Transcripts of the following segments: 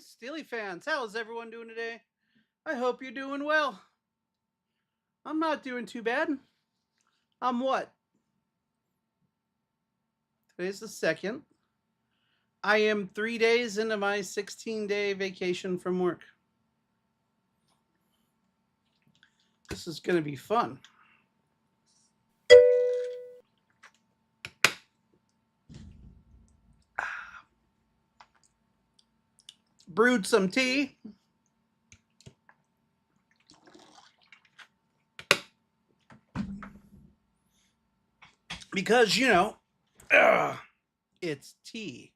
Steely fans. How's everyone doing today? I hope you're doing well. I'm not doing too bad. I'm what? Today's the 2nd. I am 3 days into my 16-day vacation from work. This is going to be fun. Brewed some tea. Because, it's tea.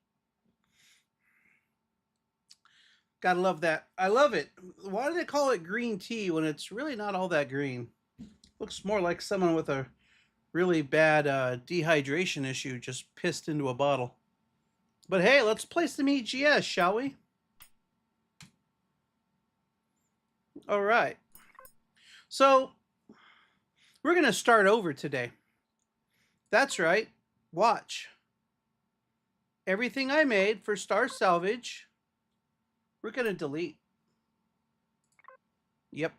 Gotta love that. I love it. Why do they call it green tea when it's really not all that green? Looks more like someone with a really bad dehydration issue just pissed into a bottle. But hey, let's play some EGS, shall we? All right. So, we're going to start over today. That's right. Watch. Everything I made for Star Salvage, we're going to delete. Yep.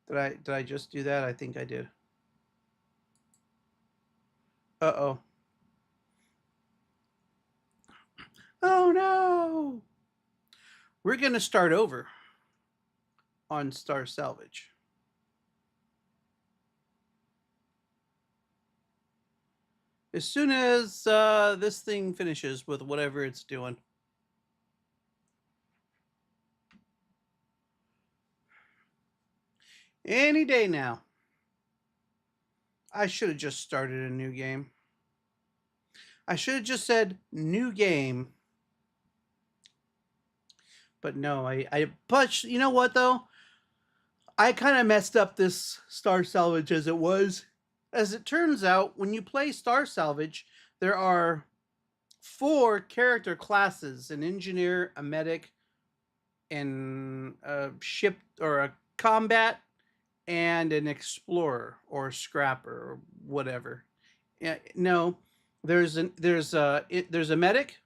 Did I just do that? I think I did. Uh-oh. Oh no. We're going to start over on Star Salvage. As soon as this thing finishes with whatever it's doing. Any day now. I should have just started a new game. I should have just said new game. But no, but you know what though? I kind of messed up this Star Salvage as it was. As it turns out, when you play Star Salvage, there are 4 character classes: an engineer, a medic, and a ship or a combat, and an explorer or scrapper or whatever. No, there's a medic,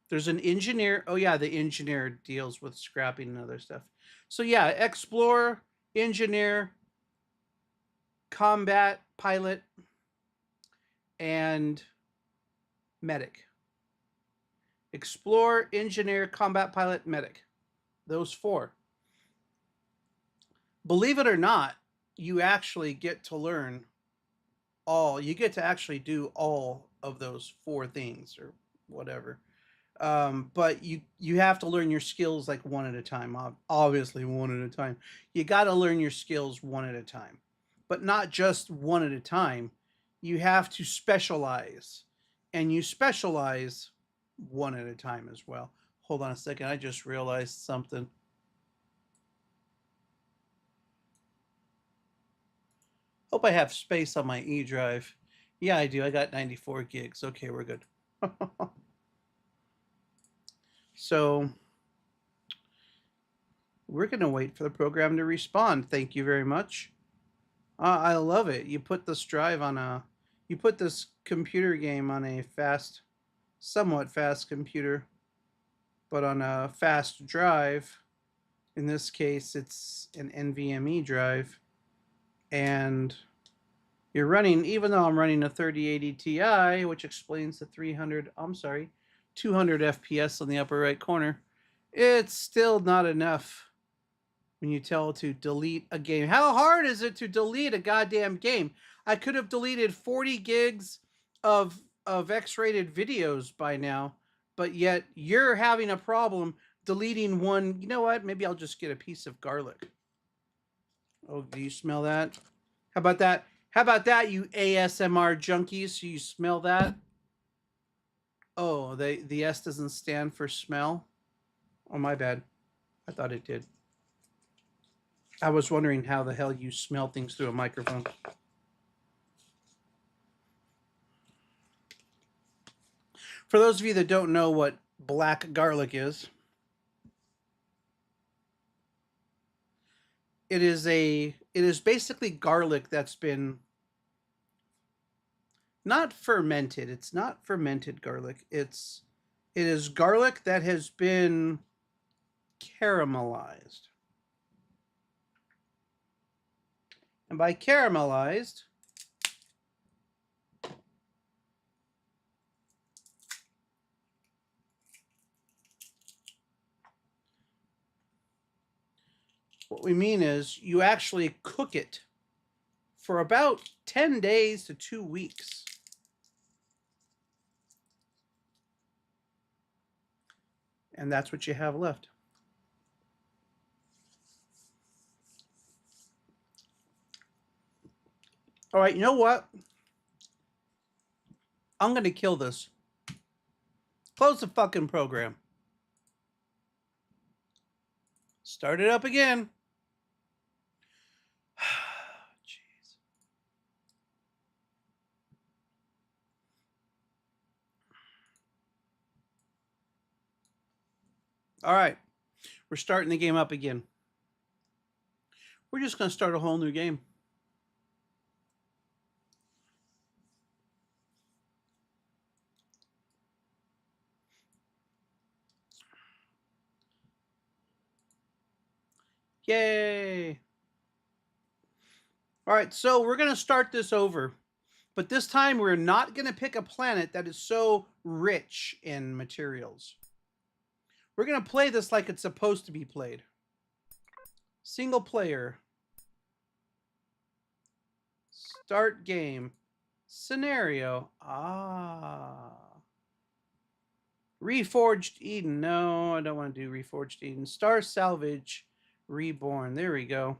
there's an engineer. Oh yeah, the engineer deals with scrapping and other stuff. So yeah, explorer, engineer, combat, pilot, and medic. Explorer, engineer, combat pilot, medic. Those 4. Believe it or not, you actually get to learn you get to actually do all of those 4 things or whatever. But you have to learn your skills like one at a time. Obviously, one at a time. You got to learn your skills one at a time, but not just one at a time. You have to specialize, and you specialize one at a time as well. Hold on a second. I just realized something. Hope I have space on my E drive. Yeah, I do. I got 94 gigs. Okay, we're good. So we're going to wait for the program to respond. Thank you very much. I love it. You put this computer game on a somewhat fast computer, but on a fast drive. In this case, it's an NVMe drive. And you're running, even though I'm running a 3080 Ti, which explains the 200 FPS on the upper right corner, it's still not enough when you tell it to delete a game. How hard is it to delete a goddamn game? I could have deleted 40 gigs of X-rated videos by now, but yet you're having a problem deleting one. You know what? Maybe I'll just get a piece of garlic. Oh, do you smell that? How about that? How about that, you ASMR junkies? You smell that? Oh, the S doesn't stand for smell? Oh, my bad. I thought it did. I was wondering how the hell you smell things through a microphone. For those of you that don't know what black garlic is, it is basically garlic that's been not fermented. It's not fermented garlic. It's It is garlic that has been caramelized. And by caramelized, what we mean is you actually cook it for about 10 days to 2 weeks. And that's what you have left. All right, you know what? I'm going to kill this. Close the fucking program. Start it up again. Jeez. All right. We're starting the game up again. We're just going to start a whole new game. Yay. All right, so we're going to start this over. But this time we're not going to pick a planet that is so rich in materials. We're going to play this like it's supposed to be played. Single player. Start game. Scenario. Reforged Eden. No, I don't want to do Reforged Eden. Star Salvage Reborn. There we go.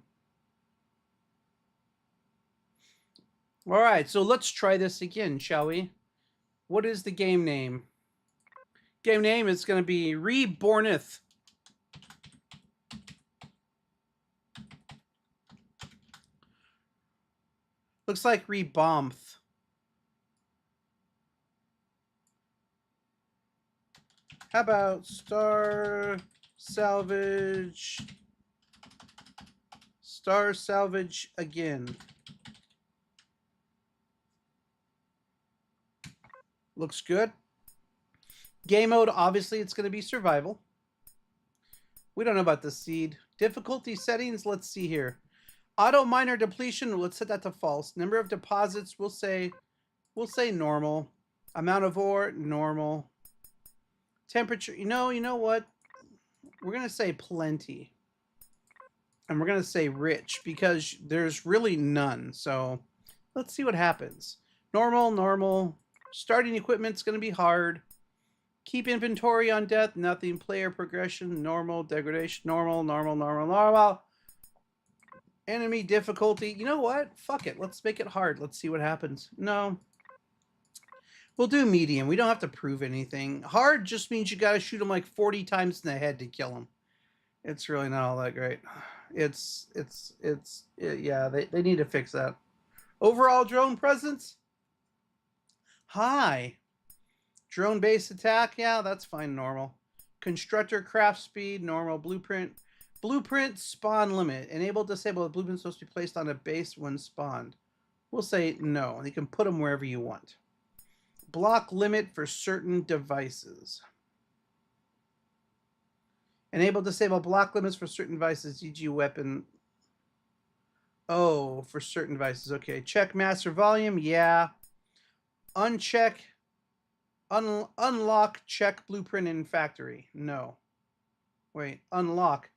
All right, so let's try this again, shall we? What is the game name? Game name is going to be Reborneth. Looks like Rebomth. How about Star Salvage? Star Salvage again. Looks good. Game mode, obviously, it's going to be survival. We don't know about the seed. Difficulty settings, let's see here. Auto miner depletion, let's set that to false. Number of deposits, we'll say normal. Amount of ore, normal. Temperature, you know what? We're going to say plenty. And we're going to say rich because there's really none. So let's see what happens. Normal, normal. Starting equipment's going to be hard. Keep inventory on death, nothing. Player progression, normal. Degradation, normal, normal, normal, normal. Enemy difficulty. You know what? Fuck it. Let's make it hard. Let's see what happens. No. We'll do medium. We don't have to prove anything. Hard just means you got to shoot them like 40 times in the head to kill them. It's really not all that great. Yeah, they need to fix that. Overall drone presence? High. Drone base attack? Yeah, that's fine, normal. Constructor craft speed, normal. Blueprint. Blueprint spawn limit. Enable, disable. The blueprint supposed to be placed on a base when spawned. We'll say no. You can put them wherever you want. Block limit for certain devices. Enable, disable block limits for certain devices, e.g. weapon. Oh, for certain devices. Okay. Check master volume. Yeah. Uncheck. Unlock check blueprint in factory. No. Wait. Unlock.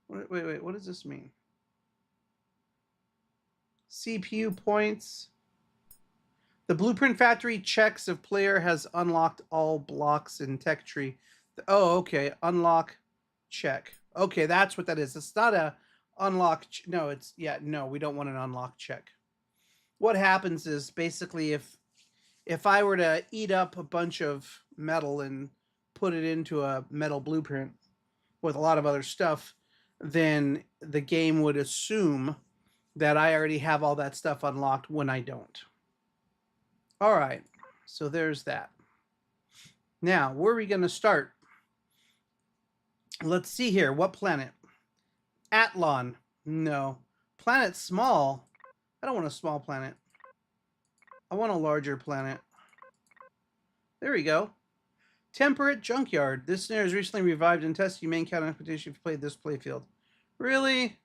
Wait. What does this mean? CPU points. The blueprint factory checks if player has unlocked all blocks in tech tree. Oh, okay. Unlock check. Okay, that's what that is. It's not a unlock. No, it's, yeah, no, we don't want an unlock check. What happens is basically if I were to eat up a bunch of metal and put it into a metal blueprint with a lot of other stuff, then the game would assume that I already have all that stuff unlocked when I don't. All right, so there's that. Now, where are we going to start? Let's see here. What planet? Athlon. No. Planet small. I don't want a small planet. I want a larger planet. There we go. Temperate Junkyard. This scenario is recently revived and tested. You may encounter an expectation if you played this playfield. Really?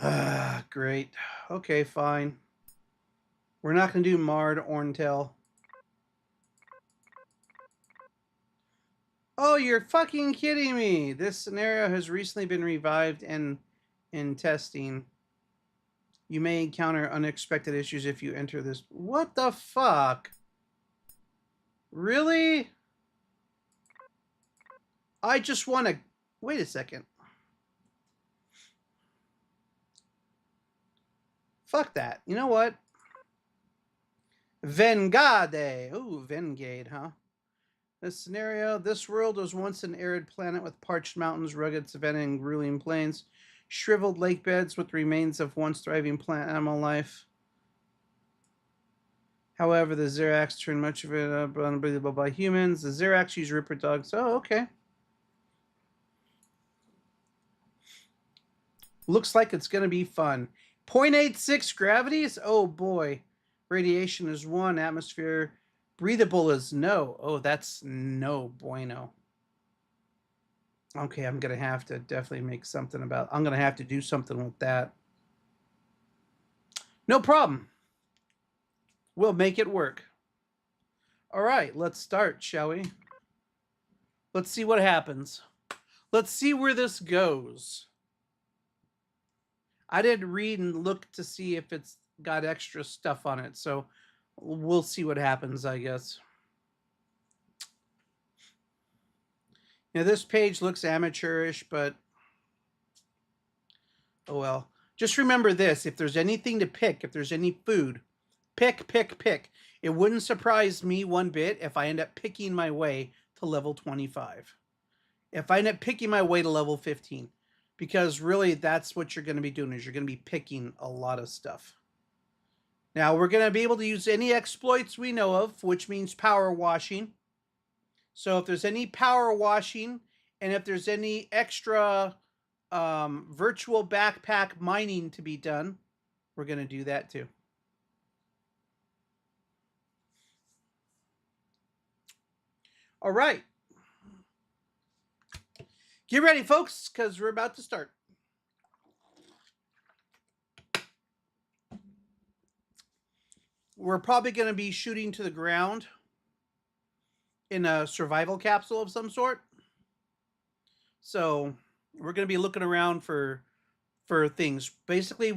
Ah, great. Okay, fine. We're not going to do Marred Orntel. Oh, you're fucking kidding me. This scenario has recently been revived and in testing. You may encounter unexpected issues if you enter this. What the fuck? Really? I just want to... Wait a second. Fuck that. You know what? Vengade. Ooh, Vengade, huh? This scenario, this world was once an arid planet with parched mountains, rugged savanna, and grueling plains, shriveled lake beds with remains of once thriving plant animal life. However, the Xerax turned much of it unbelievable by humans. The Xerax use Ripper dogs. Oh, okay. Looks like it's going to be fun. 0.86 gravities? Oh, boy. Radiation is 1. Atmosphere. Breathable is no. Oh, that's no bueno. Okay, I'm going to have to definitely make something about... I'm going to have to do something with that. No problem. We'll make it work. All right, let's start, shall we? Let's see what happens. Let's see where this goes. I didn't read and look to see if it's got extra stuff on it, so we'll see what happens, I guess. Now, this page looks amateurish, but oh well. Just remember this. If there's anything to pick, if there's any food, pick, pick, pick. It wouldn't surprise me one bit if I end up picking my way to level 25. If I end up picking my way to level 15. Because really, that's what you're going to be doing, is you're going to be picking a lot of stuff. Now, we're going to be able to use any exploits we know of, which means power washing. So if there's any power washing, and if there's any extra virtual backpack mining to be done, we're going to do that too. All right. Get ready, folks, because we're about to start. We're probably going to be shooting to the ground in a survival capsule of some sort. So we're going to be looking around for things. Basically,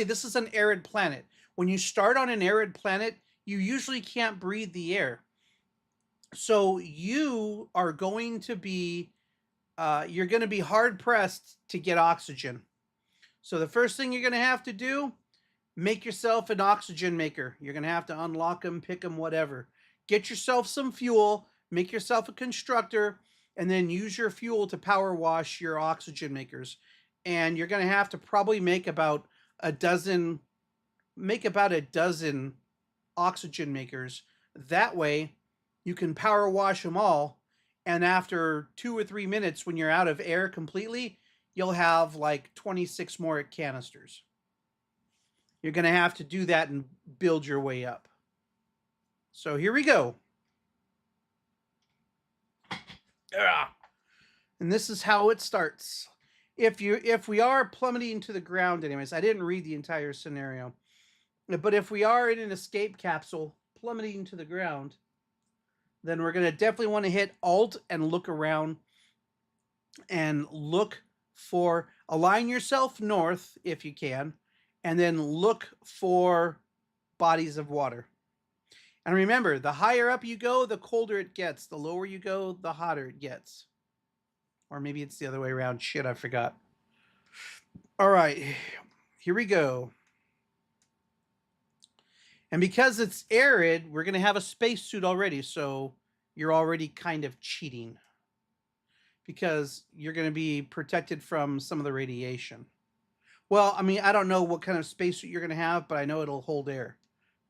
this is an arid planet. When you start on an arid planet, you usually can't breathe the air. So you are going to be you're going to be hard pressed to get oxygen. So the first thing you're going to have to do, make yourself an oxygen maker. You're going to have to unlock them, pick them, whatever. Get yourself some fuel, make yourself a constructor, and then use your fuel to power wash your oxygen makers. And you're going to have to probably make about a dozen oxygen makers. That way you can power wash them all. And after 2 or 3 minutes, when you're out of air completely, you'll have like 26 more canisters. You're going to have to do that and build your way up. So here we go. And this is how it starts. If we are plummeting to the ground, anyways, I didn't read the entire scenario, but if we are in an escape capsule plummeting to the ground, then we're going to definitely want to hit Alt and look around and look for, align yourself north if you can, and then look for bodies of water. And remember, the higher up you go, the colder it gets. The lower you go, the hotter it gets. Or maybe it's the other way around. Shit, I forgot. All right, here we go. And because it's arid, we're going to have a spacesuit already, so you're already kind of cheating. Because you're going to be protected from some of the radiation. Well, I mean, I don't know what kind of spacesuit you're going to have, but I know it'll hold air.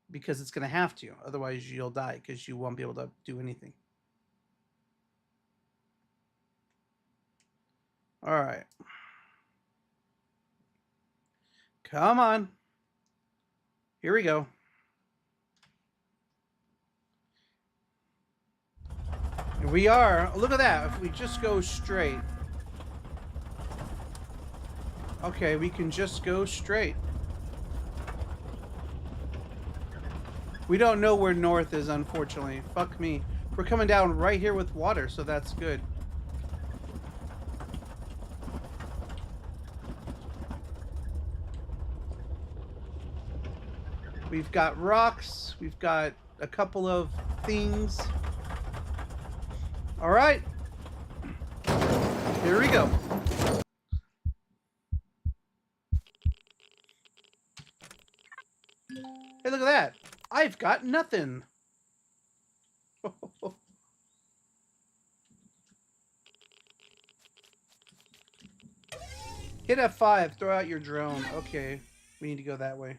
Because it's going to have to. Otherwise, you'll die because you won't be able to do anything. All right. Come on. Here we go. Here we are. Look at that. If we just go straight. Okay, we can just go straight. We don't know where north is, unfortunately. Fuck me. We're coming down right here with water, so that's good. We've got rocks. We've got a couple of things. All right. Here we go. Hey, look at that. I've got nothing. Hit F5. Throw out your drone. Okay. We need to go that way.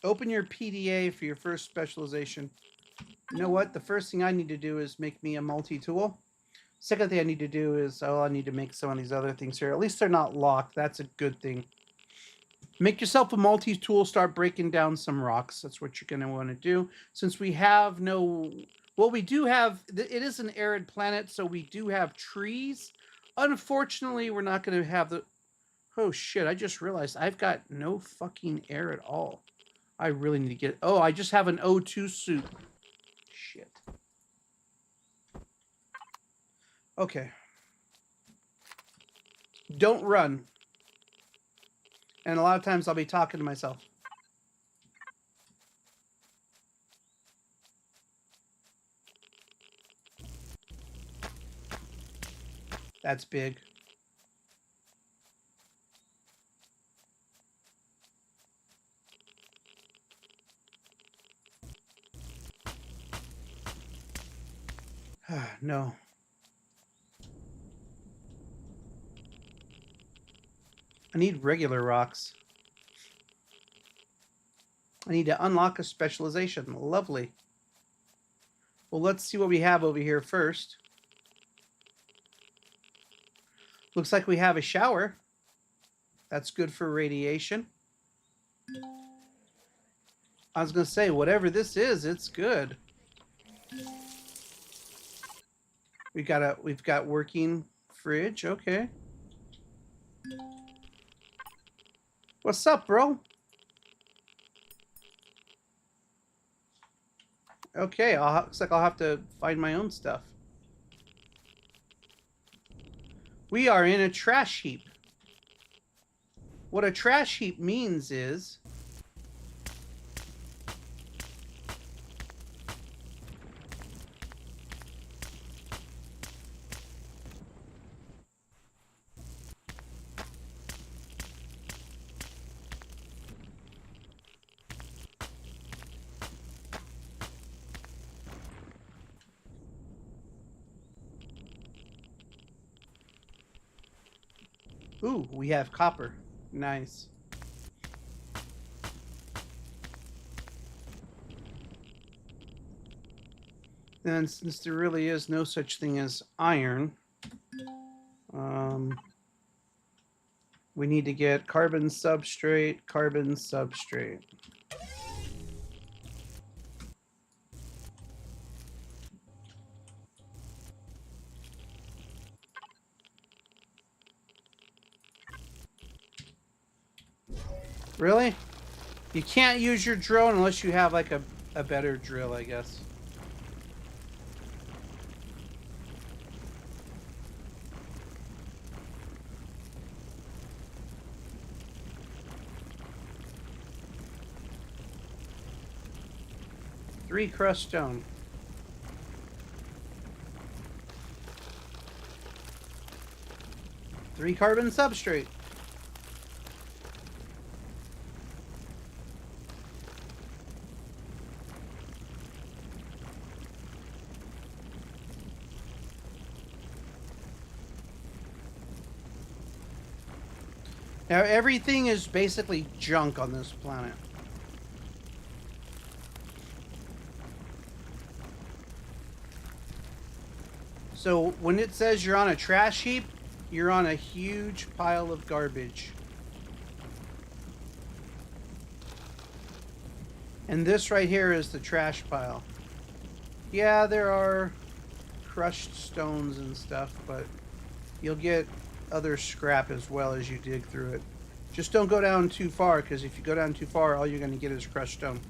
Open your PDA for your first specialization. You know what? The first thing I need to do is make me a multi-tool. Second thing I need to do is, I need to make some of these other things here. At least they're not locked. That's a good thing. Make yourself a multi-tool. Start breaking down some rocks. That's what you're going to want to do. Since we have no... Well, we do have... It is an arid planet, so we do have trees. Unfortunately, we're not going to have the... Oh, shit. I just realized I've got no fucking air at all. I really need to get... Oh, I just have an O2 suit. Shit. Okay. Don't run. And a lot of times I'll be talking to myself. That's big. No. I need regular rocks. I need to unlock a specialization. Lovely. Well, let's see what we have over here first. Looks like we have a shower. That's good for radiation. I was going to say, whatever this is, it's good. We've got working fridge. Okay. What's up, bro? Okay, looks like I'll have to find my own stuff. We are in a trash heap. What a trash heap means is... Ooh, we have copper. Nice. And since there really is no such thing as iron, we need to get carbon substrate, carbon substrate. Really? You can't use your drone unless you have like a better drill, I guess. Three crushed stone. Three carbon substrate. Now everything is basically junk on this planet. So when it says you're on a trash heap, You're on a huge pile of garbage. And this right here is the trash pile. Yeah, there are crushed stones and stuff, but you'll get other scrap as well as you dig through it. Just don't go down too far, because if you go down too far, all you're going to get is crushed stone.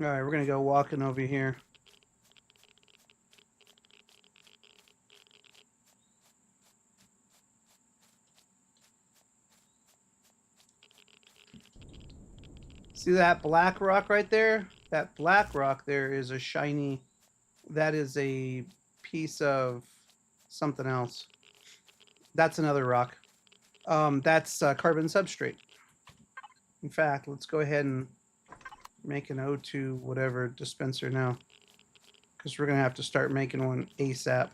Alright, we're going to go walking over here. See that black rock right there? That black rock there is a shiny... That is a piece of something else. That's another rock. That's carbon substrate. In fact, let's go ahead and make an O2 whatever dispenser now, because we're going to have to start making one ASAP.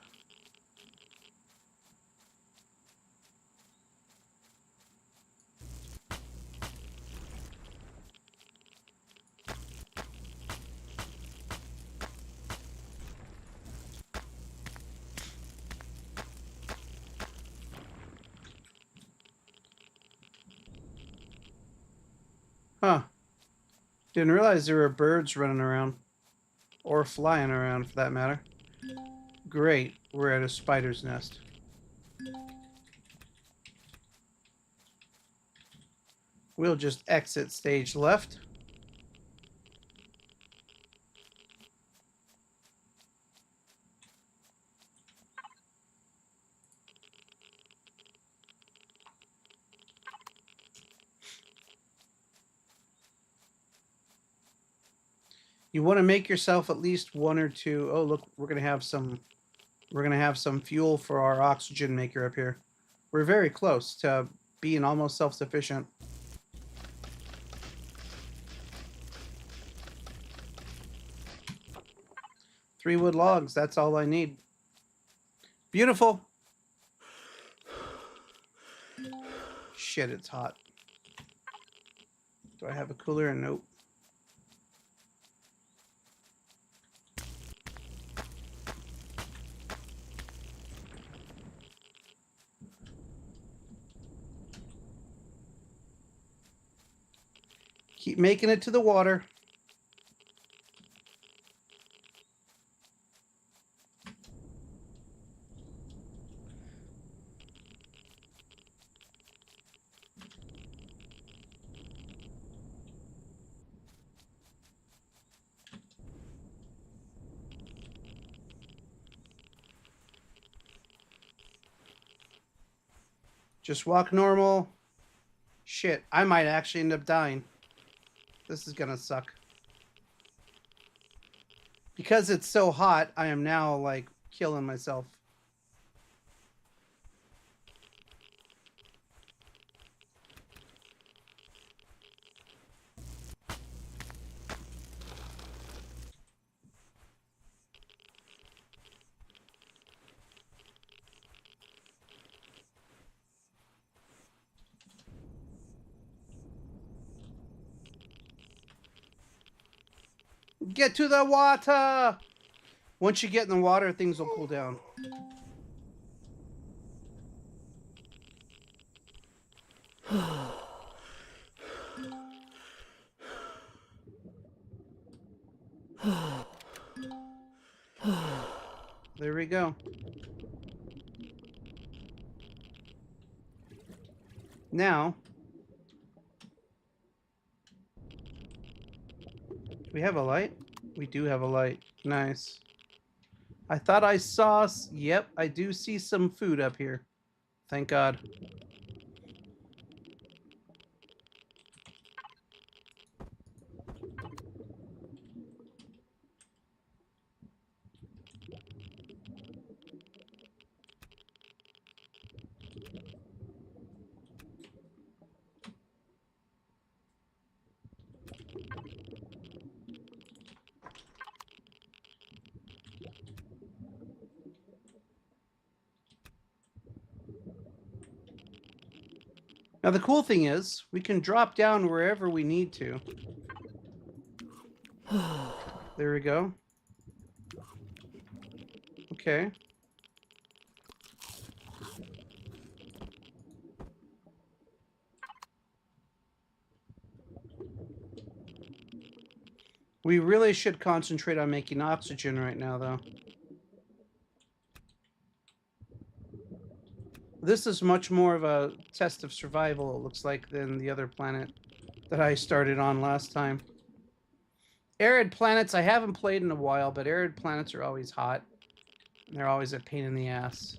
Huh. Didn't realize there were birds running around. Or flying around, for that matter. Great. We're at a spider's nest. We'll just exit stage left. You want to make yourself at least one or two. Oh, look, we're gonna have some fuel for our oxygen maker up here. We're very close to being almost self-sufficient. 3 wood logs, that's all I need. Beautiful. Shit, it's hot. Do I have a cooler? Nope. Keep making it to the water. Just walk normal. Shit, I might actually end up dying. This is gonna suck. Because it's so hot, I am now, like, killing myself. Get to the water! Once you get in the water, things will cool down. There we go. Now, do we have a light? We do have a light. Nice. I thought I saw... Yep, I do see some food up here. Thank God. Now the cool thing is, we can drop down wherever we need to. There we go. Okay. We really should concentrate on making oxygen right now, though. This is much more of a test of survival, it looks like, than the other planet that I started on last time. Arid planets, I haven't played in a while, but arid planets are always hot. And they're always a pain in the ass.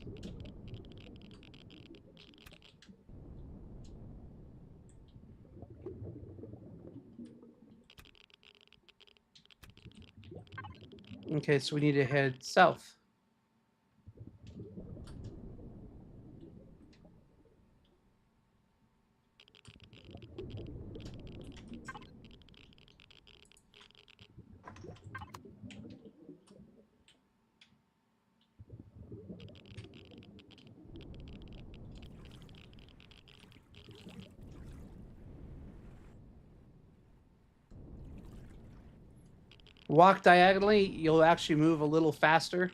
Okay, so we need to head south. Walk diagonally, you'll actually move a little faster.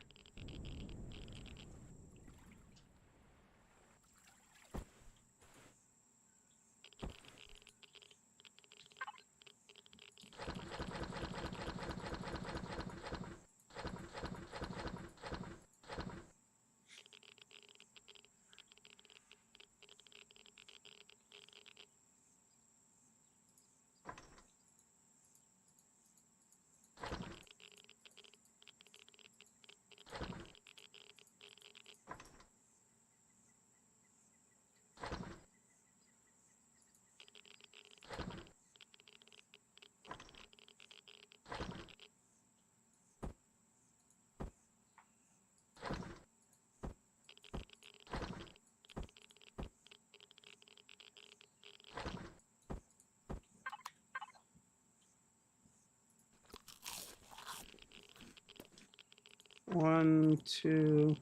One, two.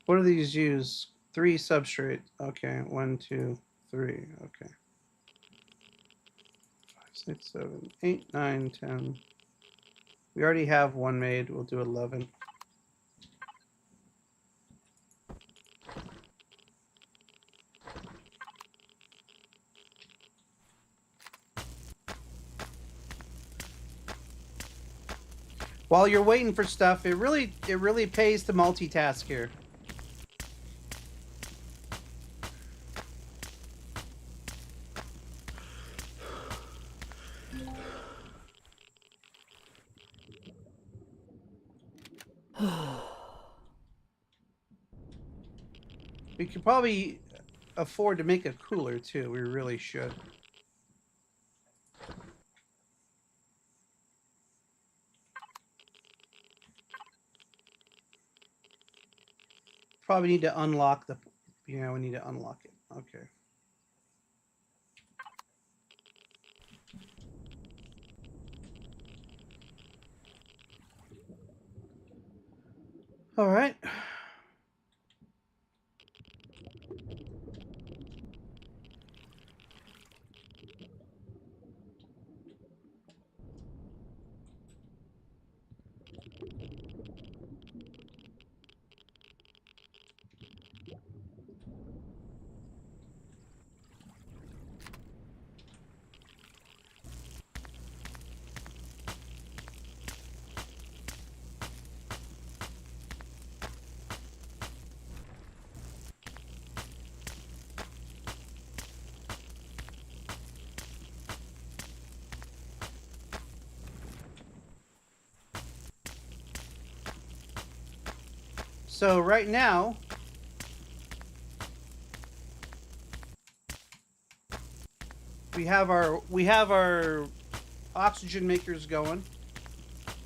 What do these use? 3 substrate. Okay, 1, 2, 3. Okay. 5, 6, 7, 8, 9, 10. We already have 1 made. We'll do 11. While you're waiting for stuff, it really pays to multitask here. We could probably afford to make a cooler too. We really should. Probably need to unlock the. Yeah, we need to unlock it. Okay. All right. So right now, we have our oxygen makers going.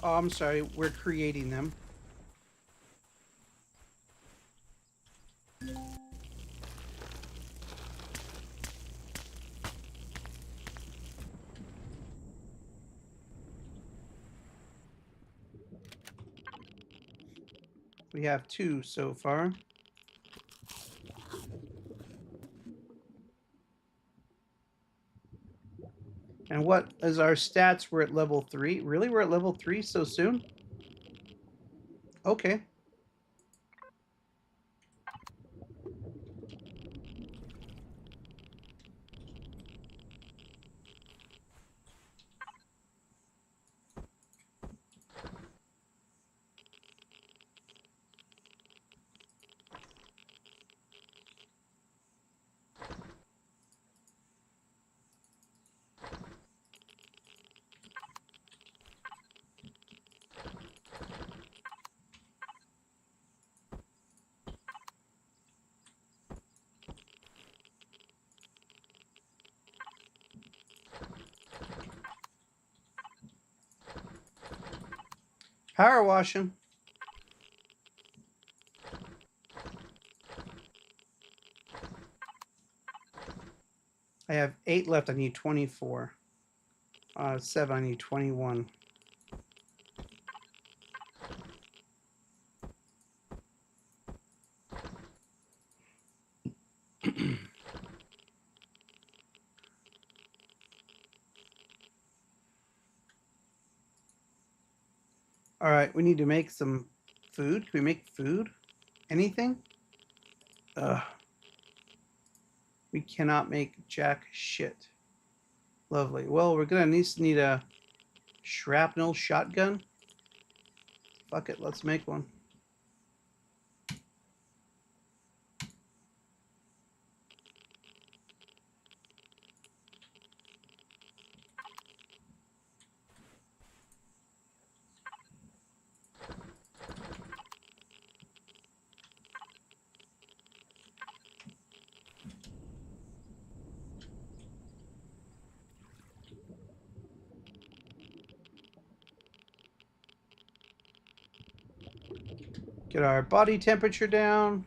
Oh, I'm sorry, we're creating them. We have 2 so far. And what is our stats? We're at level 3. Really? We're at level 3 so soon? Okay. Power washing. I have 8 left. I need 24. 7. I need 21. All right, we need to make some food. Can we make food? Anything? Ugh. We cannot make jack shit. Lovely. Well, we're gonna need a shrapnel shotgun. Fuck it, let's make one. Get our body temperature down.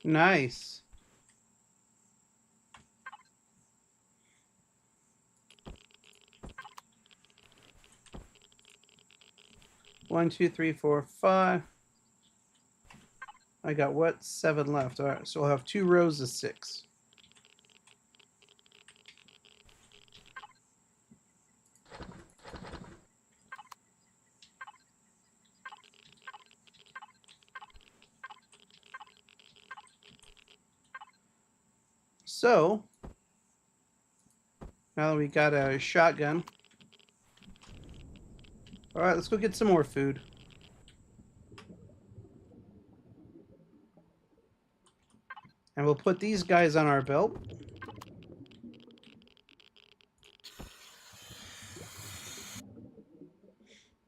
Nice. One, two, three, four, 5. I got what? 7 left. All right, so we'll have 2 rows of 6. So now that we got a shotgun, all right, let's go get some more food. And we'll put these guys on our belt.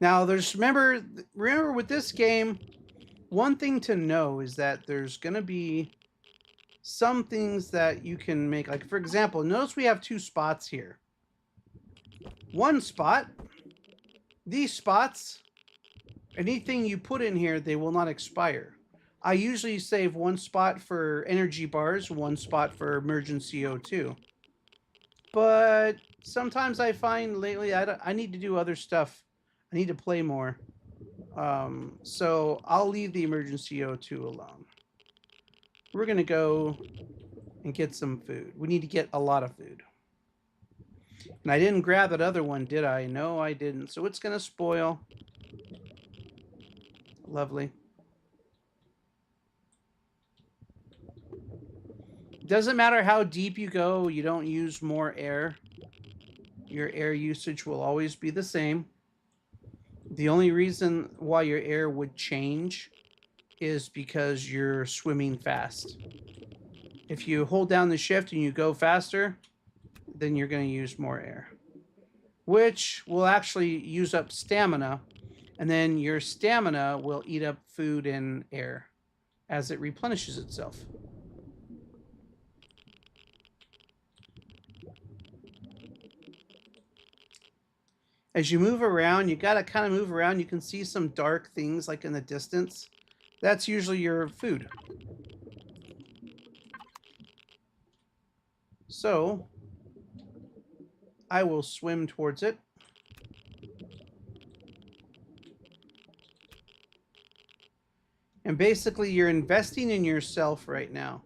Now, remember with this game, one thing to know is that there's going to be some things that you can make. Like, for example, notice we have 2 spots here. One spot, these spots, anything you put in here, they will not expire. I usually save 1 spot for energy bars, 1 spot for emergency O2. But sometimes I find lately I need to do other stuff. I need to play more. So I'll leave the emergency O2 alone. We're going to go and get some food. We need to get a lot of food. And I didn't grab that other one, did I? No, I didn't. So it's going to spoil. Lovely. Doesn't matter how deep you go, you don't use more air. Your air usage will always be the same. The only reason why your air would change is because you're swimming fast. If you hold down the shift and you go faster, then you're going to use more air, which will actually use up stamina, and then your stamina will eat up food and air as it replenishes itself. As you move around, you got to kind of move around. You can see some dark things like in the distance. That's usually your food. So I will swim towards it. And basically, you're investing in yourself right now.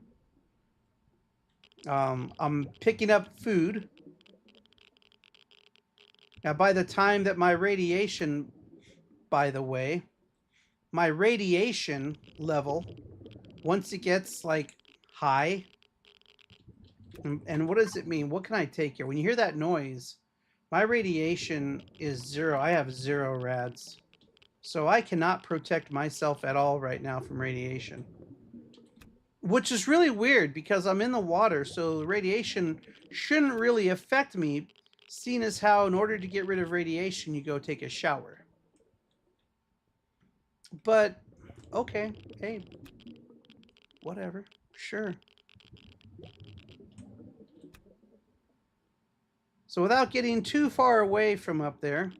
I'm picking up food. Now, by the time that my radiation, by the way, my radiation level, once it gets like high, and what does it mean? What can I take here? When you hear that noise, my radiation is 0. I have 0 rads. So I cannot protect myself at all right now from radiation. Which is really weird because I'm in the water, so radiation shouldn't really affect me, seeing as how in order to get rid of radiation, you go take a shower. But, okay, hey, whatever, sure. So without getting too far away from up there,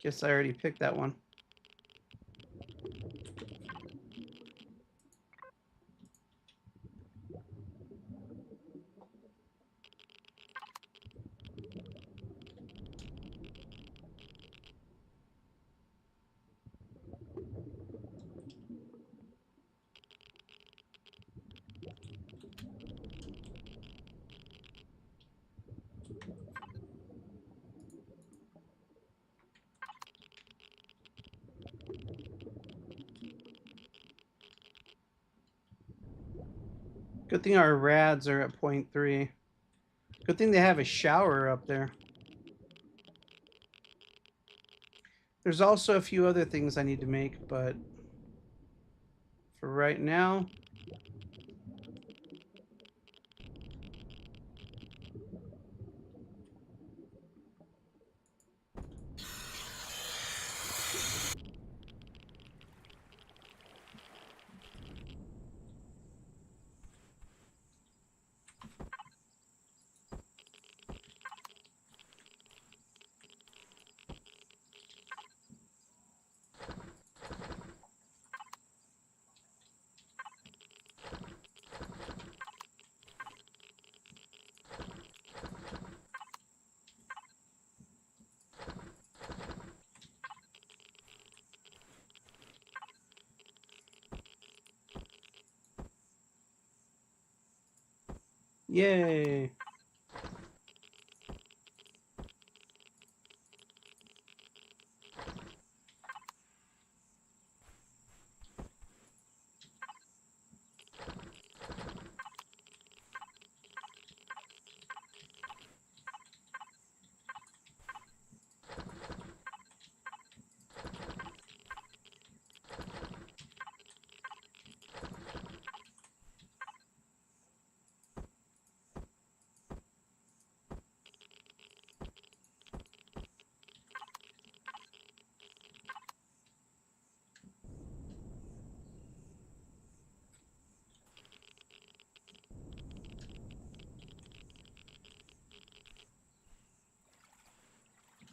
guess I already picked that one. Good thing our rads are at 0.3. Good thing they have a shower up there. There's also a few other things I need to make, but for right now, yay.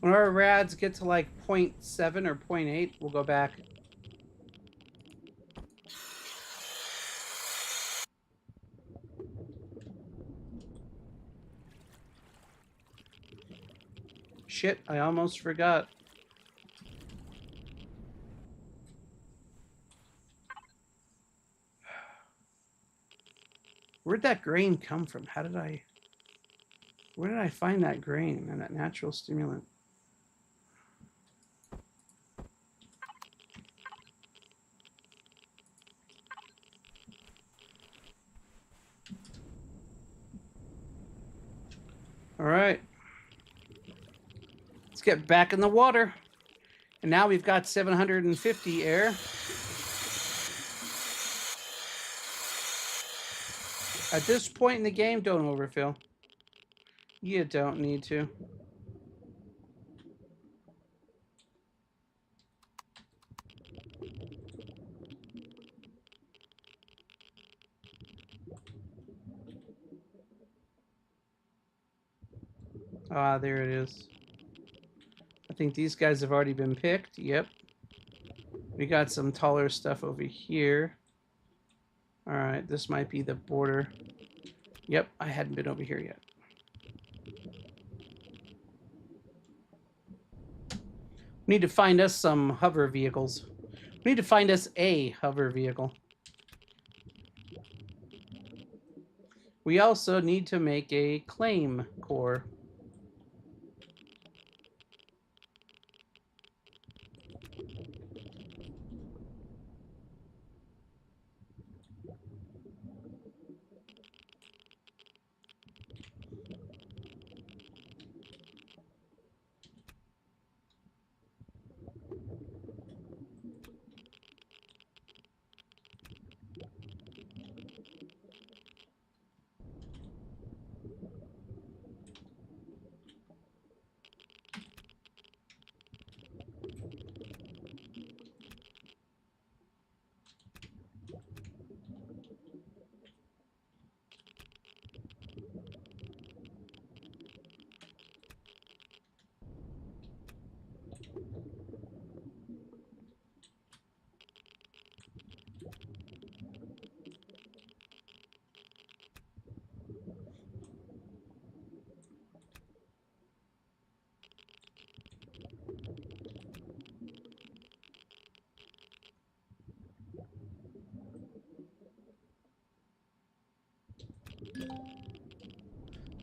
When our rads get to like 0.7 or 0.8, we'll go back. Shit, I almost forgot. Where'd that grain come from? Where did I find that grain and that natural stimulant? All right. get back in the water. And now we've got 750 air. At this point in the game, don't overfill. You don't need to. Ah, there it is. I think these guys have already been picked. Yep. We got some taller stuff over here. All right, this might be the border. Yep, I hadn't been over here yet. We need to find us some hover vehicles. We need to find us a hover vehicle. We also need to make a claim core.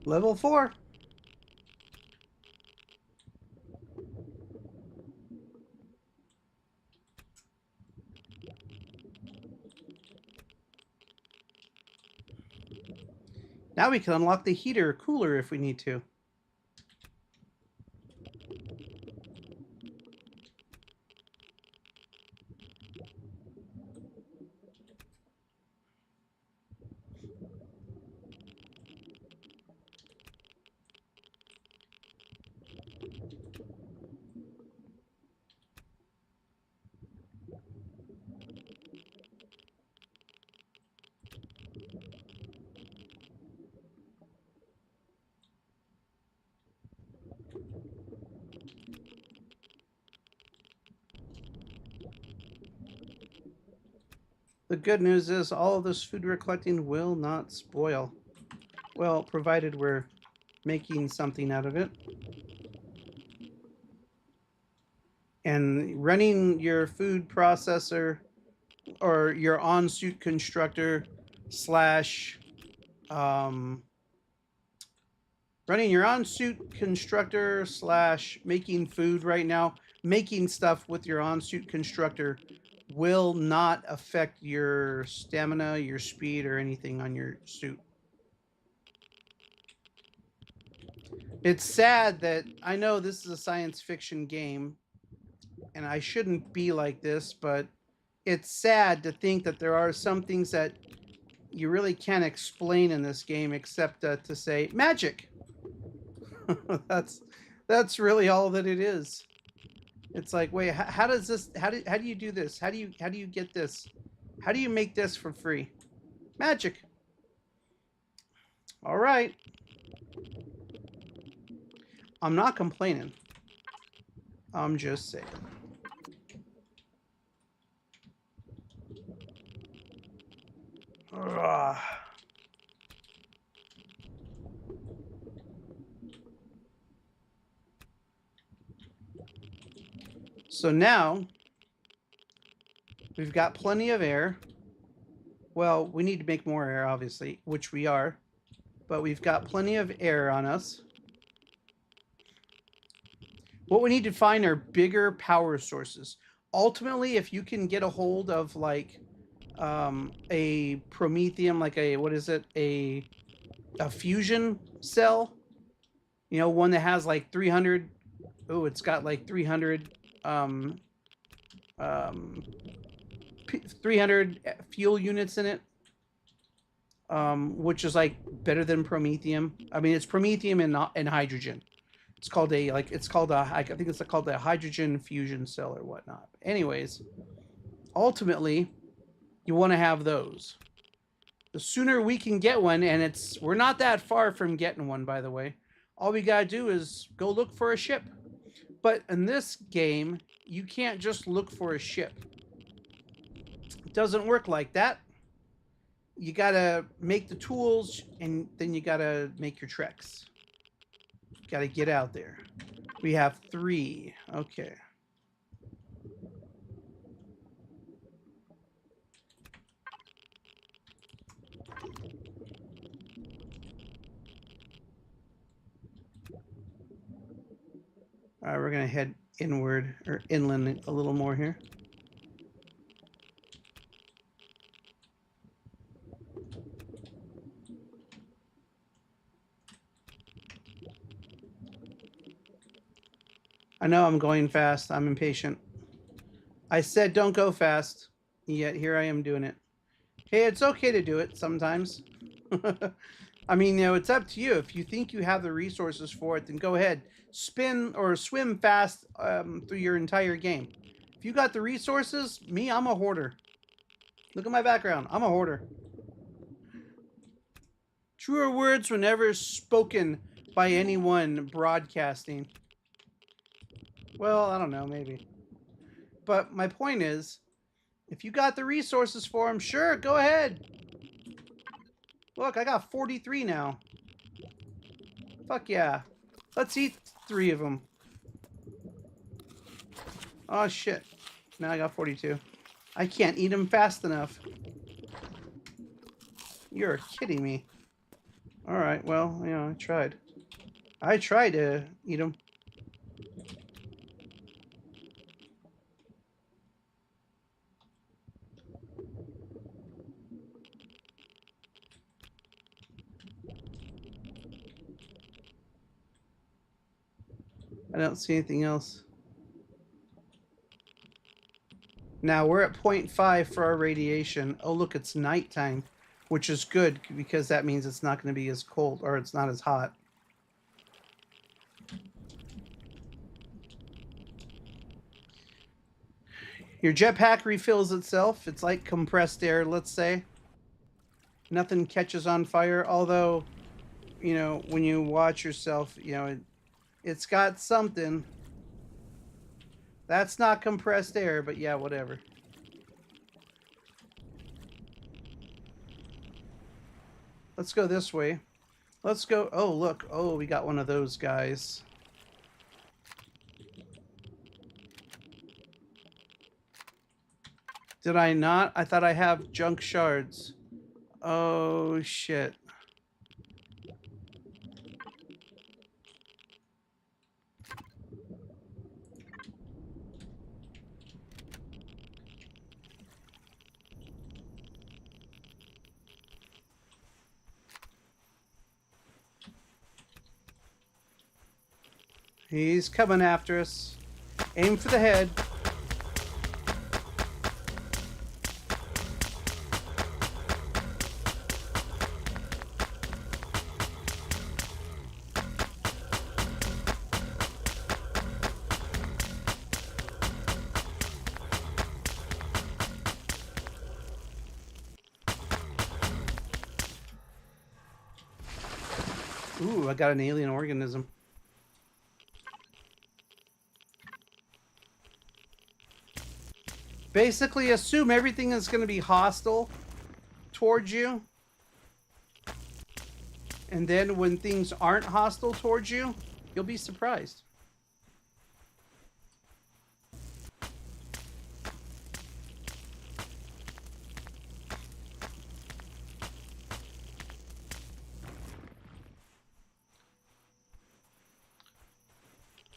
Level 4. Now we can unlock the heater cooler if we need to. The good news is all of this food we're collecting will not spoil. Well, provided we're making something out of it. And running your food processor or your on-suit constructor slash running your on-suit constructor slash making food right now, making stuff with your on-suit constructor will not affect your stamina, your speed, or anything on your suit. It's sad that I know this is a science fiction game, and I shouldn't be like this, but it's sad to think that there are some things that you really can't explain in this game except to say magic. that's really all that it is. It's like, wait, how does this? How do you do this? How do you get this? How do you make this for free? Magic. All right. I'm not complaining. I'm just saying. Ugh. So now we've got plenty of air. Well, we need to make more air, obviously, which we are. But we've got plenty of air on us. What we need to find are bigger power sources. Ultimately, if you can get a hold of like a promethium, like a, what is it? A fusion cell, you know, one that has like 300 Oh, it's got like 300 um 300 fuel units in it, which is like better than Promethium. I mean, it's Promethium and hydrogen. It's called I think it's called a hydrogen fusion cell or whatnot. Anyways, ultimately, you want to have those. The sooner we can get one, and we're not that far from getting one, by the way. All we gotta do is go look for a ship. But in this game, you can't just look for a ship. It doesn't work like that. You gotta make the tools, and then you gotta make your treks. Gotta get out there. We have 3. Okay. All right, we're gonna head inward or inland a little more here. I know I'm going fast. I'm impatient. I said don't go fast, yet here I am doing it. Hey, it's okay to do it sometimes. I mean, it's up to you. If you think you have the resources for it, then go ahead. Spin or swim fast through your entire game. If you got the resources, I'm a hoarder. Look at my background. I'm a hoarder. Truer words were never spoken by anyone broadcasting. Well, I don't know, maybe. But my point is, if you got the resources for them, sure, go ahead. Look, I got 43 now. Fuck yeah. Let's eat 3 of them. Oh, shit. Now I got 42. I can't eat them fast enough. You're kidding me. Alright, well, I tried. I tried to eat them. I don't see anything else. Now we're at 0.5 for our radiation. Oh, look, it's nighttime, which is good because that means it's not going to be as cold, or it's not as hot. Your jetpack refills itself. It's like compressed air, let's say. Nothing catches on fire, although, when you watch yourself, it's got something. That's not compressed air, but yeah, whatever. Let's go this way. Let's go. Oh, look. Oh, we got one of those guys. Did I not? I thought I have junk shards. Oh, shit. He's coming after us. Aim for the head. Ooh, I got an alien organism. Basically, assume everything is going to be hostile towards you. And then when things aren't hostile towards you, you'll be surprised.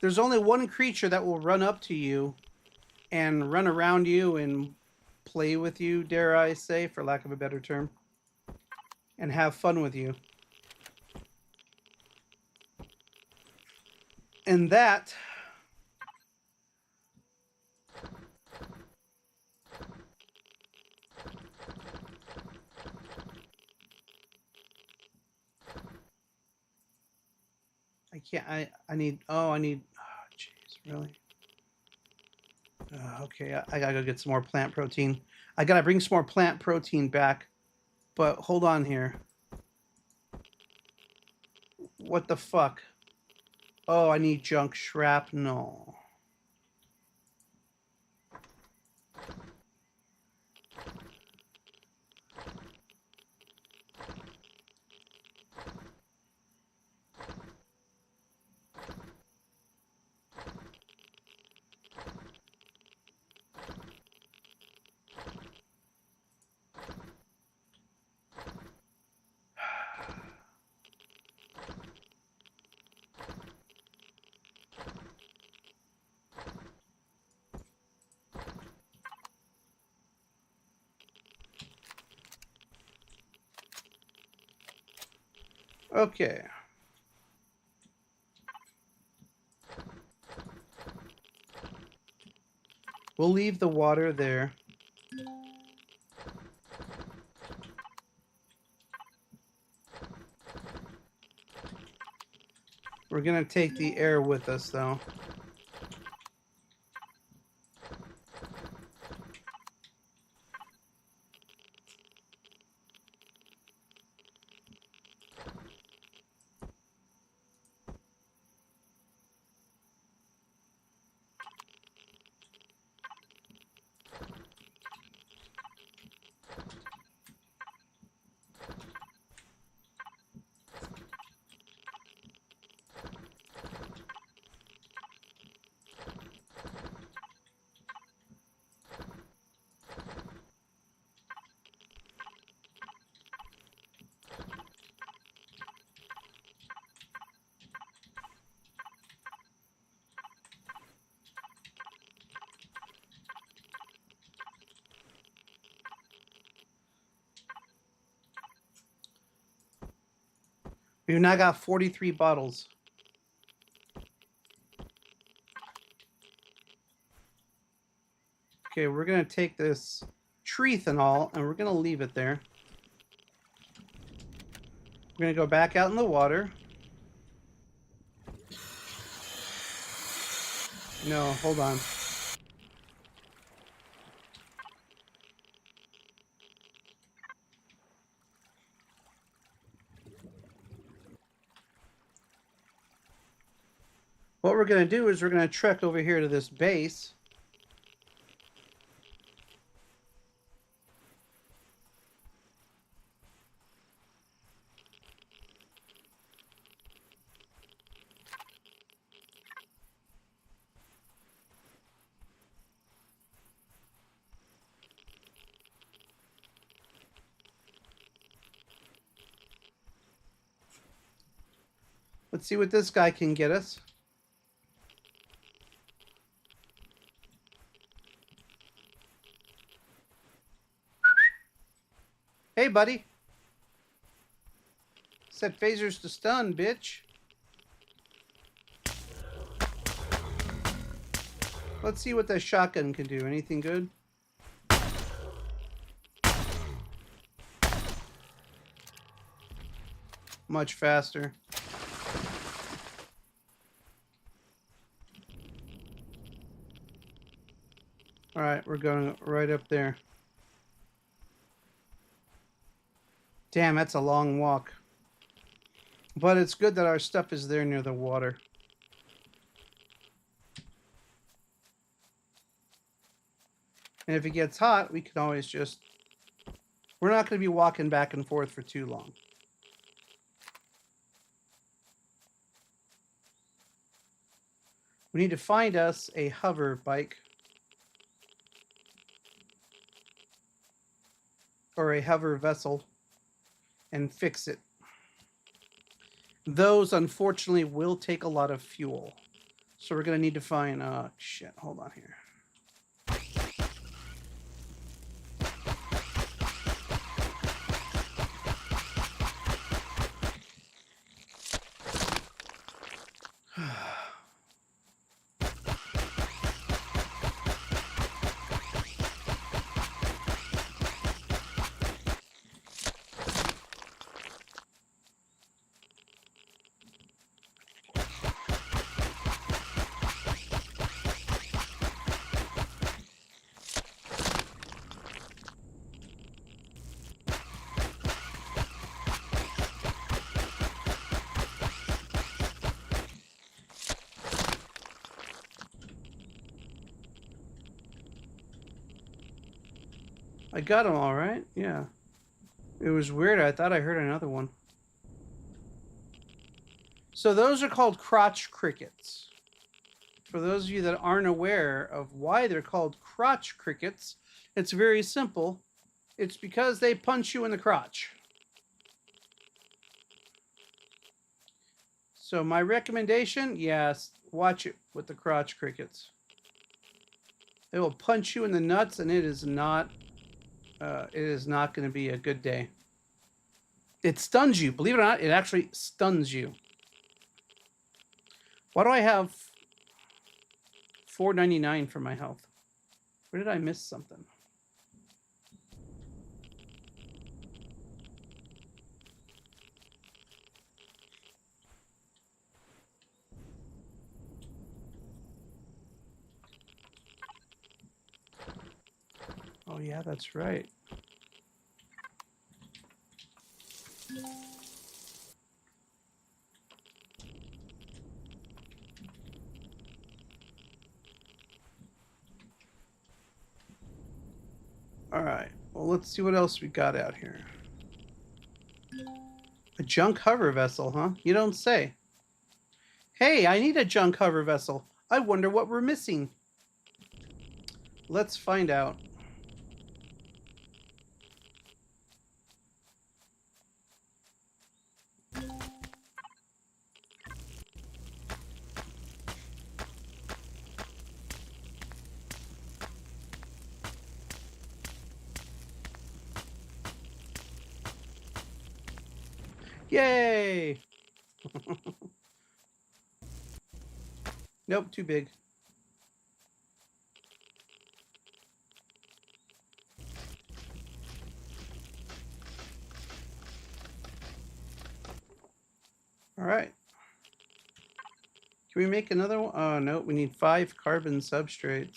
There's only one creature that will run up to you and run around you and play with you, dare I say, for lack of a better term, and have fun with you. And that I can't. I need. Oh, I need. Oh, jeez, really? Okay, I gotta go get some more plant protein. I gotta bring some more plant protein back. But hold on here. What the fuck? Oh, I need junk shrapnel. Okay. We'll leave the water there. We're gonna take the air with us, though. We've now got 43 bottles. Okay, we're gonna take this treethanol and we're gonna leave it there. We're gonna go back out in the water. No, hold on. What we're gonna do is we're gonna trek over here to this base. Let's see what this guy can get us. Hey, buddy. Set phasers to stun, bitch. Let's see what the shotgun can do. Anything good? Much faster. All right, we're going right up there. Damn, that's a long walk. But it's good that our stuff is there near the water. And if it gets hot, we can always just... We're not going to be walking back and forth for too long. We need to find us a hover bike. Or a hover vessel. And fix it. Those, unfortunately, will take a lot of fuel. So we're going to need to find... shit, hold on here. I got them all right. Yeah. It was weird. I thought I heard another one. So those are called crotch crickets. For those of you that aren't aware of why they're called crotch crickets, it's very simple. It's because they punch you in the crotch. So my recommendation, yes, watch it with the crotch crickets. It will punch you in the nuts, and it is not going to be a good day. It stuns you. Believe it or not, it actually stuns you. Why do I have $4.99 for my health? Where did I miss something? Oh yeah, that's right. All right. Well, let's see what else we got out here. A junk hover vessel, huh? You don't say. Hey, I need a junk hover vessel. I wonder what we're missing. Let's find out. Yay! Nope, too big. All right. Can we make another one? Oh, no, we need 5 carbon substrates.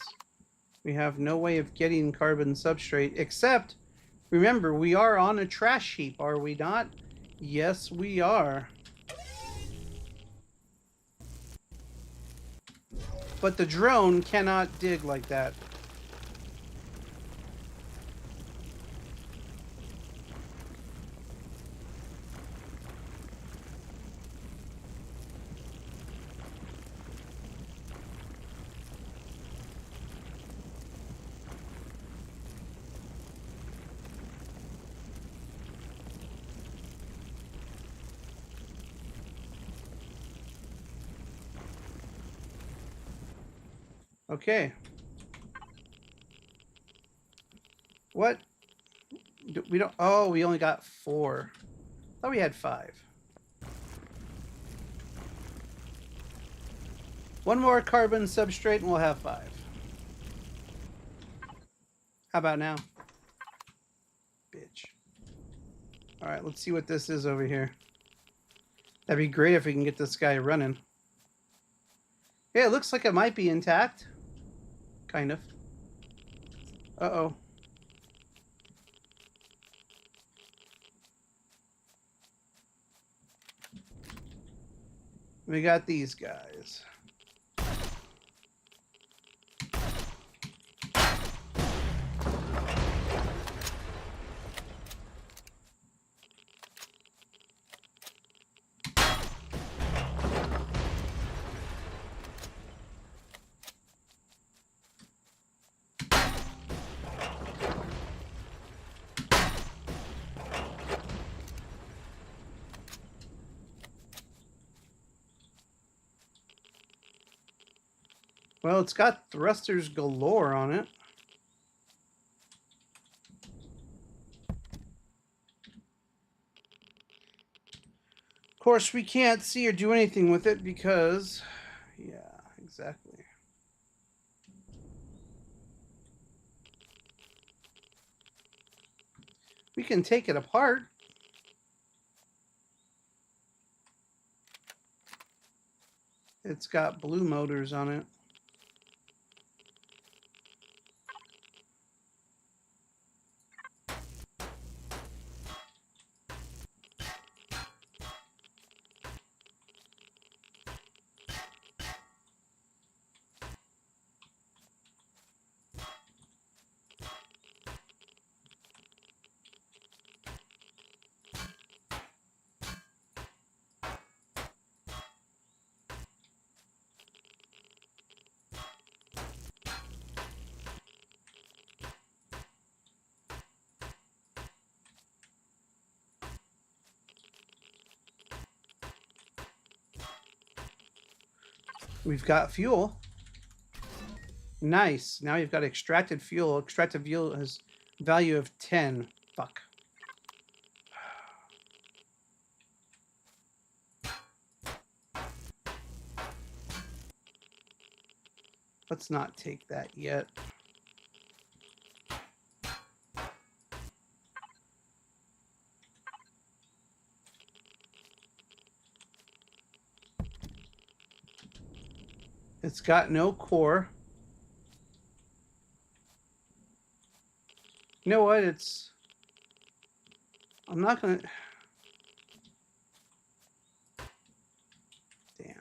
We have no way of getting carbon substrate, except, remember, we are on a trash heap, are we not? Yes, we are. But the drone cannot dig like that. Okay. What? We don't. Oh, we only got 4. Thought we had 5. One more carbon substrate and we'll have 5. How about now? Bitch. All right, let's see what this is over here. That'd be great if we can get this guy running. Yeah, it looks like it might be intact. Kind of. Uh-oh. We got these guys. Well, it's got thrusters galore on it. Of course, we can't see or do anything with it because... Yeah, exactly. We can take it apart. It's got blue motors on it. We've got fuel. Nice. Now you've got extracted fuel. Extracted fuel has value of 10. Fuck. Let's not take that yet. It's got no core. You know what? I'm not gonna... Damn.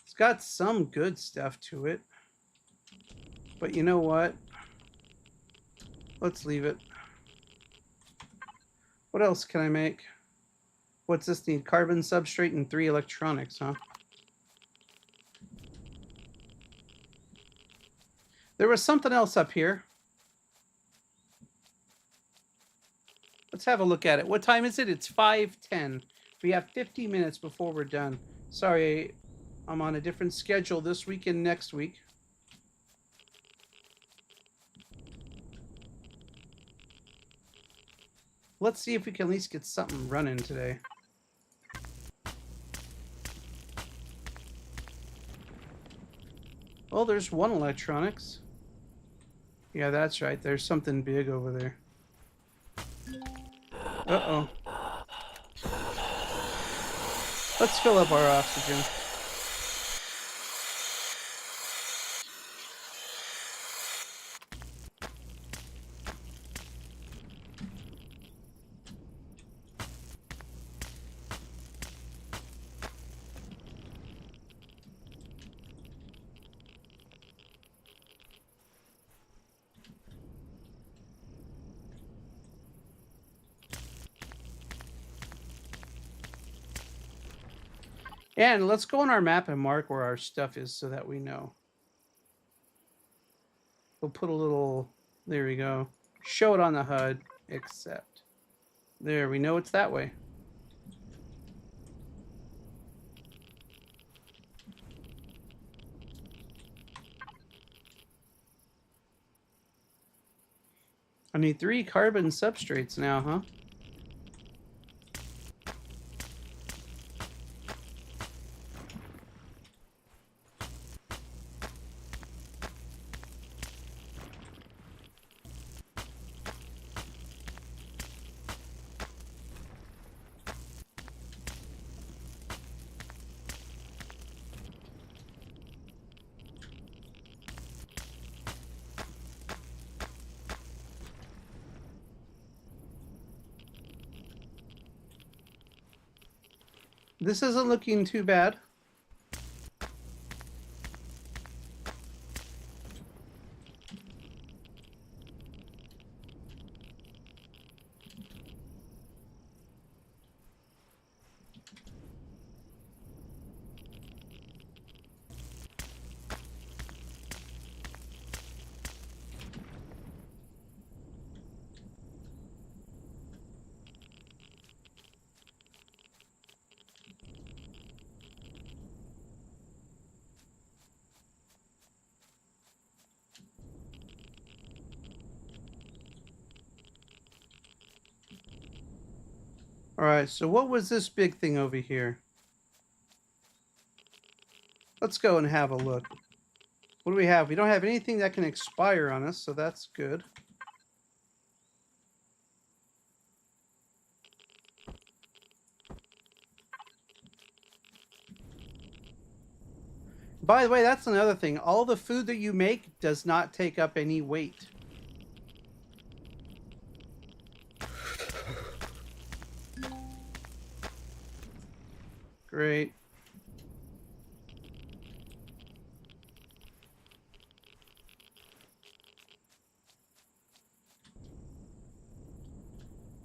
It's got some good stuff to it. But you know what? Let's leave it. What else can I make? What's this need? Carbon substrate and 3 electronics, huh? There was something else up here. Let's have a look at it. What time is it? It's 5:10. We have 50 minutes before we're done. Sorry, I'm on a different schedule this week and next week. Let's see if we can at least get something running today. Oh, there's one electronics. Yeah, that's right. There's something big over there. Uh-oh. Let's fill up our oxygen. And let's go on our map and mark where our stuff is so that we know. We'll put a little... There we go. Show it on the HUD. Accept. There, we know it's that way. I need 3 carbon substrates now, huh? This isn't looking too bad. All right, so what was this big thing over here? Let's go and have a look. What do we have? We don't have anything that can expire on us, so that's good. By the way, that's another thing. All the food that you make does not take up any weight. Great.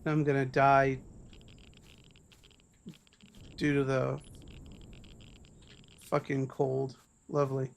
I'm gonna die due to the fucking cold. Lovely.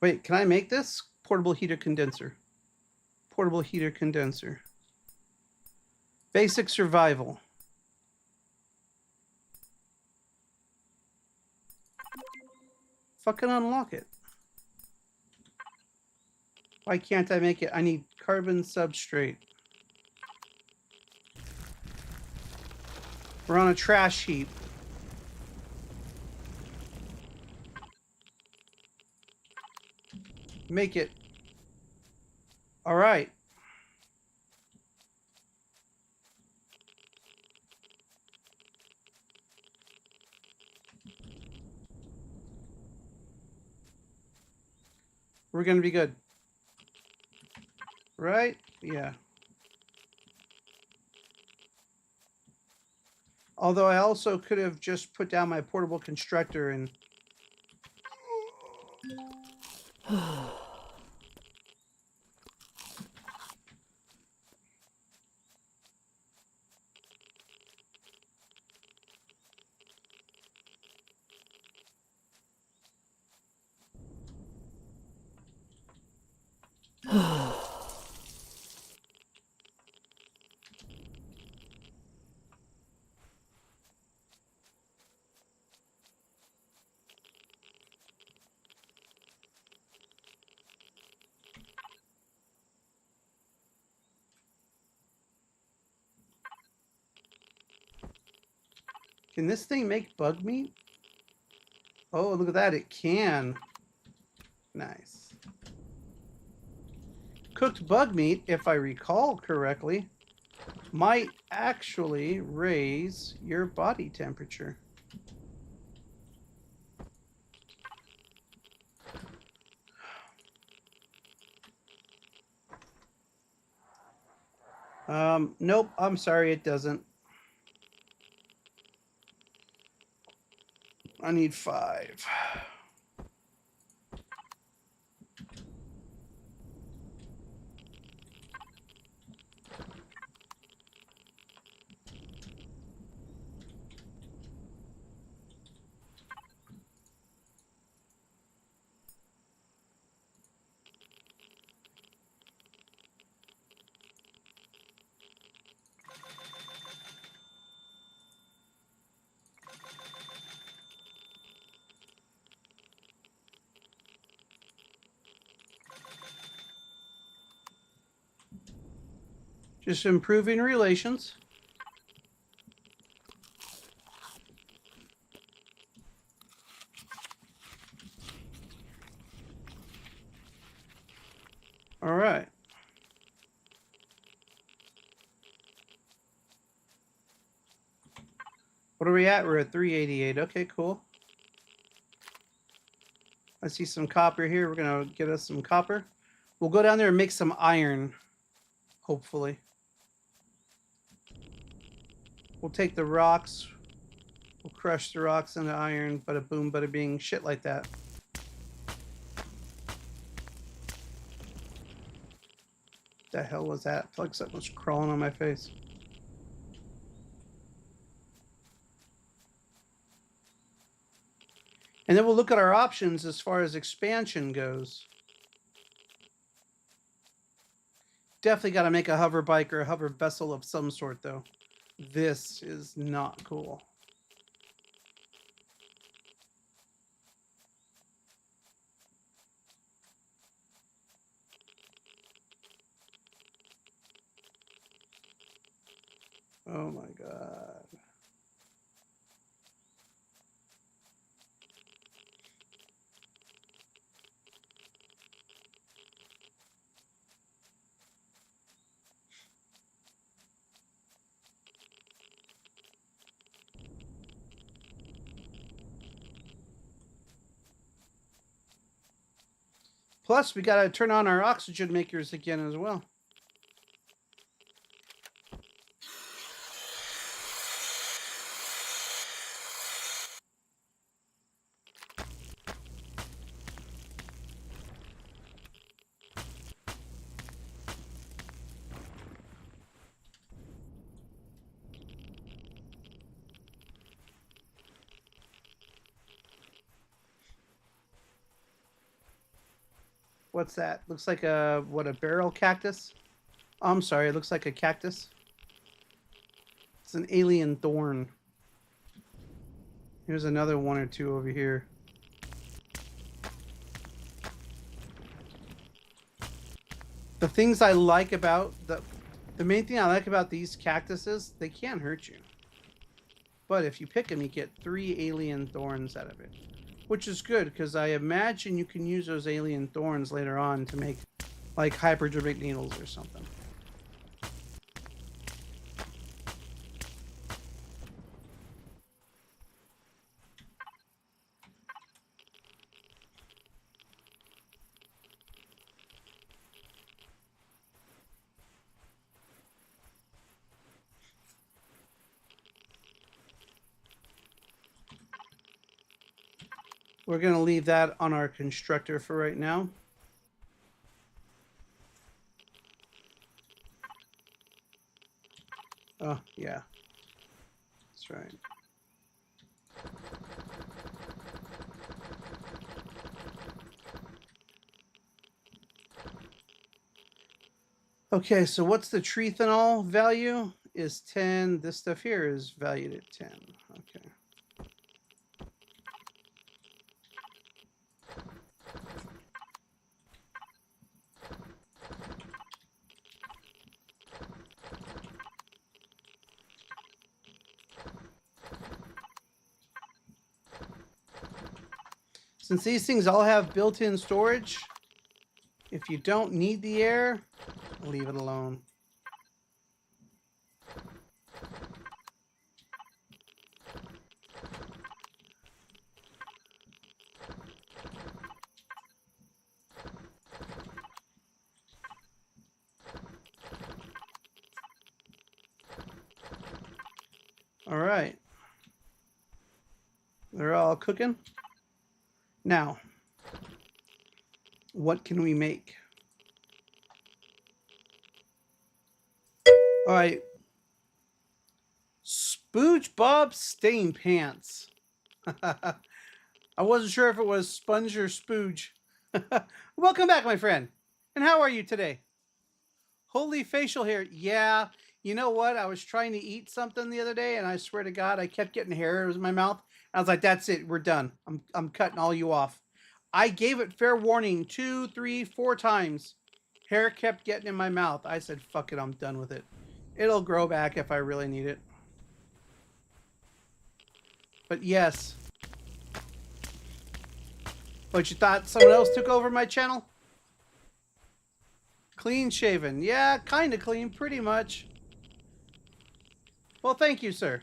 Wait, can I make this? Portable heater condenser. Portable heater condenser. Basic survival. Fucking unlock it. Why can't I make it? I need carbon substrate. We're on a trash heap. Make it. All right. We're going to be good. Right? Yeah. Although I also could have just put down my portable constructor and... Can this thing make bug meat? Oh, look at that. It can. Nice. Cooked bug meat, if I recall correctly, might actually raise your body temperature. Nope, I'm sorry, it doesn't. I need 5. Just improving relations. All right. What are we at? We're at 388. Okay, cool. I see some copper here. We're going to get us some copper. We'll go down there and make some iron, hopefully. We'll take the rocks. We'll crush the rocks into iron. Bada boom, bada bing. Shit like that. The hell was that? I feel like something was crawling on my face. And then we'll look at our options as far as expansion goes. Definitely got to make a hover bike or a hover vessel of some sort, though. This is not cool. Oh my god. Plus, we got to turn on our oxygen makers again as well. what's that? Looks like a barrel cactus? Oh, I'm sorry, it looks like a cactus. It's an alien thorn. Here's another one or two over here. The things I like about the main thing I like about these cactuses, they can't hurt you. But if you pick them, you get 3 alien thorns out of it. Which is good, because I imagine you can use those alien thorns later on to make, like, hypodermic needles or something. We're going to leave that on our constructor for right now. Oh, yeah. That's right. Okay, so what's the trethanol value? Is 10. This stuff here is valued at 10. Okay. Since these things all have built-in storage, if you don't need the air, leave it alone. All right. They're all cooking. Now, what can we make? All right. Spooge Bob Stain Pants. I wasn't sure if it was Sponge or Spooge. Welcome back, my friend. And how are you today? Holy facial hair. Yeah. You know what? I was trying to eat something the other day, and I swear to God, I kept getting hair in my mouth. I was like, that's it. We're done. I'm cutting all you off. I gave it fair warning 2, 3, 4 times. Hair kept getting in my mouth. I said, fuck it. I'm done with it. It'll grow back if I really need it. But yes. But you thought someone else took over my channel? Clean shaven. Yeah, kind of clean. Pretty much. Well, thank you, sir.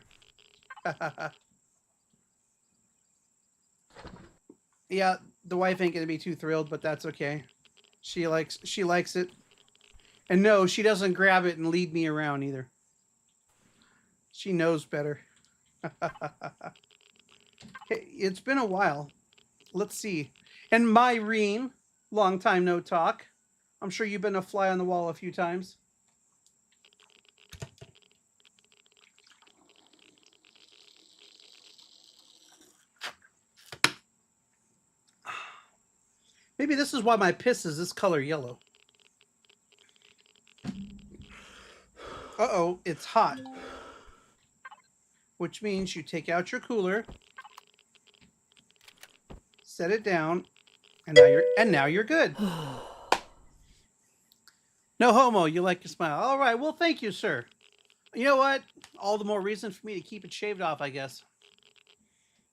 Yeah, the wife ain't gonna be too thrilled, but that's okay. She likes it. And no, she doesn't grab it and lead me around either. She knows better. Hey, it's been a while. Let's see. And Myrene, long time no talk. I'm sure you've been a fly on the wall a few times. Maybe this is why my piss is this color yellow. Uh-oh, it's hot. Which means you take out your cooler, set it down, and now you're good. No homo, you like to smile. All right, well, thank you, sir. You know what? All the more reason for me to keep it shaved off, I guess.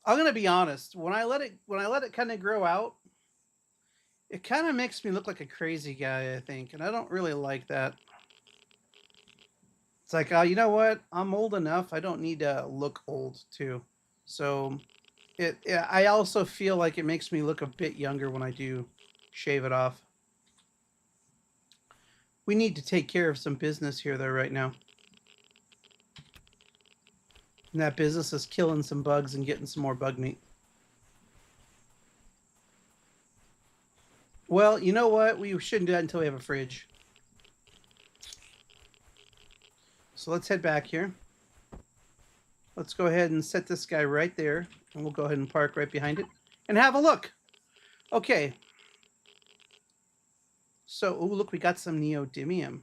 I'm gonna be honest. When I let it kind of grow out, it kind of makes me look like a crazy guy, I think, and I don't really like that. It's like, you know what? I'm old enough. I don't need to look old too. So, I also feel like it makes me look a bit younger when I do shave it off. We need to take care of some business here, though, right now. And that business is killing some bugs and getting some more bug meat. Well, you know what? We shouldn't do that until we have a fridge. So let's head back here. Let's go ahead and set this guy right there. And we'll go ahead and park right behind it. And have a look. Okay. So, oh, look, we got some neodymium.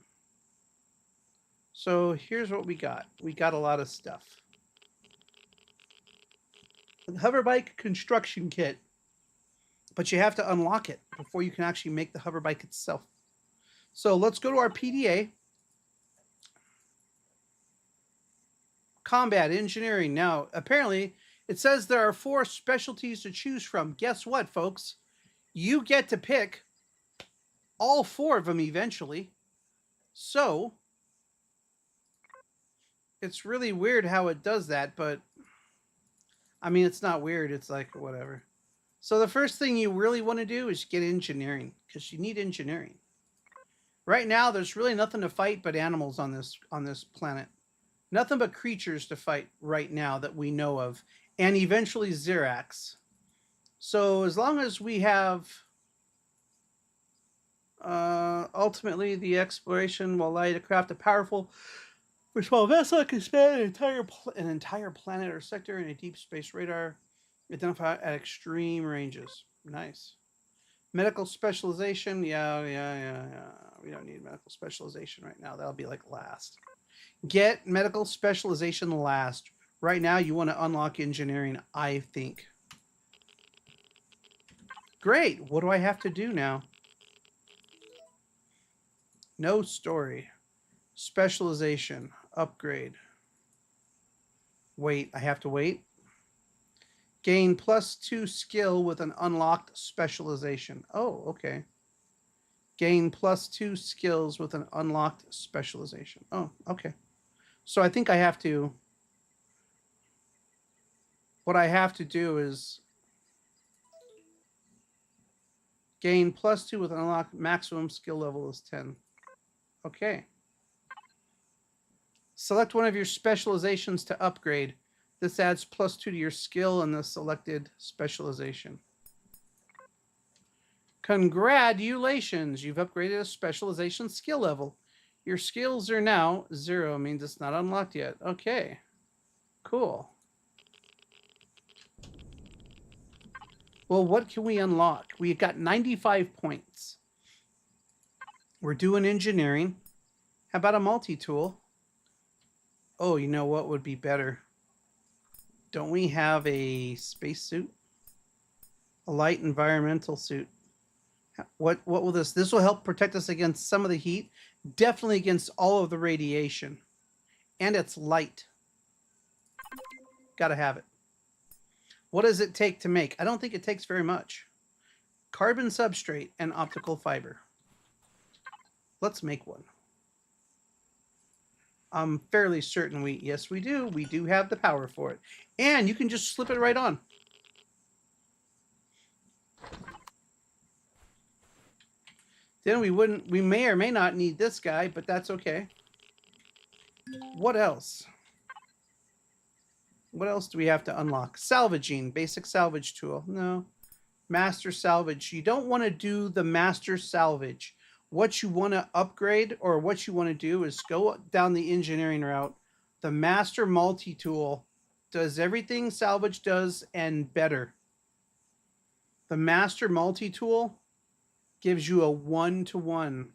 So here's what we got. We got a lot of stuff. The hoverbike construction kit. But you have to unlock it before you can actually make the hoverbike itself. So let's go to our PDA. Combat engineering. Now, apparently, it says there are 4 specialties to choose from. Guess what, folks? You get to pick all 4 of them eventually. So, it's really weird how it does that, but I mean, it's not weird. It's like, whatever. So the first thing you really want to do is get engineering, because you need engineering. Right now, there's really nothing to fight but animals on this planet. Nothing but creatures to fight right now that we know of, and eventually Xerax. So as long as we have ultimately the exploration will allow you to craft a powerful small vessel can span an entire planet or sector in a deep space radar, identify at extreme ranges. Nice. Medical specialization, yeah. We don't need medical specialization right now. That'll be like last. Get medical specialization last. Right now, you want to unlock engineering, I think. Great. What do I have to do now? No story. Specialization. Upgrade. Wait. I have to wait. Gain +2 skill with an unlocked specialization. Oh, okay. Gain +2 skills with an unlocked specialization. Oh, okay. So I think I have to... What I have to do is gain +2 with an unlocked maximum skill level is 10. Okay. Select one of your specializations to upgrade. This adds +2 to your skill in the selected specialization. Congratulations! You've upgraded a specialization skill level. Your skills are now 0. Means it's not unlocked yet. Okay. Cool. Well, what can we unlock? We've got 95 points. We're doing engineering. How about a multi-tool? Oh, you know what would be better? Don't we have a spacesuit? A light environmental suit. What will this? This will help protect us against some of the heat. Definitely against all of the radiation. And it's light. Gotta have it. What does it take to make? I don't think it takes very much. Carbon substrate and optical fiber. Let's make one. I'm fairly certain yes, we do. We do have the power for it. And you can just slip it right on. Then we may or may not need this guy, but that's okay. What else? What else do we have to unlock? Salvaging, basic salvage tool. No. Master salvage. You don't want to do the master salvage. What you want to upgrade or what you want to do is go down the engineering route. The master multi-tool does everything salvage does and better. The master multi-tool gives you a 1-to-1.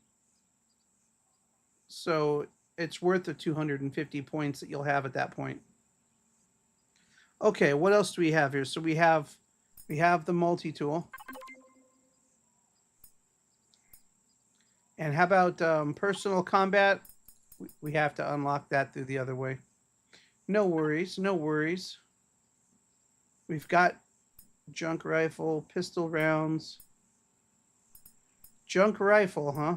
So it's worth the 250 points that you'll have at that point. Okay, what else do we have here? So we have the multi-tool. And how about personal combat? We have to unlock that through the other way. No worries, no worries. We've got junk rifle, pistol rounds. Junk rifle, huh?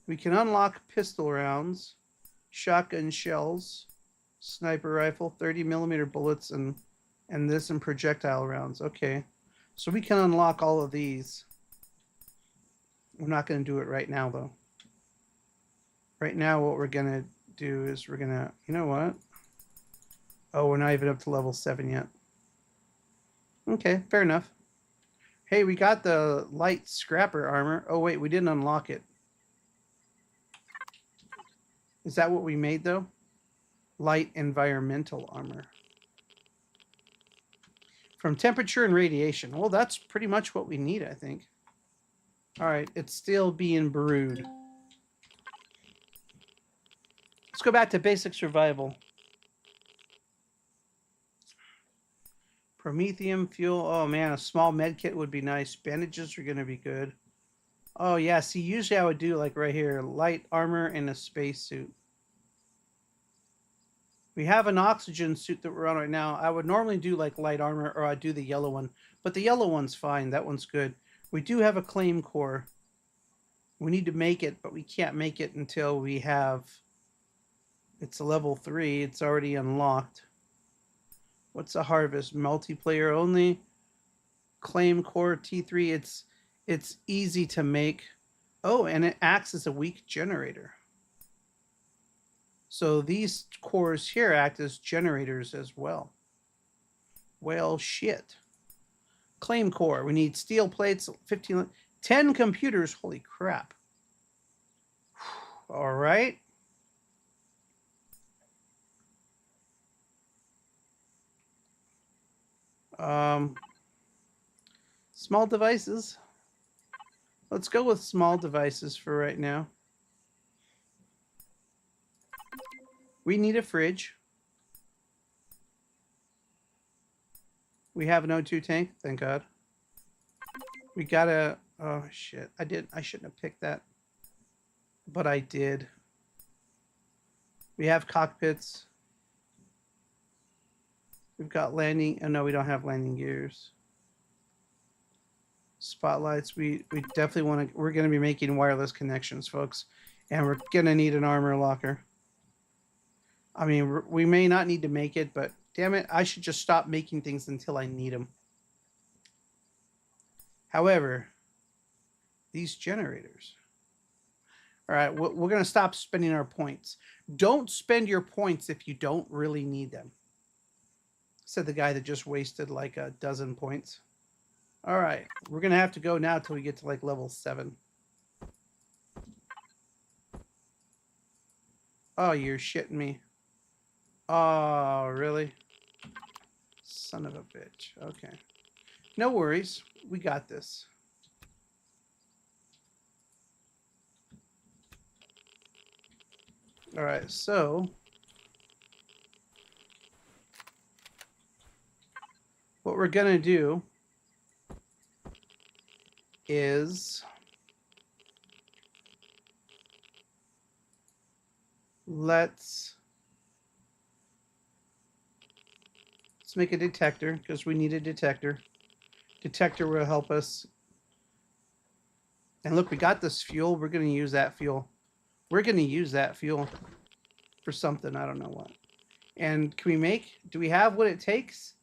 We can unlock pistol rounds, shotgun shells, sniper rifle, 30mm bullets, and this and projectile rounds. Okay. So we can unlock all of these. We're not going to do it right now, though. Right now, what we're going to do is we're going to... You know what? Oh, we're not even up to level 7 yet. Okay, fair enough. Hey, we got the light scrapper armor. Oh, wait, we didn't unlock it. Is that what we made, though? Light environmental armor. From temperature and radiation. Well, that's pretty much what we need, I think. All right, it's still being brewed. Let's go back to basic survival. Promethium fuel. Oh man, a small med kit would be nice. Bandages are gonna be good. Oh yeah, see, usually I would do like right here, light armor and a spacesuit. We have an oxygen suit that we're on right now. I would normally do like light armor, or I'd do the yellow one, but the yellow one's fine. That one's good. We do have a claim core. We need to make it, but we can't make it until we have. It's a level 3. It's already unlocked. What's a harvest? Multiplayer only. Claim core T3. It's easy to make. Oh, and it acts as a weak generator. So these cores here act as generators as well. Well, shit. Claim core. We need steel plates, 10 computers. Holy crap. All right. Small devices. Let's go with small devices for right now. We need a fridge. We have an O2 tank, thank God. We gotta. Oh shit! I shouldn't have picked that, but I did. We have cockpits. We've got landing. Oh no, we don't have landing gears. Spotlights. We definitely want to. We're gonna be making wireless connections, folks, and we're gonna need an armor locker. I mean, we may not need to make it, but damn it, I should just stop making things until I need them. However, these generators. All right, we're going to stop spending our points. Don't spend your points if you don't really need them. Said the guy that just wasted like a dozen points. All right, we're going to have to go now till we get to like level 7. Oh, you're shitting me. Oh, really? Son of a bitch. Okay. No worries. We got this. All right, so what we're going to do is let's make a detector because we need a detector. Detector will help us. And look, we got this fuel. We're going to use that fuel. We're going to use that fuel for something. I don't know what. And can we make, do we have what it takes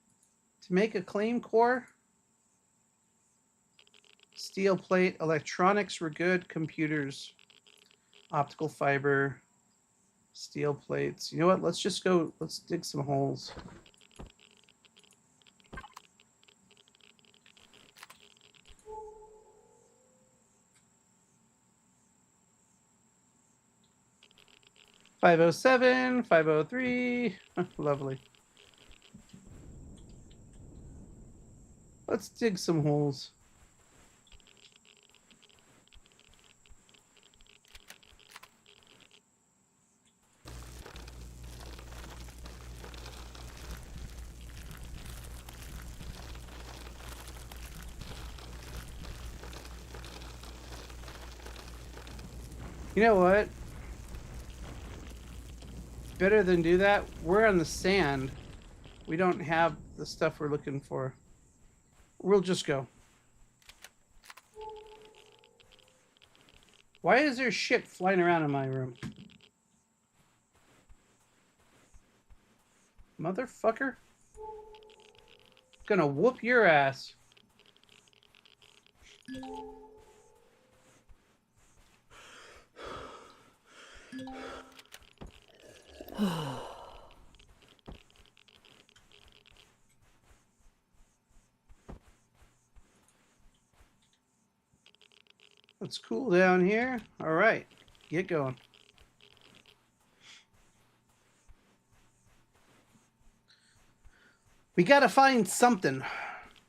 to make a claim core? Steel plate, electronics were good, computers, optical fiber, steel plates. You know what? Let's just go, let's dig some holes. .507, 503. Lovely. Let's dig some holes. You know what? Better than do that. We're on the sand. We don't have the stuff we're looking for. We'll just go. Why is there shit flying around in my room? Motherfucker. Gonna whoop your ass. Let's cool down here. All right, get going. We gotta find something.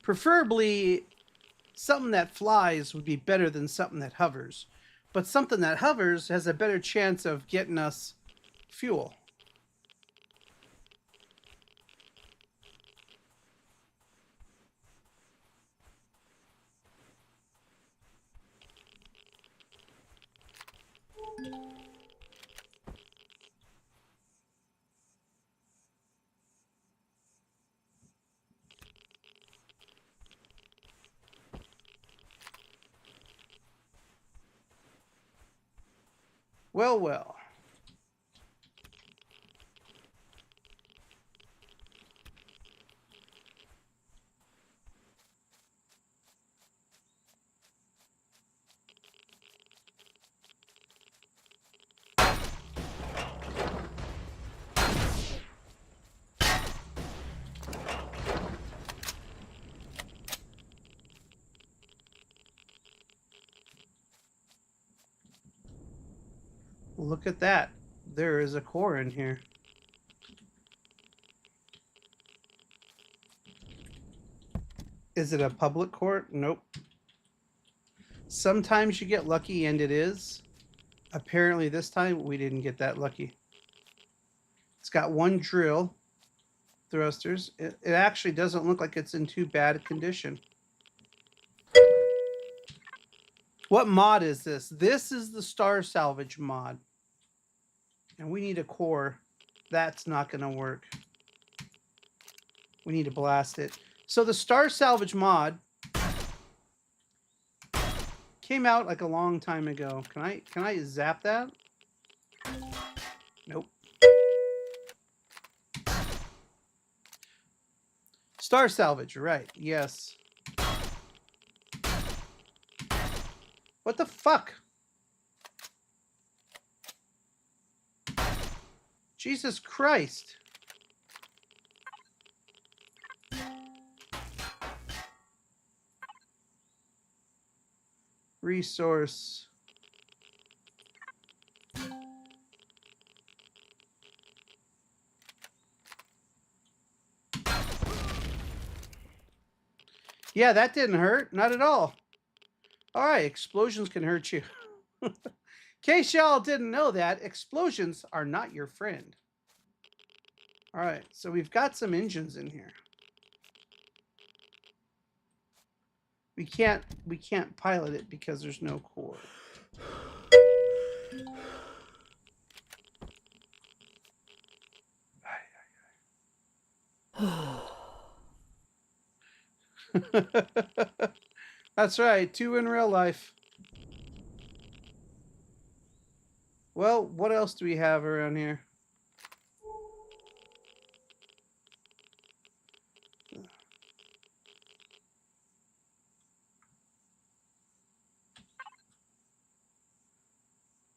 Preferably Something that flies would be better than something that hovers. But something that hovers has a better chance of getting us fuel. Well, well. Look at that. There is a core in here. Is it a public core? Nope. Sometimes you get lucky, and it is. Apparently this time we didn't get that lucky. It's got one drill thrusters. It actually doesn't look like it's in too bad condition. What mod is this? This is the Star Salvage mod. And we need a core. That's not going to work. We need to blast it. So the Star Salvage mod came out like a long time ago. Can I zap that? Nope. Star Salvage, right. Yes. What the fuck? Jesus Christ. Resource. Yeah, that didn't hurt. Not at all. All right, explosions can hurt you. In case y'all didn't know that, explosions are not your friend. All right, so we've got some engines in here. We can't pilot it because there's no core. That's right, 2 in real life. Well, what else do we have around here?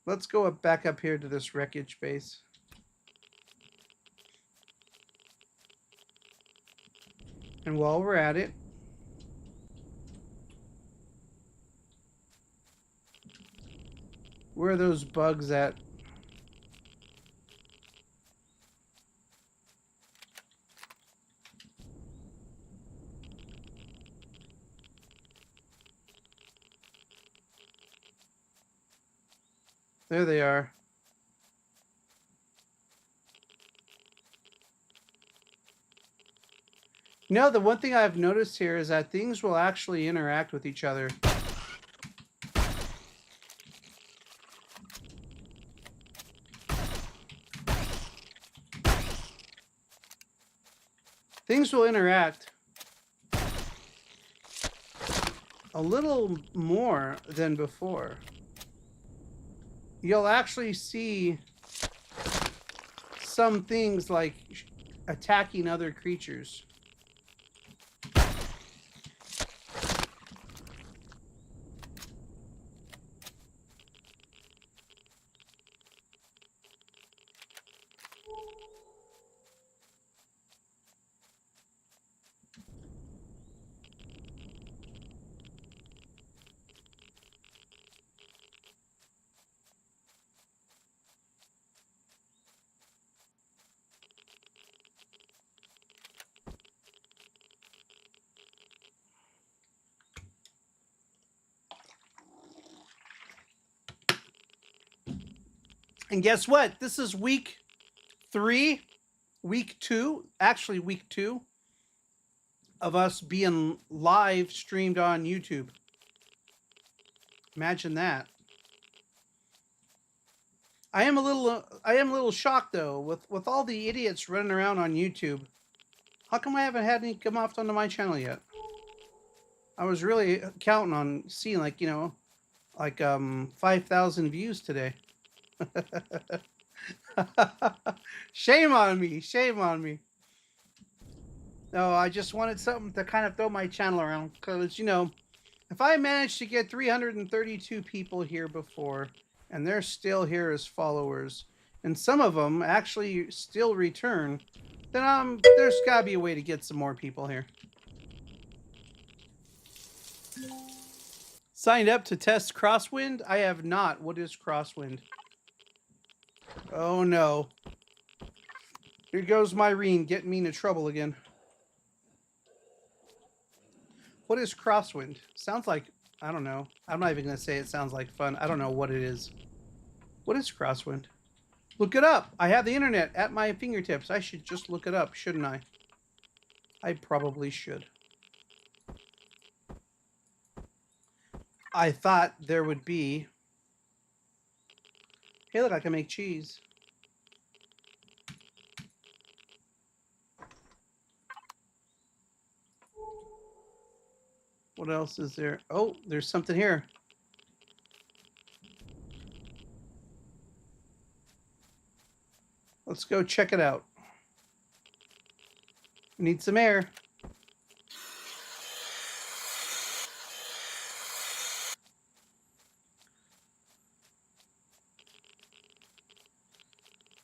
Let's go back up here to this wreckage base. And while we're at it, where are those bugs at? There they are. No, the one thing I've noticed here is that things will actually interact with each other. Things will interact a little more than before. You'll actually see some things like attacking other creatures. And guess what? This is week 3, week 2, actually week 2 of us being live streamed on YouTube. Imagine that. I am a little shocked though with all the idiots running around on YouTube. How come I haven't had any come off onto my channel yet? I was really counting on seeing like 5,000 views today. Shame on me. Shame on me. No, I just wanted something to kind of throw my channel around because, if I managed to get 332 people here before and they're still here as followers and some of them actually still return, then there's got to be a way to get some more people here. Signed up to test Crosswind? I have not. What is Crosswind? Oh no. Here goes Myrene getting me into trouble again. What is Crosswind? Sounds like, I don't know. I'm not even going to say it sounds like fun. I don't know what it is. What is Crosswind? Look it up. I have the internet at my fingertips. I should just look it up, shouldn't I? I probably should. I thought there would be... Hey, look, I can make cheese. What else is there? Oh, there's something here. Let's go check it out. We need some air.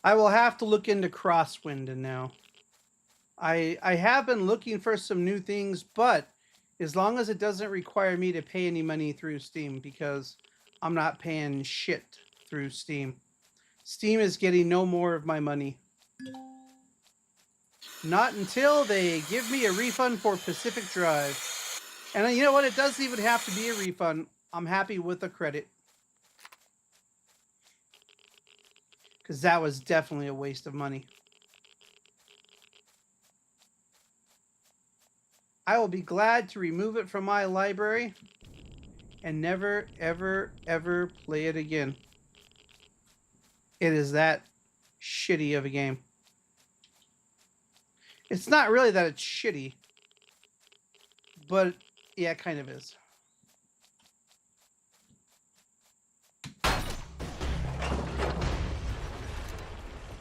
I will have to look into Crosswind now. I have been looking for some new things, but as long as it doesn't require me to pay any money through Steam, because I'm not paying shit through Steam. Steam is getting no more of my money. Not until they give me a refund for Pacific Drive. And you know what? It doesn't even have to be a refund. I'm happy with a credit. Because that was definitely a waste of money. I will be glad to remove it from my library and never, ever, ever play it again. It is that shitty of a game. It's not really that it's shitty, but yeah, it kind of is.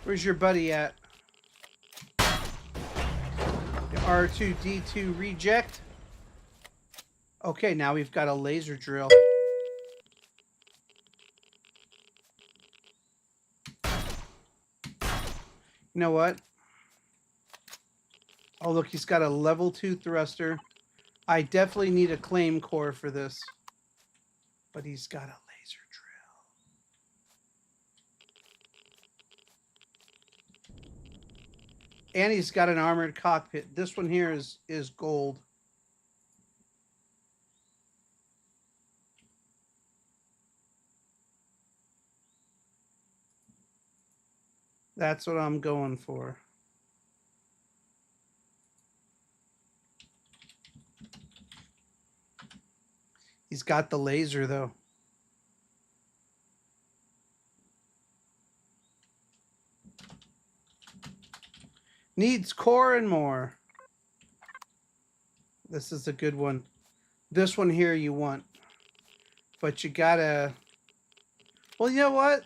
Where's your buddy at? R2-D2 reject. Okay, now we've got a laser drill. You know what? Oh, look, he's got a level 2 thruster. I definitely need a claim core for this. But he's got a laser drill. And he's got an armored cockpit. This one here is gold. That's what I'm going for. He's got the laser, though. Needs core and more. This is a good one. This one here you want. But you gotta... Well, you know what?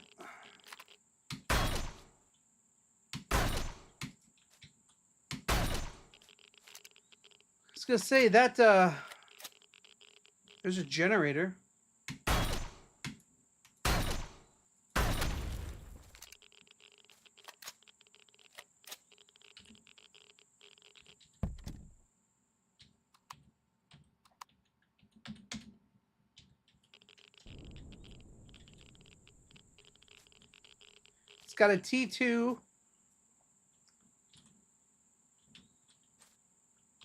I was gonna say that there's a generator. It's got a T2.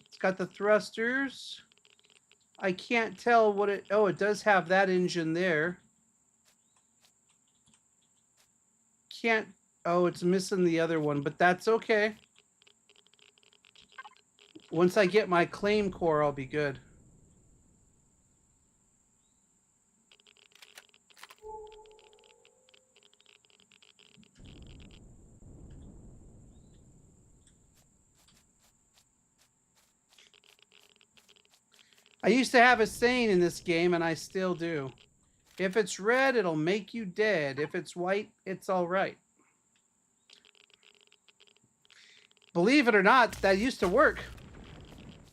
It's got the thrusters. I can't tell what it... Oh, it does have that engine there. can't... Oh, it's missing the other one, but that's okay. Once I get my claim core, I'll be good. I used to have a saying in this game, and I still do. If it's red, it'll make you dead. If it's white, it's all right. Believe it or not, that used to work.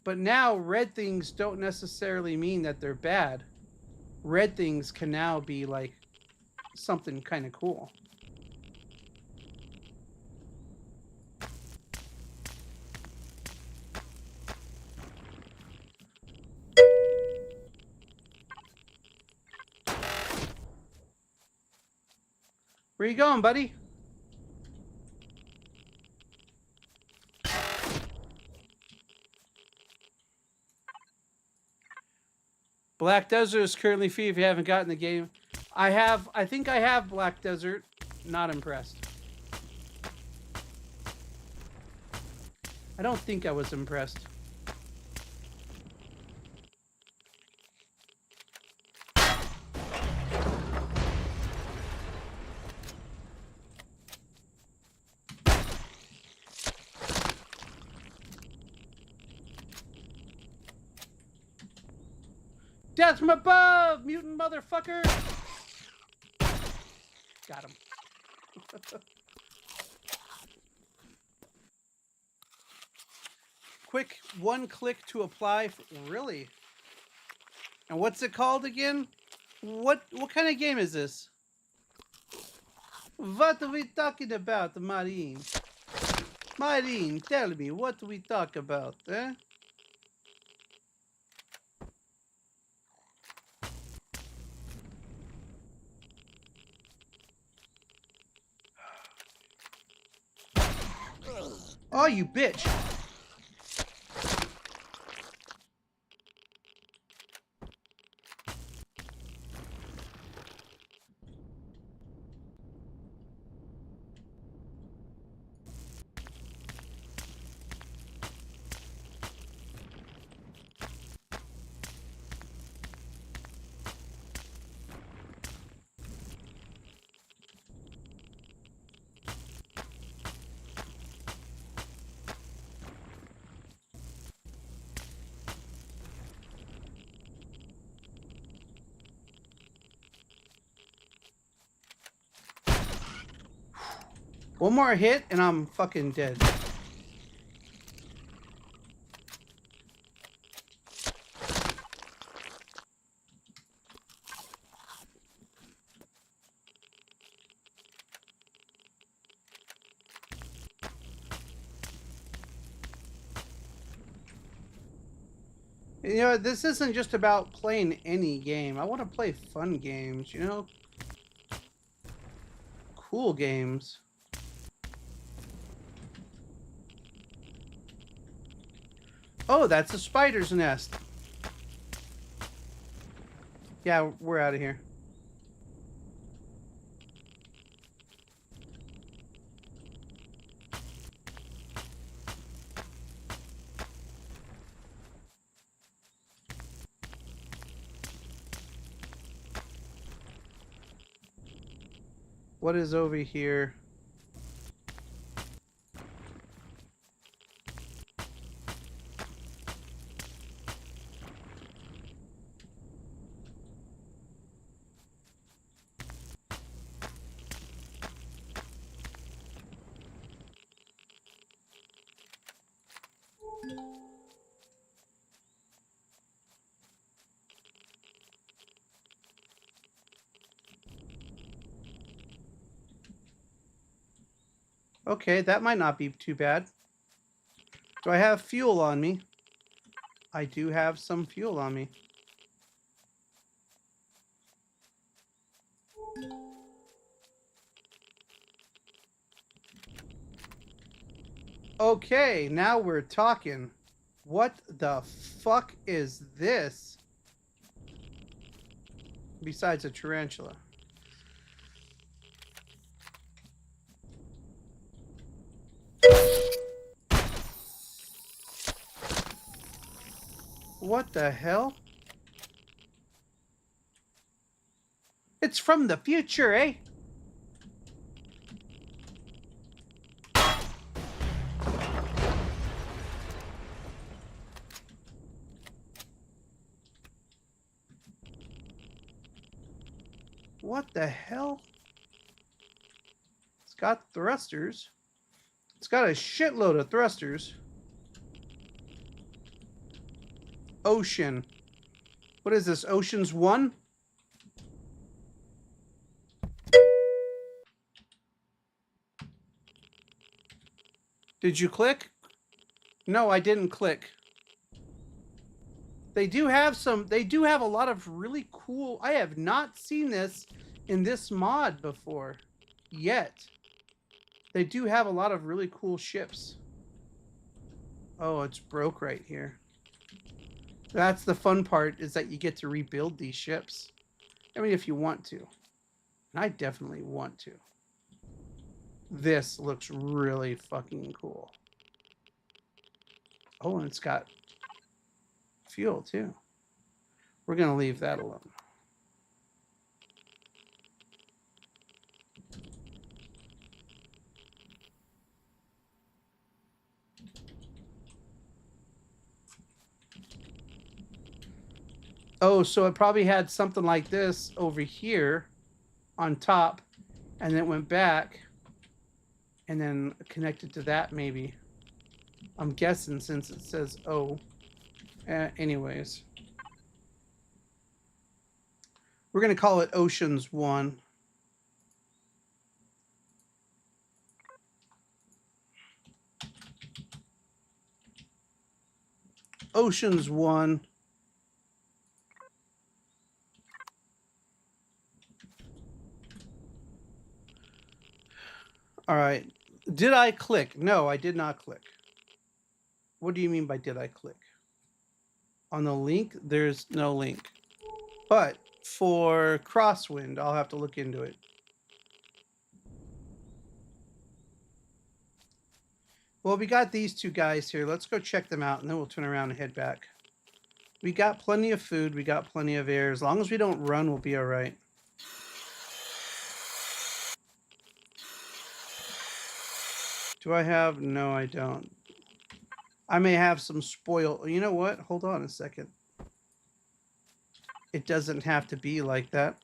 But now red things don't necessarily mean that they're bad. Red things can now be like something kind of cool. Where you going, buddy? Black Desert is currently free if you haven't gotten the game. I think I have Black Desert. Not impressed. I don't think I was impressed. Death from above, mutant motherfucker! Got him. Quick, one click to apply. Really? And what's it called again? What kind of game is this? What are we talking about, Marine? Marine, tell me, what do we talk about, eh? Oh, you bitch! One more hit and I'm fucking dead. You know, this isn't just about playing any game. I want to play fun games, you know? Cool games. Oh, that's a spider's nest. Yeah, we're out of here. What is over here? Okay, that might not be too bad. Do I have fuel on me? I do have some fuel on me. Okay, now we're talking. What the fuck is this? Besides a tarantula. What the hell? It's from the future, eh? What the hell? It's got thrusters. It's got a shitload of thrusters. Ocean. What is this? Ocean's 1? Did you click? No, I didn't click. They do have a lot of really cool. I have not seen this in this mod before yet. They do have a lot of really cool ships. Oh, it's broke right here. That's the fun part, is that you get to rebuild these ships. I mean, if you want to. And I definitely want to. This looks really fucking cool. Oh, and it's got fuel too. We're going to leave that alone. Oh, so it probably had something like this over here on top, and then it went back and then connected to that, maybe. I'm guessing, since it says O. Anyways. We're going to call it Oceans 1. Oceans 1. All right. Did I click? No, I did not click. What do you mean by did I click? On the link, there's no link. But for Crosswind, I'll have to look into it. Well, we got these two guys here. Let's go check them out, and then we'll turn around and head back. We got plenty of food. We got plenty of air. As long as we don't run, we'll be all right. Do I have? No, I don't. I may have some spoil. You know what? Hold on a second. It doesn't have to be like that.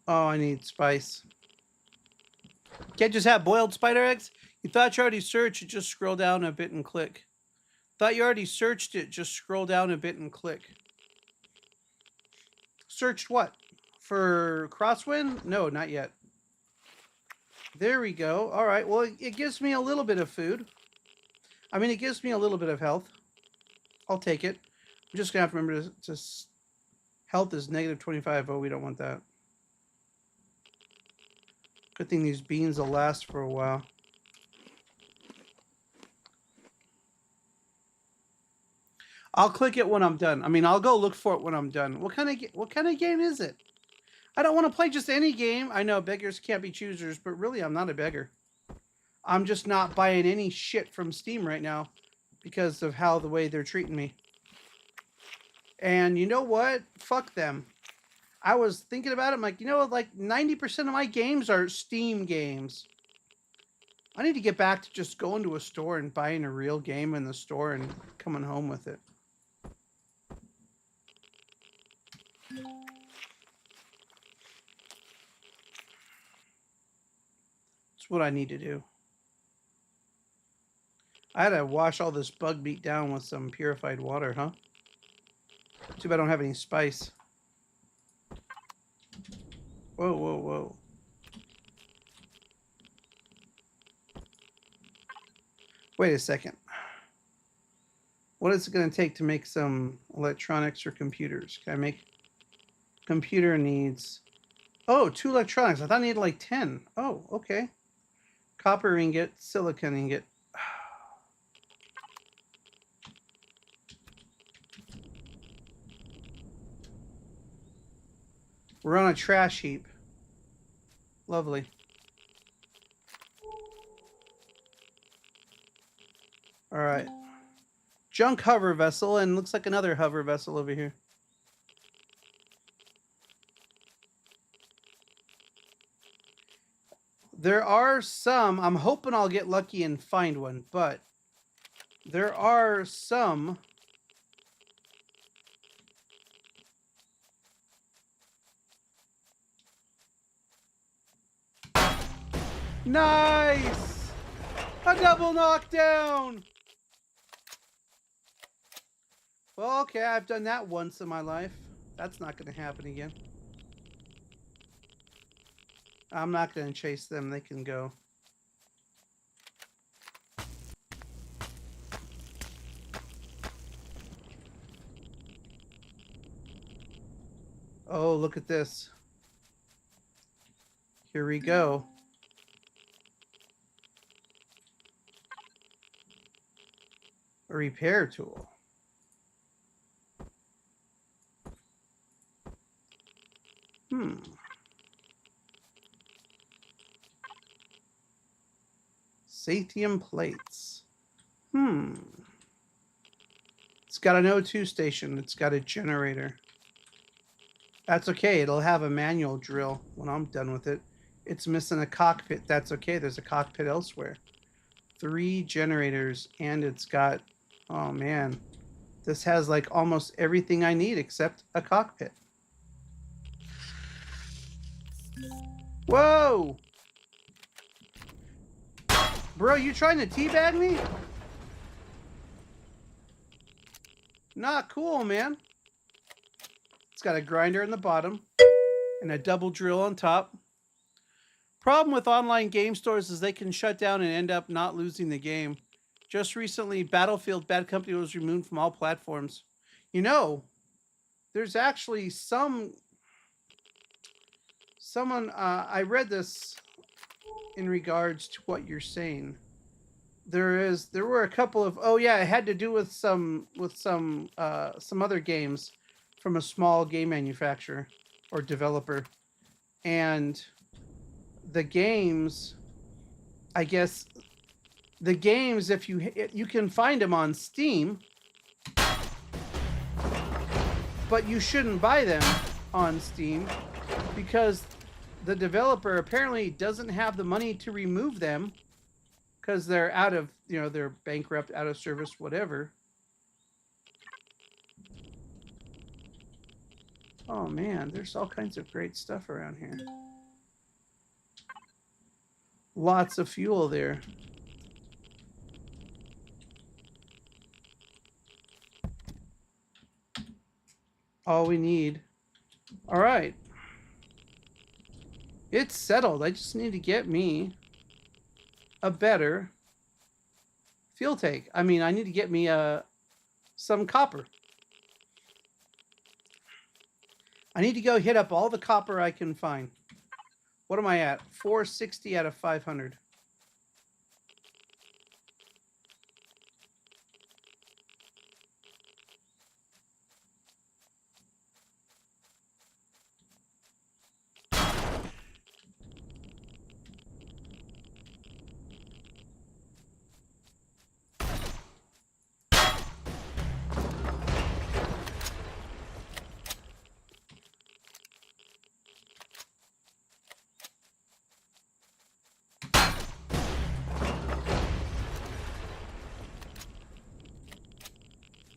Oh, I need spice. Can't just have boiled spider eggs? You thought you already searched, you just scroll down a bit and click. Thought you already searched it, just scroll down a bit and click. Searched what? For Crosswind? No, not yet. There we go. All right, well, it gives me a little bit of food. I mean, it gives me a little bit of health. I'll take it. I'm just going to have to remember to health is negative 25. Oh, we don't want that. Good thing these beans will last for a while. I'll click it when I'm done. I mean, I'll go look for it when I'm done. What kind of game is it? I don't want to play just any game. I know beggars can't be choosers, but really, I'm not a beggar. I'm just not buying any shit from Steam right now because of the way they're treating me. And you know what? Fuck them. I was thinking about it. I'm like, you know, like 90% of my games are Steam games. I need to get back to just going to a store and buying a real game in the store and coming home with it. That's what I need to do. I had to wash all this bug meat down with some purified water, huh? Too bad I don't have any spice. Whoa, whoa, whoa. Wait a second. What is it going to take to make some electronics or computers? Can I make... Computer needs... Oh, 2 electronics. I thought I needed like 10. Oh, okay. Copper ingot, silicon ingot. We're on a trash heap. Lovely. All right. Junk hover vessel, and looks like another hover vessel over here. There are some, I'm hoping I'll get lucky and find one, but there are some nice! A double knockdown! Well, okay, I've done that once in my life. That's not going to happen again. I'm not going to chase them. They can go. Oh, look at this. Here we go. A repair tool. Sathium plates. It's got an O2 station. It's got a generator. That's okay. It'll have a manual drill when I'm done with it. It's missing a cockpit. That's okay. There's a cockpit elsewhere. 3 generators, and it's got... Oh, man. This has, like, almost everything I need except a cockpit. Whoa! Bro, you trying to teabag me? Not cool, man. It's got a grinder in the bottom and a double drill on top. Problem with online game stores is they can shut down and end up not losing the game. Just recently, Battlefield Bad Company was removed from all platforms. You know, there's actually someone, I read this in regards to what you're saying. There were a couple of, oh yeah, it had to do with some other games from a small game manufacturer or developer. And the games, I guess the games, if you can find them on Steam, but you shouldn't buy them on Steam because the developer apparently doesn't have the money to remove them because they're out of, they're bankrupt, out of service, whatever. Oh man, there's all kinds of great stuff around here. Lots of fuel there. All we need. All right. It's settled. I just need to get me a better fuel tank. I mean, I need to get me some copper. I need to go hit up all the copper I can find. What am I at? 460 out of 500.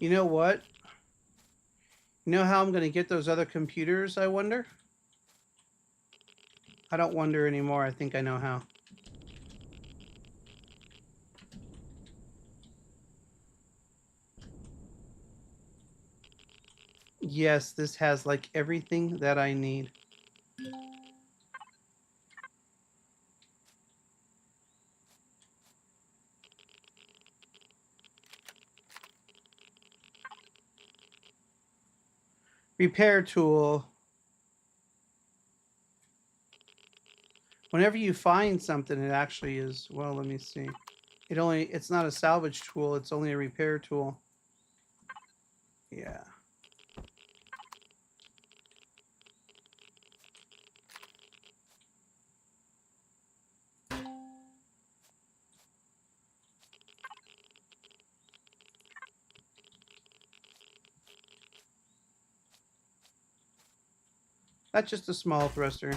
You know what? You know how I'm going to get those other computers, I wonder? I don't wonder anymore. I think I know how. Yes, this has like everything that I need. Repair tool. Whenever you find something, it actually is, well, let me see. It's not a salvage tool, it's only a repair tool. Yeah. That's just a small thruster.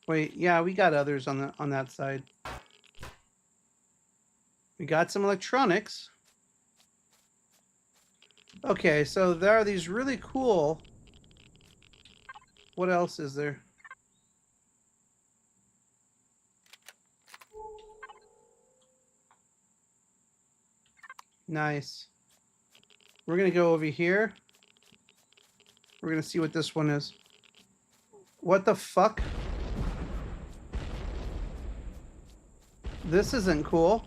Wait, yeah, we got others on that side. We got some electronics. Okay, so there are these really cool. What else is there? Nice. We're gonna go over here. We're gonna see what this one is. What the fuck? This isn't cool.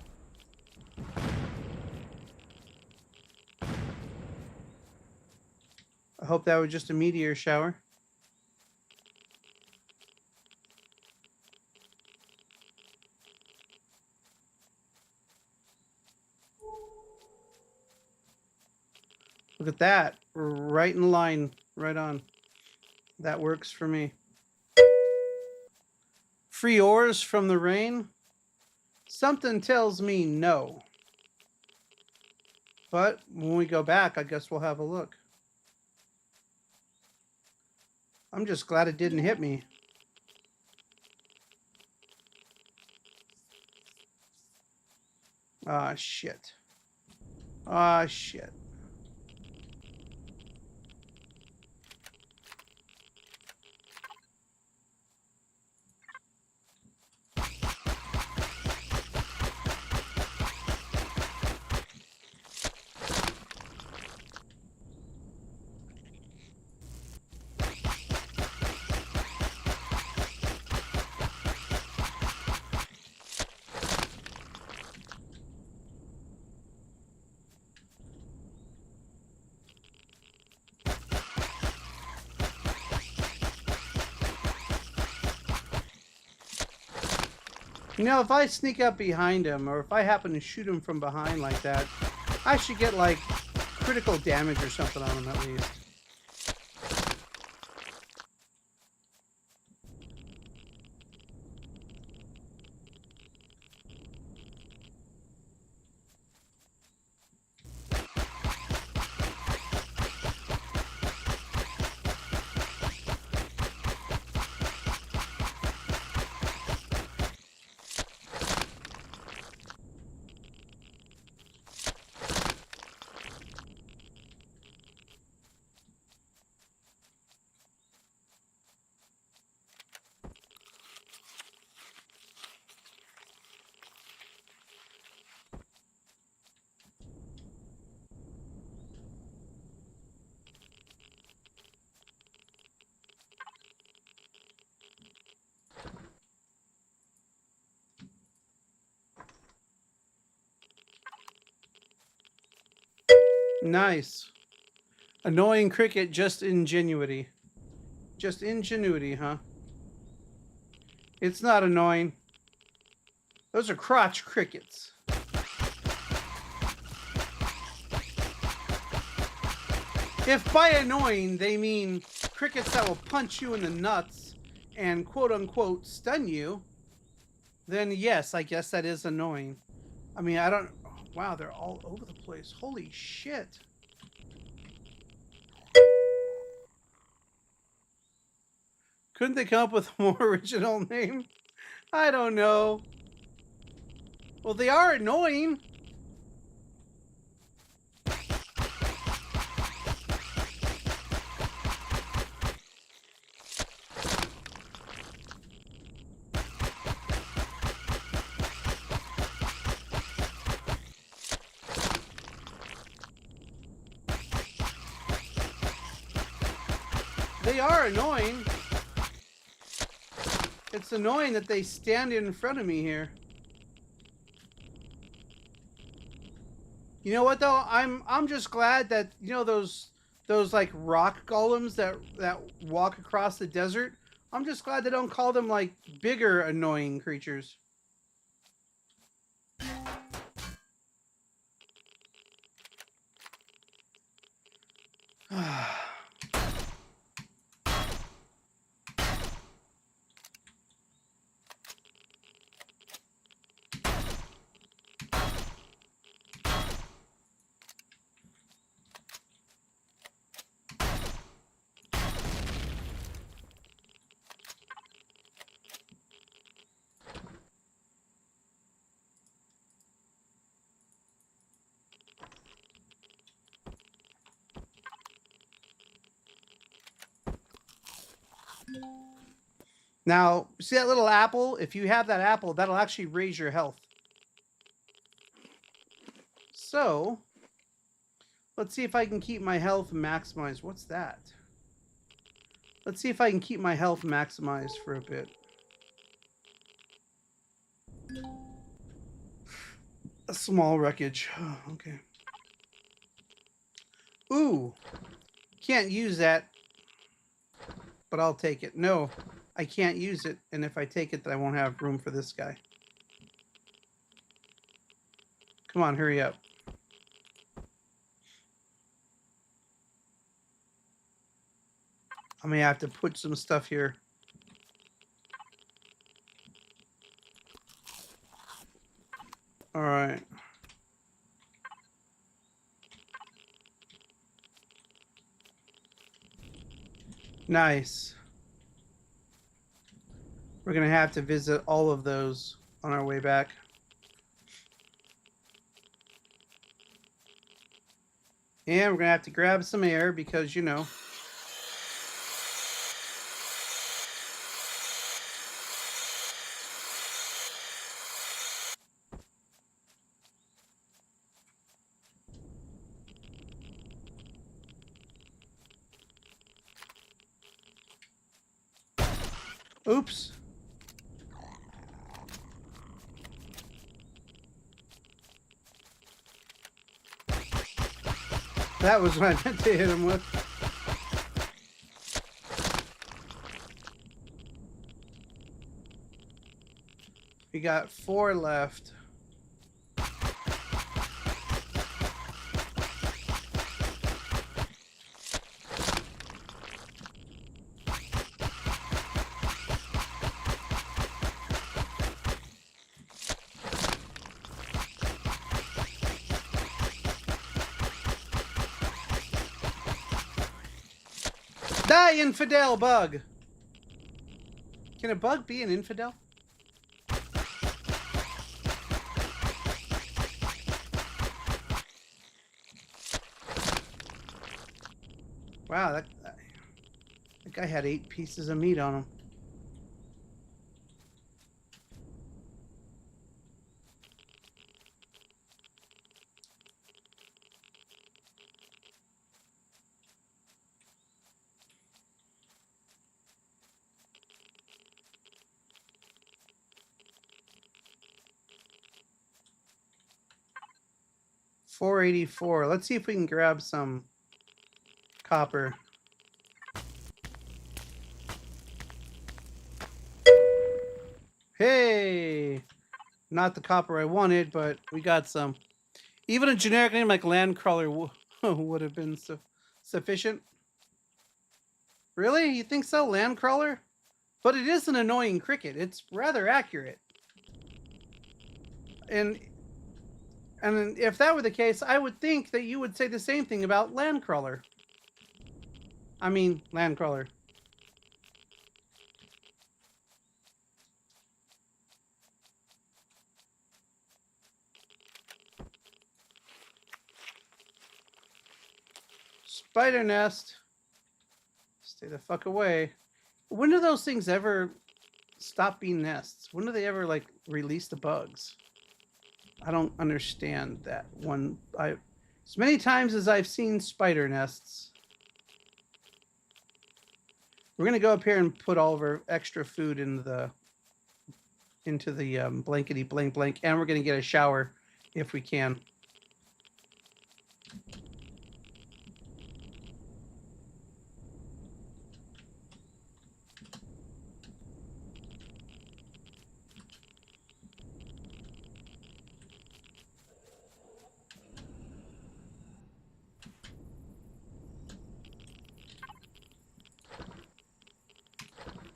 I hope that was just a meteor shower. Look at that. Right in line. Right on. That works for me. Free ores from the rain? Something tells me no. But when we go back, I guess we'll have a look. I'm just glad it didn't hit me. Ah, shit. Ah, shit. You know, if I sneak up behind him, or if I happen to shoot him from behind like that, I should get, like, critical damage or something on him at least. Nice. Annoying cricket, just ingenuity. Just ingenuity, huh? It's not annoying. Those are crotch crickets. If by annoying they mean crickets that will punch you in the nuts and quote unquote stun you, then yes, I guess that is annoying. I mean, I don't... Wow, they're all over the place. Holy shit. Couldn't they come up with a more original name? I don't know. Well, they are annoying. They are annoying. It's annoying that they stand in front of me here. You know what though? I'm just glad that, you know, those like rock golems that walk across the desert. I'm just glad they don't call them like bigger annoying creatures. Now, see that little apple? If you have that apple, that'll actually raise your health. So, let's see if I can keep my health maximized. What's that? Let's see if I can keep my health maximized for a bit. A small wreckage. Okay. Ooh. Can't use that. But I'll take it. No, I can't use it. And if I take it, then I won't have room for this guy. Come on, hurry up. I may have to put some stuff here. All right. Nice. We're going to have to visit all of those on our way back. And we're going to have to grab some air because, you know. Oops. That was what I meant to hit him with. We got 4 left. Die, infidel bug! Can a bug be an infidel? Wow, that guy had 8 pieces of meat on him. $484. Let's see if we can grab some copper. Hey! Not the copper I wanted, but we got some. Even a generic name like Landcrawler would have been sufficient. Really? You think so, Landcrawler? But it is an annoying cricket. It's rather accurate. And if that were the case, I would think that you would say the same thing about Landcrawler. I mean, Landcrawler. Spider nest. Stay the fuck away. When do those things ever stop being nests? When do they ever, like, release the bugs? I don't understand that one. As many times as I've seen spider nests. We're gonna go up here and put all of our extra food into the blankety blank blank, and we're gonna get a shower if we can.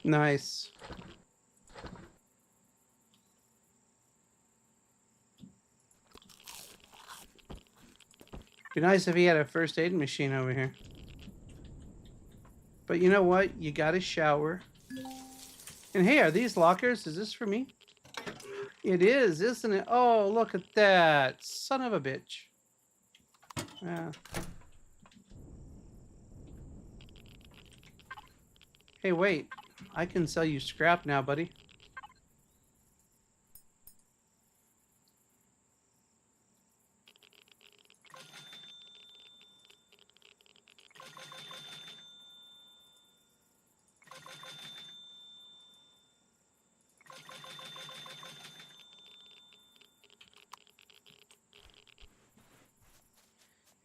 Nice. Be nice if he had a first aid machine over here. But you know what? You got to shower. And hey, are these lockers? Is this for me? It is, isn't it? Oh, look at that. Son of a bitch. Yeah. Hey, wait. I can sell you scrap now, buddy.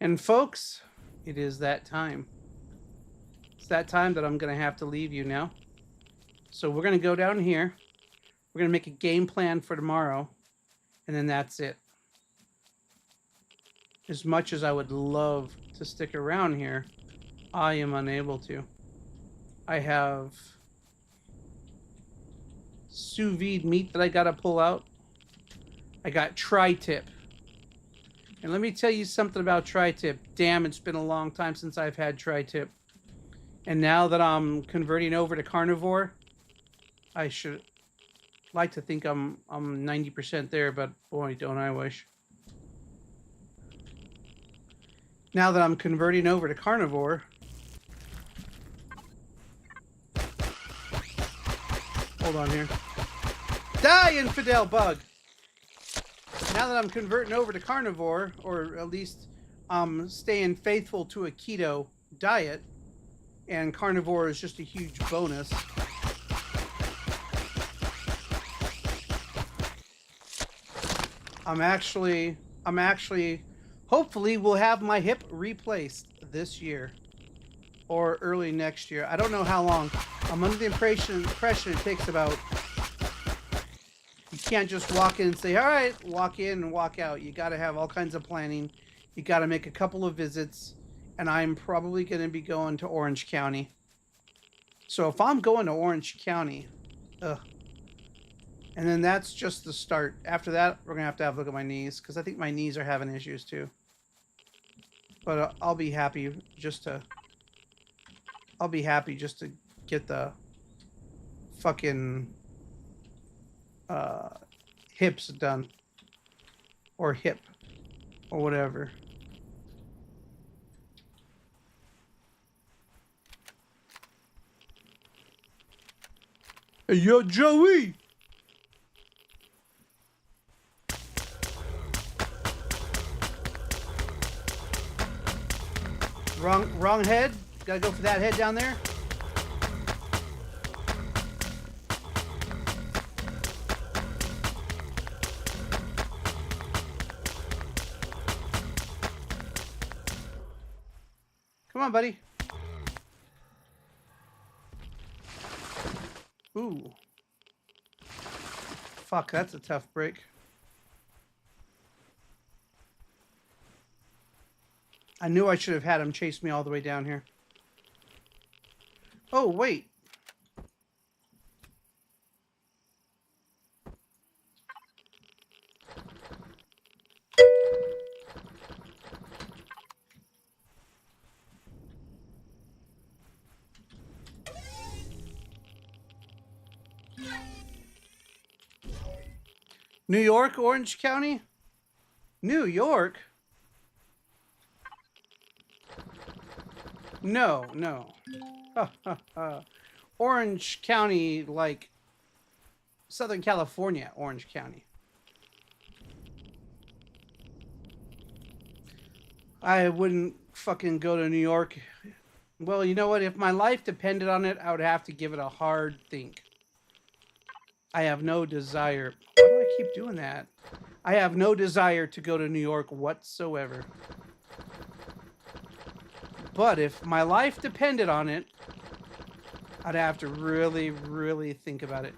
And folks, it is that time. It's that time that I'm going to have to leave you now. So we're going to go down here. We're going to make a game plan for tomorrow. And then that's it. As much as I would love to stick around here, I am unable to. I have sous vide meat that I got to pull out. I got tri-tip. And let me tell you something about tri-tip. Damn, it's been a long time since I've had tri-tip. And now that I'm converting over to carnivore, I should like to think I'm 90% there, but boy, don't I wish. Now that I'm converting over to carnivore, hold on here. Die, infidel bug! Now that I'm converting over to carnivore, or at least staying faithful to a keto diet, and carnivore is just a huge bonus. I'm actually, hopefully we'll have my hip replaced this year or early next year. I don't know how long. I'm under the impression it takes about, you can't just walk in and say, all right, walk in and walk out. You got to have all kinds of planning. You got to make a couple of visits, and I'm probably going to be going to Orange County. So if I'm going to Orange County, and then that's just the start. After that, we're going to have a look at my knees, because I think my knees are having issues too. But I'll be happy just to get the fucking hips done, or hip, or whatever. Hey, yo, Joey! Wrong head. Gotta go for that head down there. Come on, buddy. Ooh. Fuck, that's a tough break. I knew I should have had him chase me all the way down here. Oh, wait. New York, Orange County? New York? No. Orange County, like Southern California, Orange County. I wouldn't fucking go to New York. Well, you know what? If my life depended on it, I would have to give it a hard think. I have no desire. Why do I keep doing that? I have no desire to go to New York whatsoever. But if my life depended on it, I'd have to really, really think about it.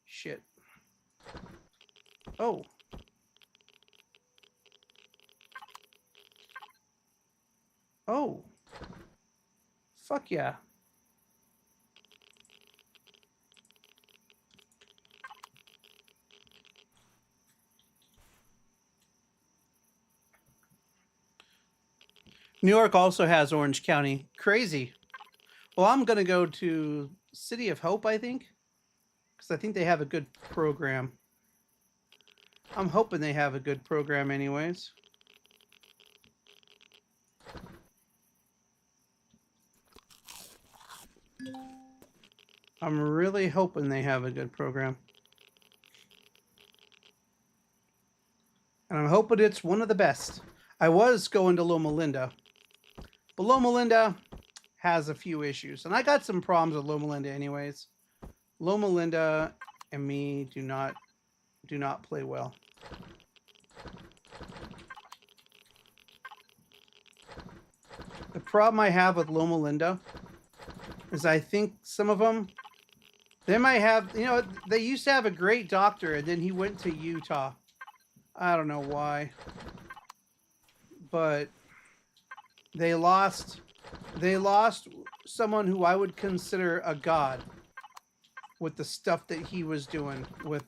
Shit. Oh. Oh. Fuck yeah. New York also has Orange County. Crazy. Well, I'm going to go to City of Hope, I think. Because I think they have a good program. I'm hoping they have a good program anyways. I'm really hoping they have a good program. And I'm hoping it's one of the best. I was going to Loma Linda, but Loma Linda has a few issues. And I got some problems with Loma Linda anyways. Loma Linda and me do not play well. The problem I have with Loma Linda is I think some of them, they might have, you know, they used to have a great doctor and then he went to Utah. I don't know why. But they lost someone who I would consider a god with the stuff that he was doing with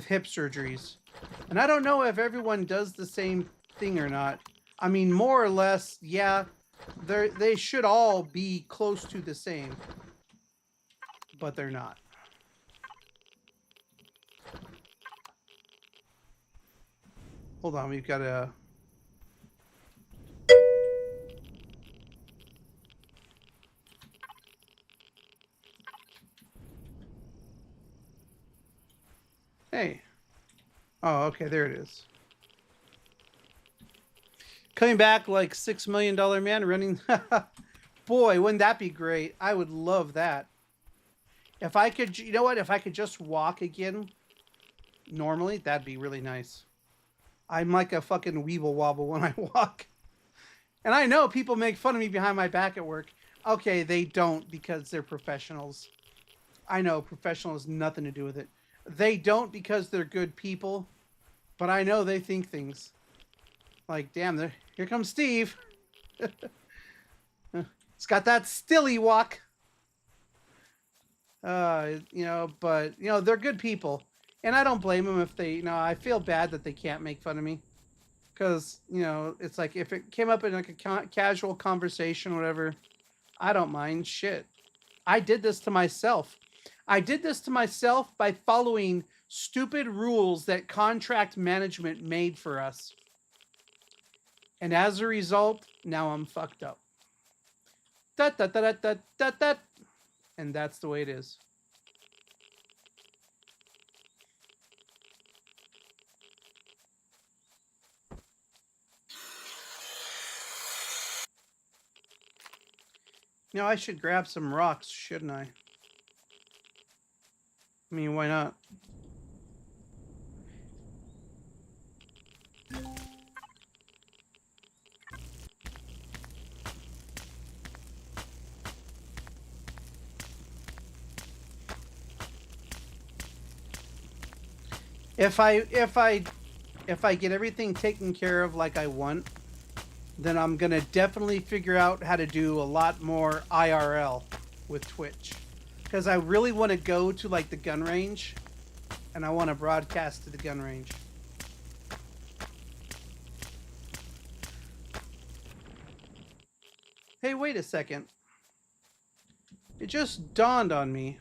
hip surgeries. And I don't know if everyone does the same thing or not. I mean, more or less, yeah, they should all be close to the same, but they're not. Hold on, we've got a... Hey. Oh, okay, there it is. Coming back like $6 million man running. Boy, wouldn't that be great? I would love that. If I could, you know what? If I could just walk again normally, that'd be really nice. I'm like a fucking weeble wobble when I walk. And I know people make fun of me behind my back at work. Okay, they don't because they're professionals. I know professional has nothing to do with it. They don't because they're good people. But I know they think things. Like, damn, here comes Steve. It's got that stilly walk. You know, but, you know, they're good people. And I don't blame them if they, you know, I feel bad that they can't make fun of me. Because, you know, it's like if it came up in like a casual conversation or whatever, I don't mind. Shit. I did this to myself. I did this to myself by following stupid rules that contract management made for us. And as a result, now I'm fucked up. And that's the way it is. You know, I should grab some rocks, shouldn't I? I mean, why not? If I get everything taken care of like I want, then I'm gonna definitely figure out how to do a lot more IRL with Twitch. Because I really want to go to like the gun range and I want to broadcast to the gun range. Hey, wait a second. It just dawned on me.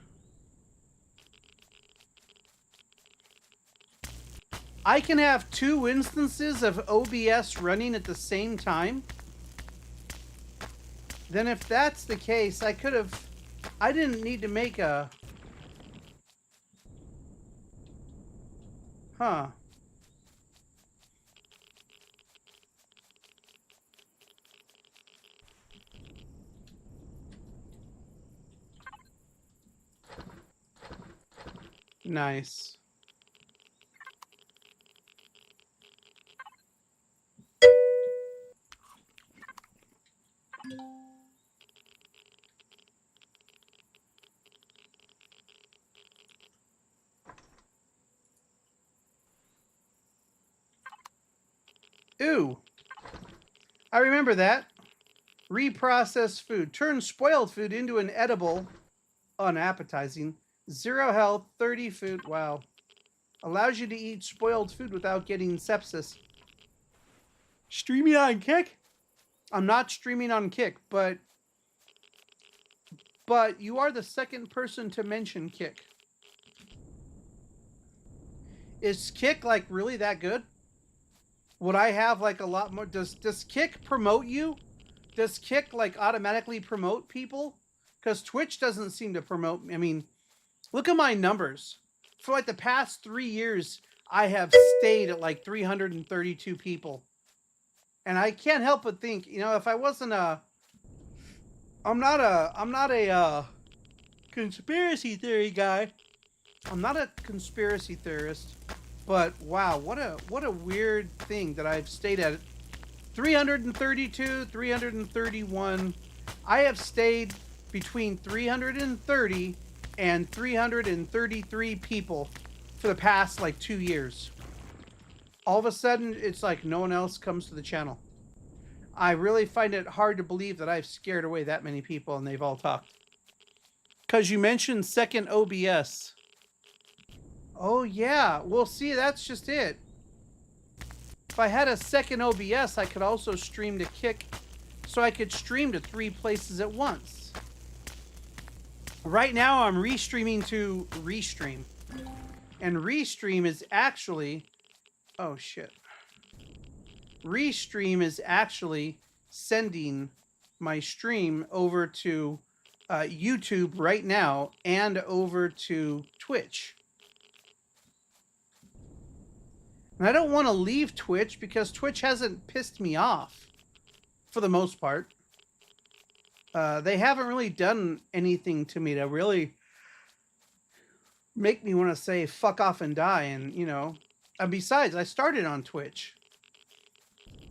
I can have 2 instances of OBS running at the same time? Then if that's the case, I didn't need to make a... Huh. Nice. Ooh. I remember that. Reprocessed food. Turn spoiled food into an edible. Unappetizing. 0 health, 30 food. Wow. Allows you to eat spoiled food without getting sepsis. Streaming on Kick? I'm not streaming on Kick, but you are the second person to mention Kick. Is Kick like really that good? Would I have like a lot more? Does Kick promote you? Does Kick like automatically promote people? because Twitch doesn't seem to promote. I mean, look at my numbers. For like the past 3 years, I have stayed at like 332 people. And I can't help but think, you know, if I wasn't I'm not a conspiracy theory guy. I'm not a conspiracy theorist, but wow, what a weird thing that I've stayed at 332, 331. I have stayed between 330 and 333 people for the past like 2 years. All of a sudden, it's like no one else comes to the channel. I really find it hard to believe that I've scared away that many people and they've all talked. Because you mentioned second OBS. Oh, yeah. Well, see, that's just it. If I had a second OBS, I could also stream to Kick, so I could stream to 3 places at once. Right now, I'm restreaming to Restream. And Restream is actually... Oh, shit. Restream is actually sending my stream over to YouTube right now and over to Twitch. And I don't want to leave Twitch because Twitch hasn't pissed me off for the most part. They haven't really done anything to me to really make me want to say fuck off and die. And, you know, besides, I started on Twitch.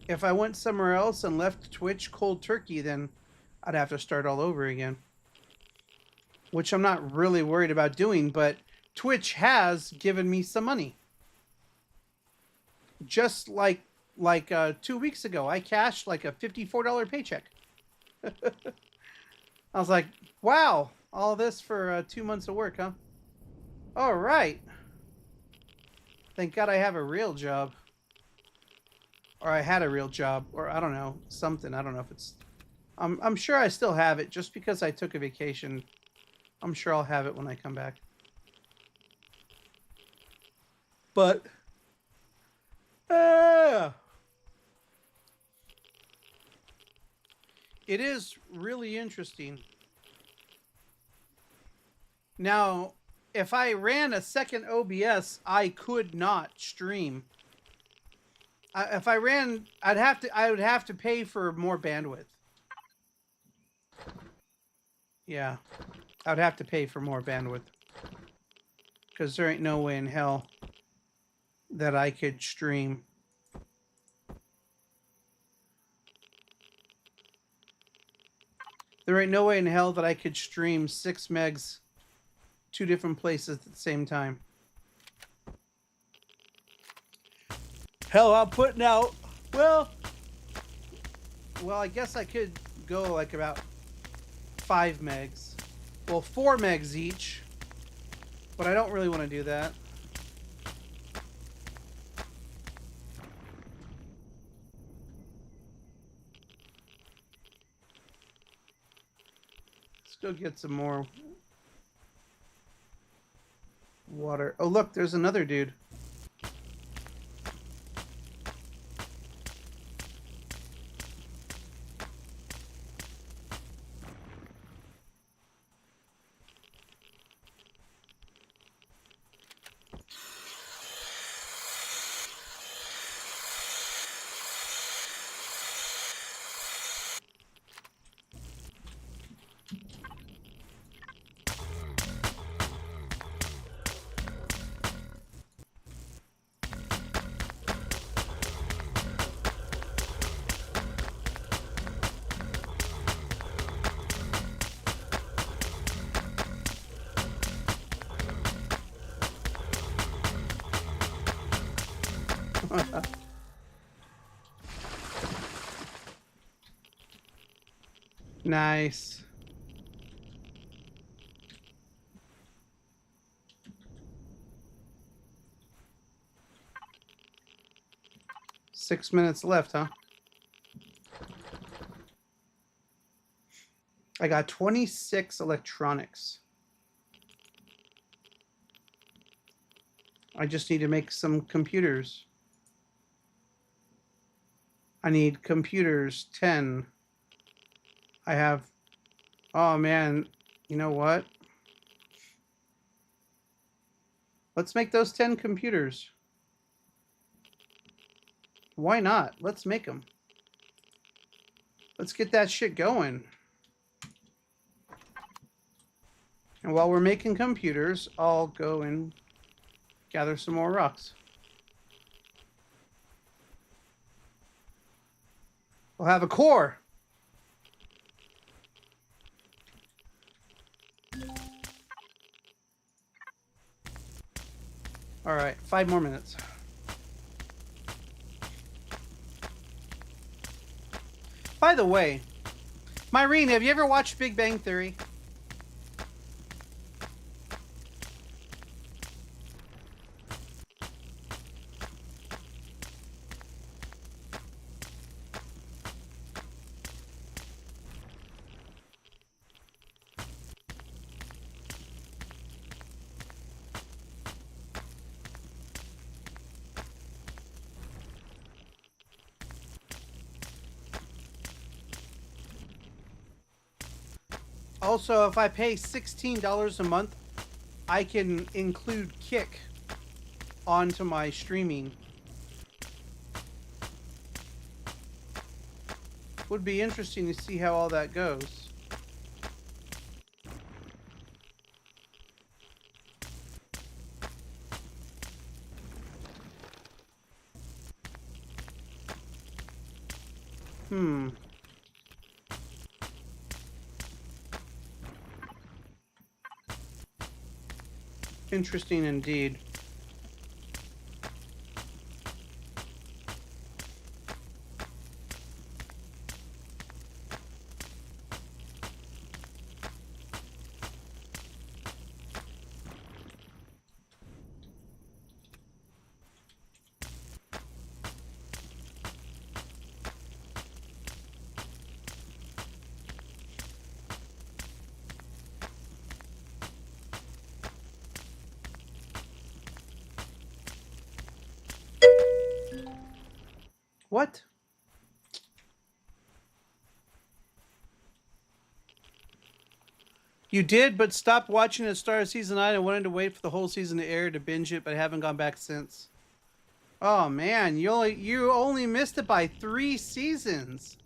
If I went somewhere else and left Twitch cold turkey, then I'd have to start all over again. Which I'm not really worried about doing, but Twitch has given me some money. Just like 2 weeks ago, I cashed like a $54 paycheck. I was like, wow, all this for 2 months of work, huh? All right. Thank God I have a real job. Or I had a real job, or I don't know, something. I don't know if it's... I'm sure I still have it, just because I took a vacation. I'm sure I'll have it when I come back. But... it is really interesting. Now, if I ran a second OBS, I could not stream. If I ran, I would have to pay for more bandwidth. Yeah, I would have to pay for more bandwidth. Because there ain't no way in hell that I could stream. There ain't no way in hell that I could stream 6 megs 2 different places at the same time. Hell, I'm putting out, well, I guess I could go like about 5 megs. Well, 4 megs each. But I don't really want to do that. Let's go get some more water. Oh, look, there's another dude. Nice. Six minutes left, huh? I got 26 electronics. I just need to make some computers. I need computers 10. I have, oh man, You know what? Let's make those 10 computers. Why not? Let's make them. Let's get that shit going. And while we're making computers, I'll go and gather some more rocks. We'll have a core. All right, 5 more minutes. By the way, Myrene, have you ever watched Big Bang Theory? Also, if I pay $16 a month, I can include Kick onto my streaming. Would be interesting to see how all that goes. Interesting indeed. What? You did, but stopped watching at the start of season 9 and wanted to wait for the whole season to air to binge it, but haven't gone back since. Oh man, you only missed it by 3 seasons.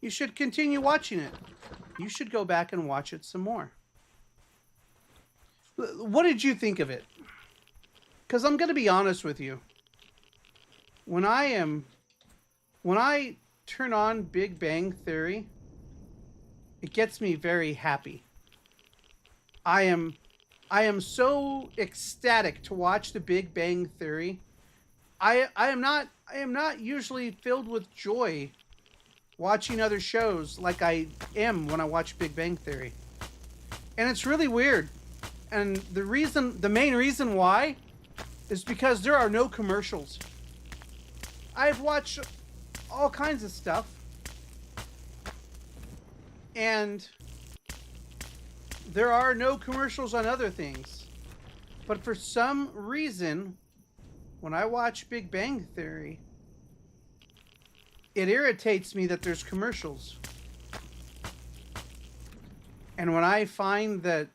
You should continue watching it. You should go back and watch it some more. What did you think of it? Because I'm going to be honest with you. When I turn on Big Bang Theory, it gets me very happy. I am so ecstatic to watch the Big Bang Theory. I am not usually filled with joy watching other shows like I am when I watch Big Bang Theory. And it's really weird. And the main reason why is because there are no commercials. I've watched all kinds of stuff, and there are no commercials on other things. But for some reason, when I watch Big Bang Theory, it irritates me that there's commercials. And when I find that...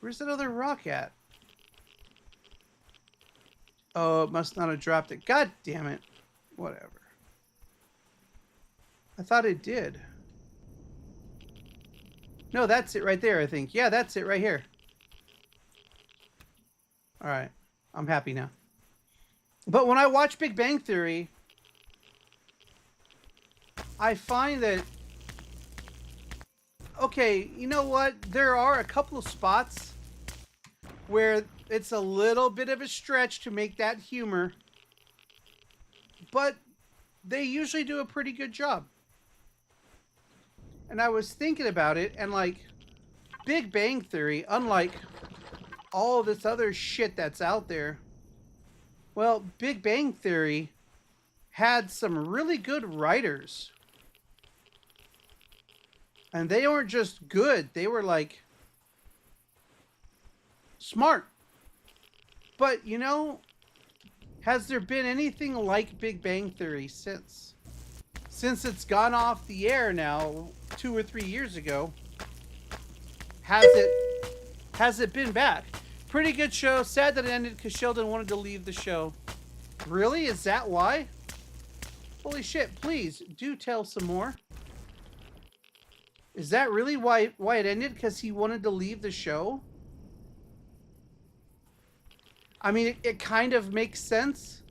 Where's that other rock at? Oh, it must not have dropped it. God damn it. Whatever. I thought it did. No, that's it right there, I think. Yeah, that's it right here. Alright. I'm happy now. But when I watch Big Bang Theory, I find that... Okay, you know what? There are a couple of spots where it's a little bit of a stretch to make that humor, but they usually do a pretty good job. And I was thinking about it, and like, Big Bang Theory, unlike all this other shit that's out there, well, Big Bang Theory had some really good writers. And they weren't just good, they were like smart. But, you know, has there been anything like Big Bang Theory since? Since it's gone off the air now 2 or 3 years ago, has it been back? Pretty good show. Sad that it ended because Sheldon wanted to leave the show. Really? Is that why? Holy shit, please do tell some more. Is that really why it ended? Because he wanted to leave the show? I mean, it kind of makes sense.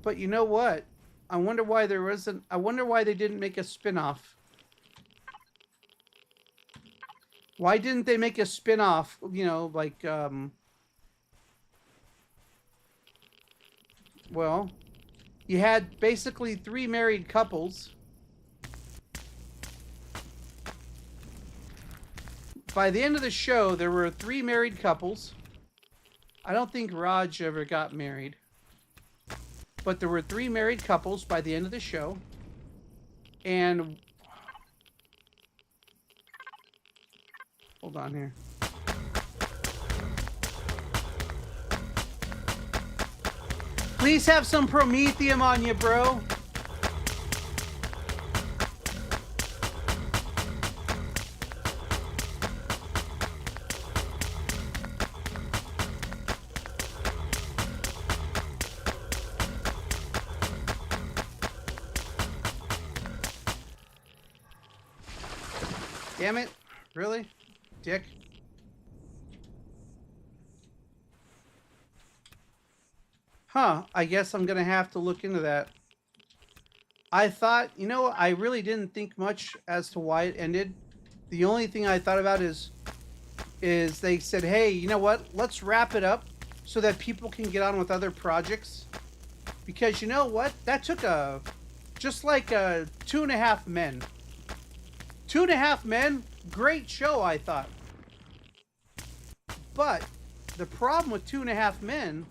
But you know what? I wonder why there wasn't... I wonder why they didn't make a spin-off. Why didn't they make a spin-off? You know, like, well, you had basically 3 married couples. By the end of the show, there were 3 married couples. I don't think Raj ever got married. But there were 3 married couples by the end of the show. And... hold on here. Please have some Prometheum on you, bro. Damn it. Really? Dick. Huh. I guess I'm going to have to look into that. I thought, you know, I really didn't think much as to why it ended. The only thing I thought about is they said, hey, you know what? Let's wrap it up so that people can get on with other projects. Because you know what? That took just like 2.5 Men. 2.5 Men, great show, I thought. But the problem with 2.5 Men,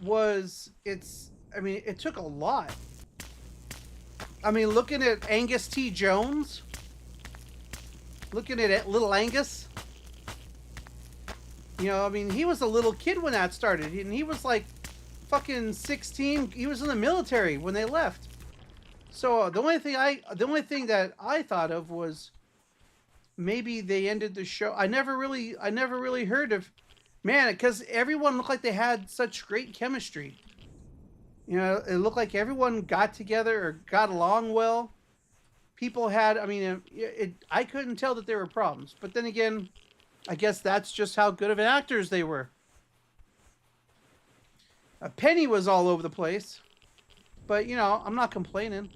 was I mean, it took a lot. I mean, looking at Angus T. Jones, looking at little Angus, you know, I mean, he was a little kid when that started, and he was like fucking 16. He was in the military when they left. So the only thing that I thought of was maybe they ended the show. I never really heard of, man, because everyone looked like they had such great chemistry. You know, it looked like everyone got together or got along well. People had, I mean, I couldn't tell that there were problems. But then again, I guess that's just how good of actors they were. Penny was all over the place. But, you know, I'm not complaining.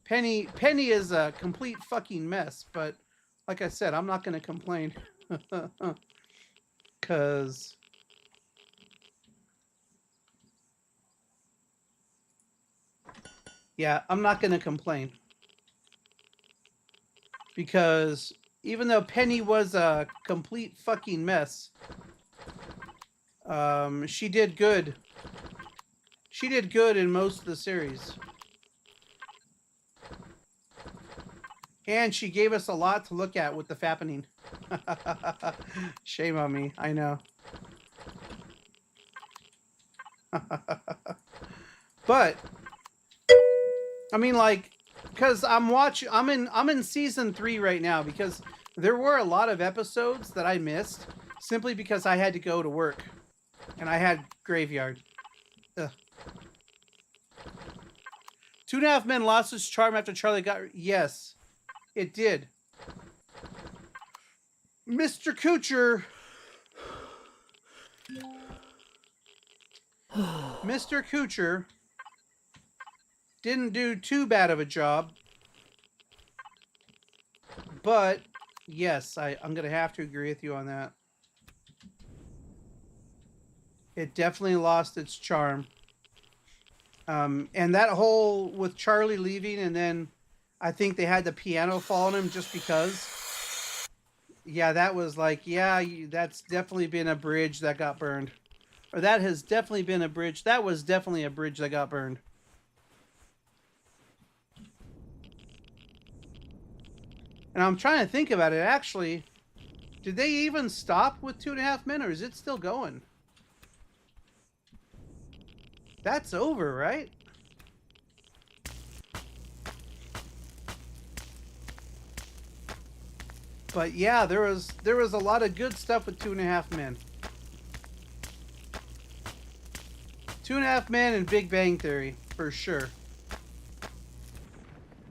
Penny is a complete fucking mess. But, like I said, I'm not going to complain. Because... yeah, I'm not going to complain. Because even though Penny was a complete fucking mess, she did good. She did good in most of the series. And she gave us a lot to look at with the fappening. Shame on me, I know. But I mean, like, because I'm in season 3 right now, because there were a lot of episodes that I missed simply because I had to go to work and I had graveyard. Ugh. 2.5 Men lost its charm after Charlie got... yes, it did. Mr. Kuchar. Mr. Kuchar didn't do too bad of a job. But, yes, I'm going to have to agree with you on that. It definitely lost its charm. And that whole with Charlie leaving and then I think they had the piano fall on him just because. Yeah, that was like, yeah, that's definitely been a bridge that got burned. Or that has definitely been a bridge. That was definitely a bridge that got burned. And I'm trying to think about it. Actually, did they even stop with 2.5 Men, or is it still going? That's over, right? But yeah, there was a lot of good stuff with Two and a Half Men. Two and a Half Men and Big Bang Theory, for sure.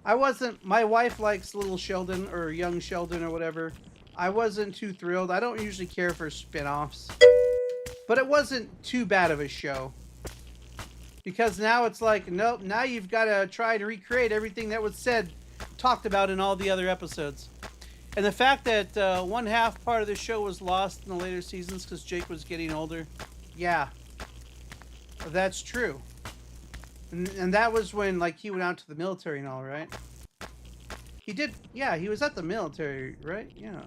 I wasn't, my wife likes Little Sheldon or Young Sheldon or whatever. I wasn't too thrilled. I don't usually care for spin-offs. But it wasn't too bad of a show. Because now it's like, nope, now you've got to try to recreate everything that was said, talked about in all the other episodes. And the fact that one half part of the show was lost in the later seasons because Jake was getting older. Yeah, that's true. And that was when, like, he went out to the military and all, right? He did, yeah, he was at the military, right? Yeah.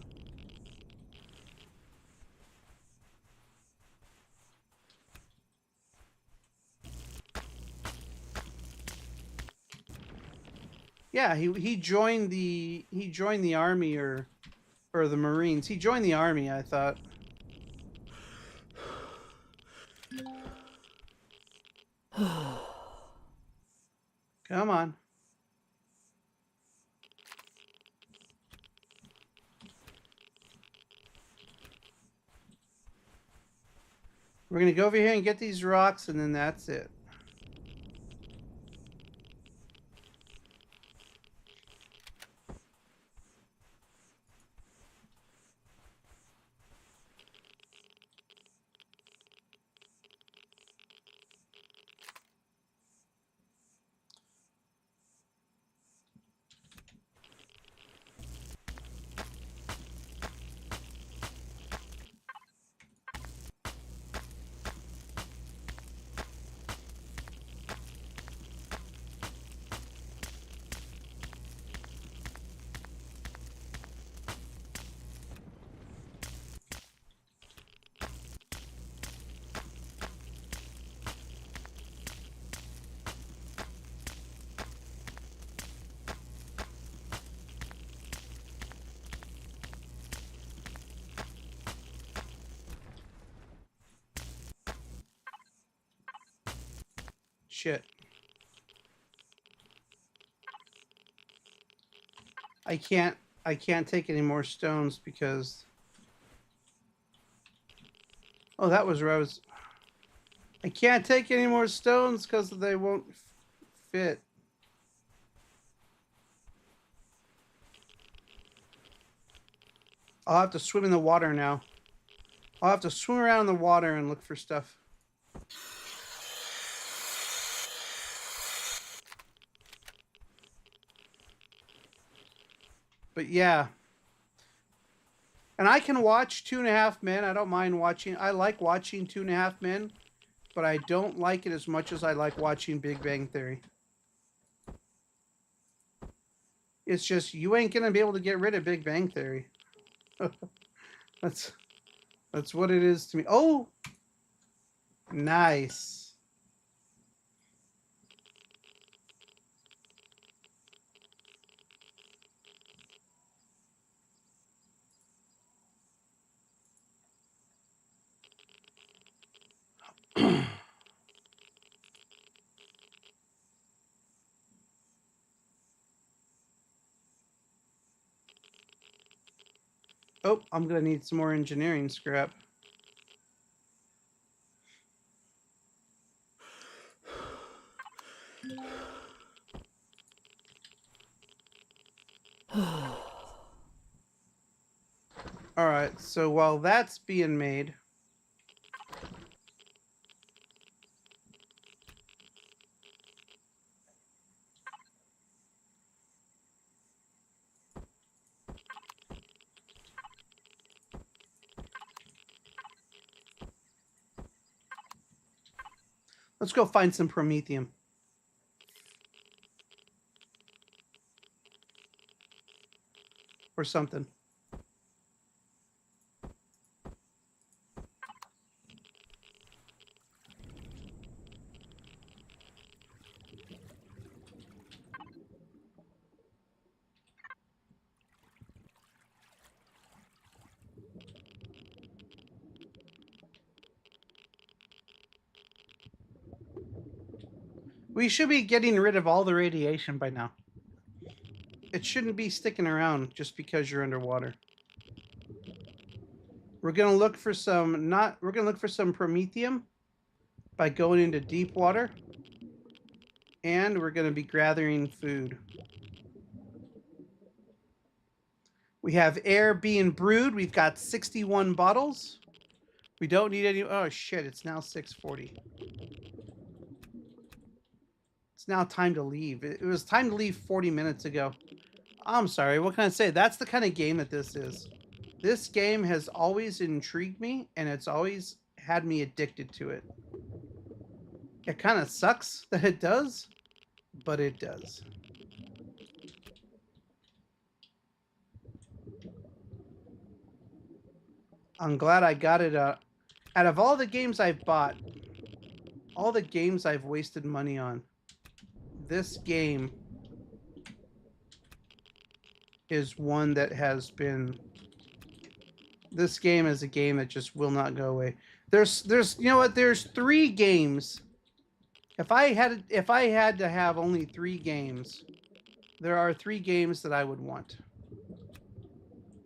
Yeah, he joined the army or the Marines. He joined the army, I thought. Come on. We're going to go over here and get these rocks, and then that's it. Shit. I can't take any more stones because... Oh, that was where I was... I can't take any more stones because they won't fit. I'll have to swim in the water now. I'll have to swim around in the water and look for stuff. But yeah. And I can watch Two and a Half Men. I don't mind watching. I like watching Two and a Half Men. But I don't like it as much as I like watching Big Bang Theory. It's just, you ain't going to be able to get rid of Big Bang Theory. That's what it is to me. Oh! Nice. Oh, I'm going to need some more engineering scrap. Alright, so while that's being made... Let's go find some promethium. Or something. We should be getting rid of all the radiation by now. It shouldn't be sticking around just because you're underwater. We're gonna look for some we're gonna look for some promethium by going into deep water. And we're gonna be gathering food. We have air being brewed. We've got 61 bottles. We don't need any. Oh shit, it's now 6:40. It's now time to leave. It was time to leave 40 minutes ago. I'm sorry, what can I say? That's the kind of game that this is. This game has always intrigued me, and it's always had me addicted to it. It kind of sucks that it does, but it does. I'm glad I got it. Out of all the games I've bought, all the games I've wasted money on, this game is one that has been. This game is a game that just will not go away. There's you know what? There's 3 games. If I had to have only 3 games, there are 3 games that I would want.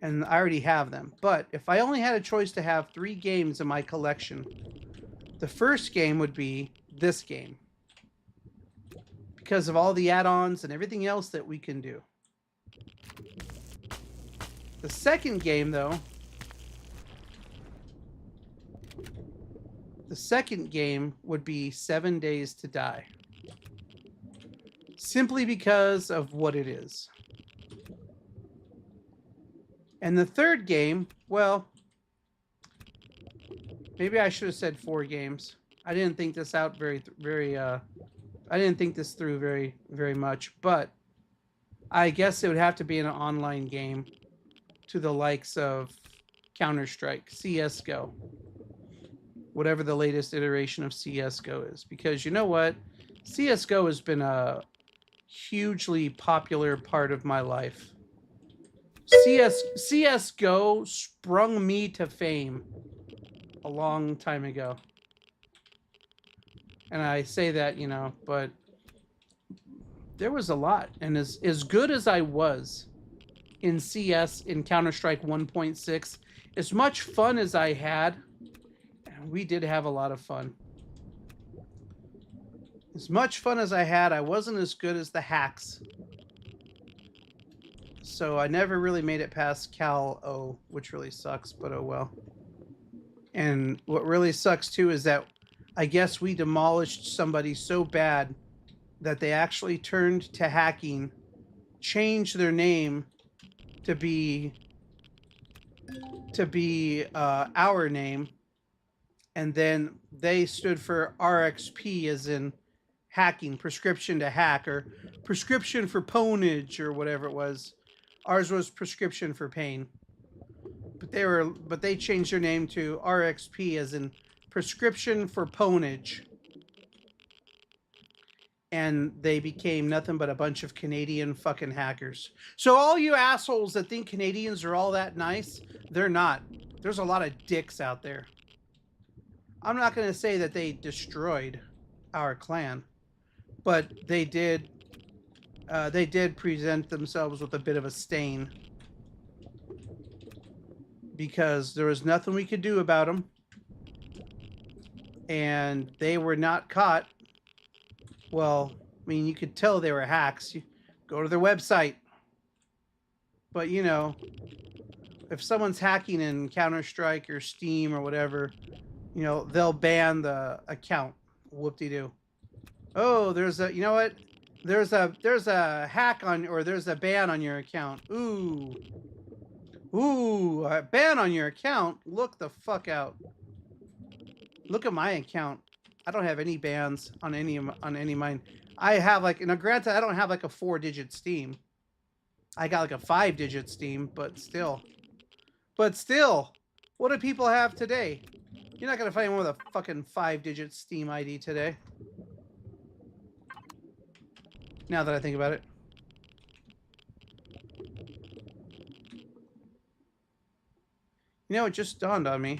And I already have them. But if I only had a choice to have 3 games in my collection, the first game would be this game. Because of all the add-ons and everything else that we can do. The second game, though, the second game would be 7 Days to Die. Simply because of what it is. And the third game, well, maybe I should have said 4 games. I didn't think this out I didn't think this through very much, but I guess it would have to be an online game to the likes of Counter-Strike, CS:GO, whatever the latest iteration of CS:GO is. Because you know what? CS:GO has been a hugely popular part of my life. CS:GO sprung me to fame a long time ago. And I say that, you know, but there was a lot. And as good as I was in CS, in Counter-Strike 1.6, as much fun as I had, and we did have a lot of fun. As much fun as I had, I wasn't as good as the hacks. So I never really made it past Cal O, which really sucks, but oh well. And what really sucks too is that I guess we demolished somebody so bad that they actually turned to hacking, changed their name to be our name, and then they stood for RXP, as in hacking, prescription to hack, or prescription for pwnage, or whatever it was. Ours was prescription for pain. But they changed their name to RXP, as in prescription for pwnage. And they became nothing but a bunch of Canadian fucking hackers. So all you assholes that think Canadians are all that nice, they're not. There's a lot of dicks out there. I'm not going to say that they destroyed our clan, but they did present themselves with a bit of a stain. Because there was nothing we could do about them. And they were not caught. Well, I mean, you could tell they were hacks. You go to their website. But, you know, if someone's hacking in Counter-Strike or Steam or whatever, you know, they'll ban the account. Whoop-de-doo. Oh, there's a, you know what? There's a hack on, or there's a ban on your account. Ooh. Ooh, a ban on your account? Look the fuck out. Look at my account. I don't have any bans on any of mine. I have like, now granted, I don't have like a 4-digit Steam. I got like a 5-digit Steam, but still. But still, what do people have today? You're not gonna find one with a fucking 5-digit Steam ID today. Now that I think about it. You know, it just dawned on me.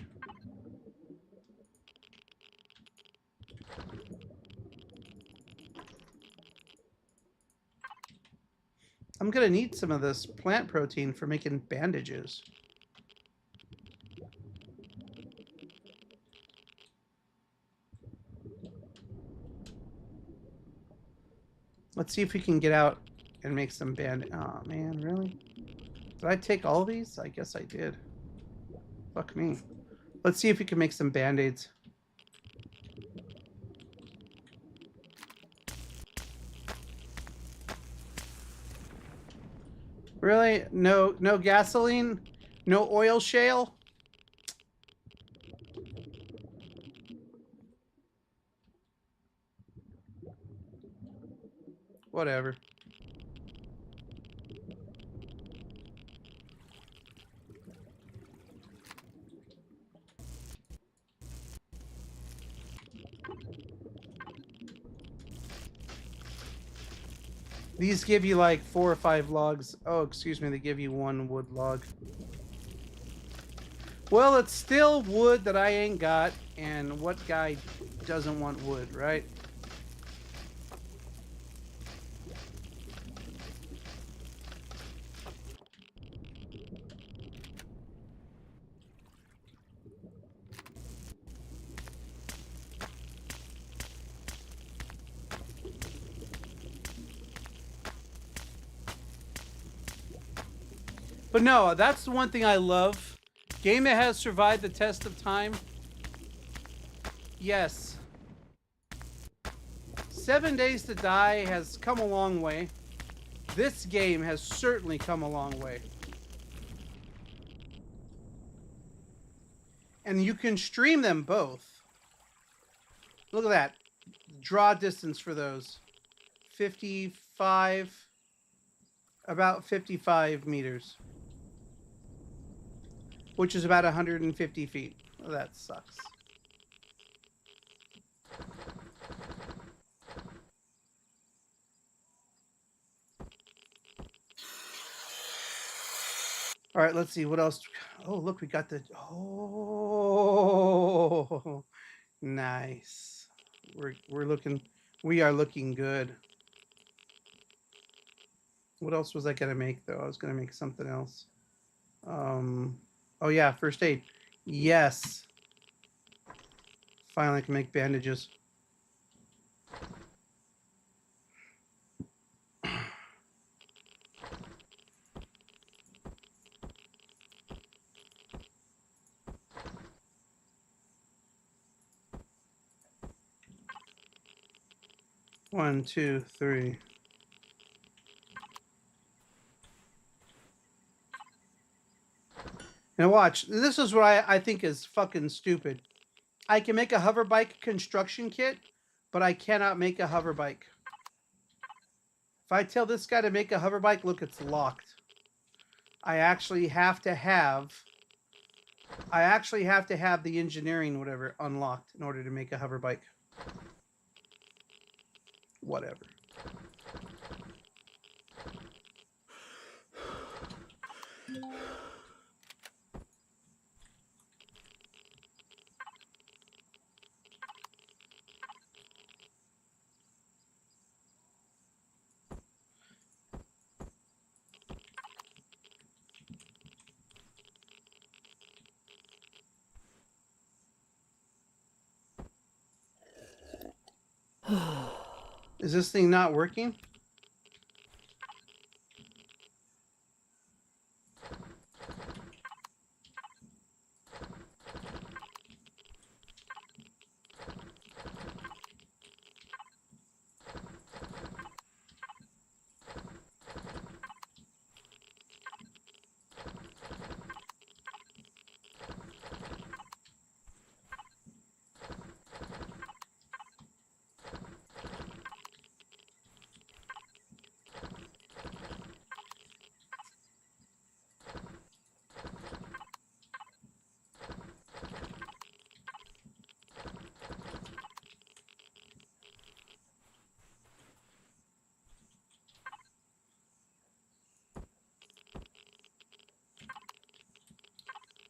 I'm gonna need some of this plant protein for making bandages. Let's see if we can get out and make some oh man, really? Did I take all these? I guess I did. Fuck me. Let's see if we can make some band-aids. Really? No gasoline? No oil shale? Whatever. These give you like 4 or 5 logs. Oh, excuse me, they give you 1 wood log. Well, it's still wood that I ain't got, and what guy doesn't want wood, right? But no, that's the one thing I love. Game that has survived the test of time. Yes. 7 Days to Die has come a long way. This game has certainly come a long way. And you can stream them both. Look at that. Draw distance for those. 55. About 55 meters. Which is about 150 feet. Well, that sucks. All right, let's see what else. Oh, look, we got the. Oh, nice. We are looking good. What else was I gonna make though? I was gonna make something else. Oh yeah, first aid. Yes. Finally, I can make bandages. One, two, three. Now watch. This is what I think is fucking stupid. I can make a hover bike construction kit, but I cannot make a hover bike. If I tell this guy to make a hover bike, look, it's locked. I actually have to have the engineering whatever unlocked in order to make a hover bike. Whatever. Is this thing not working?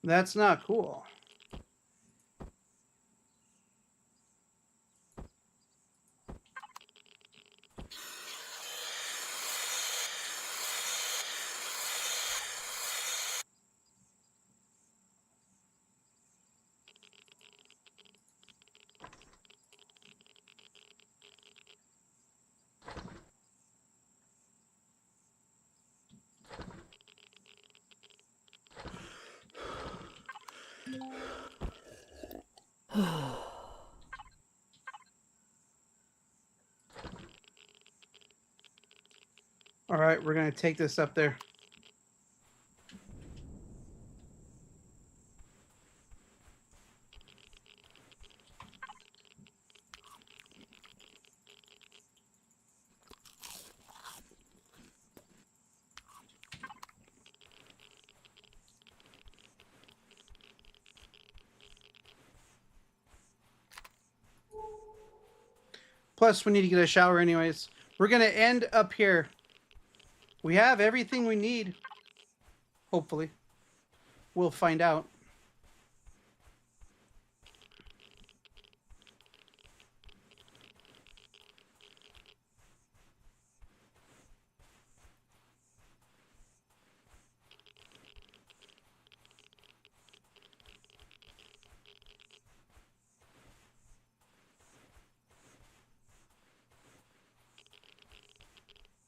That's not cool. All right, we're going to take this up there. Plus, we need to get a shower anyways. We're going to end up here. We have everything we need. Hopefully. We'll find out.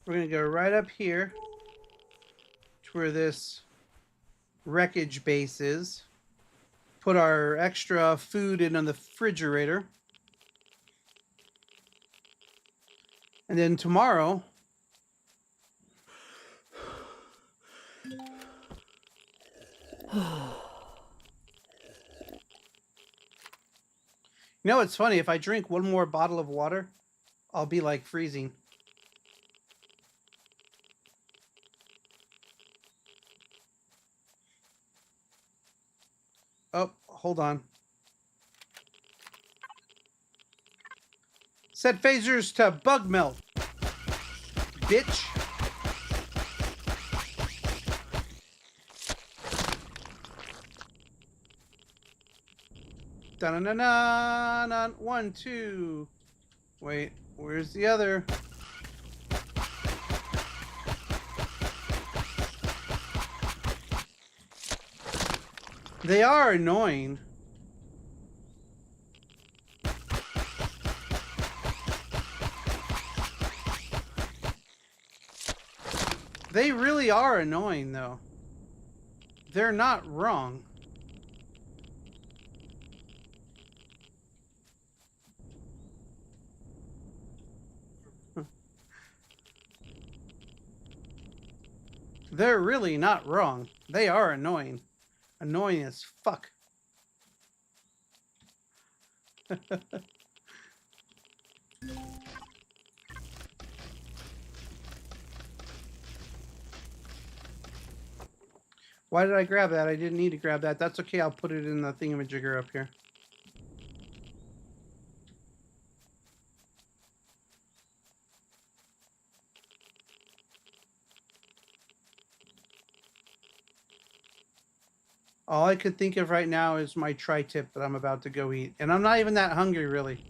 We're going to go right up here to where this wreckage base is. Put our extra food in on the refrigerator. And then tomorrow, you know, it's funny. If I drink one more bottle of water, I'll be like freezing. Oh, hold on. Set phasers to bug melt. Bitch. Da-na-na-na. 1, 2. Wait, where's the other? They are annoying. They really are annoying, though. They're not wrong. They're really not wrong. They are annoying. Annoying as fuck. Why did I grab that? I didn't need to grab that. That's okay. I'll put it in the thingamajigger up here. All I could think of right now is my tri-tip that I'm about to go eat. And I'm not even that hungry, really.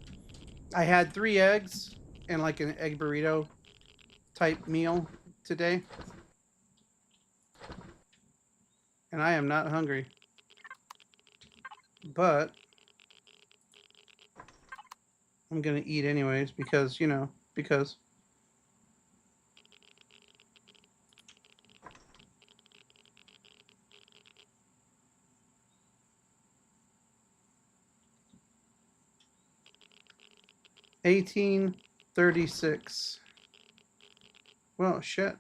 I had 3 eggs and like an egg burrito type meal today. And I am not hungry. But I'm going to eat anyways because, you know, because... $18.36. Well, shit.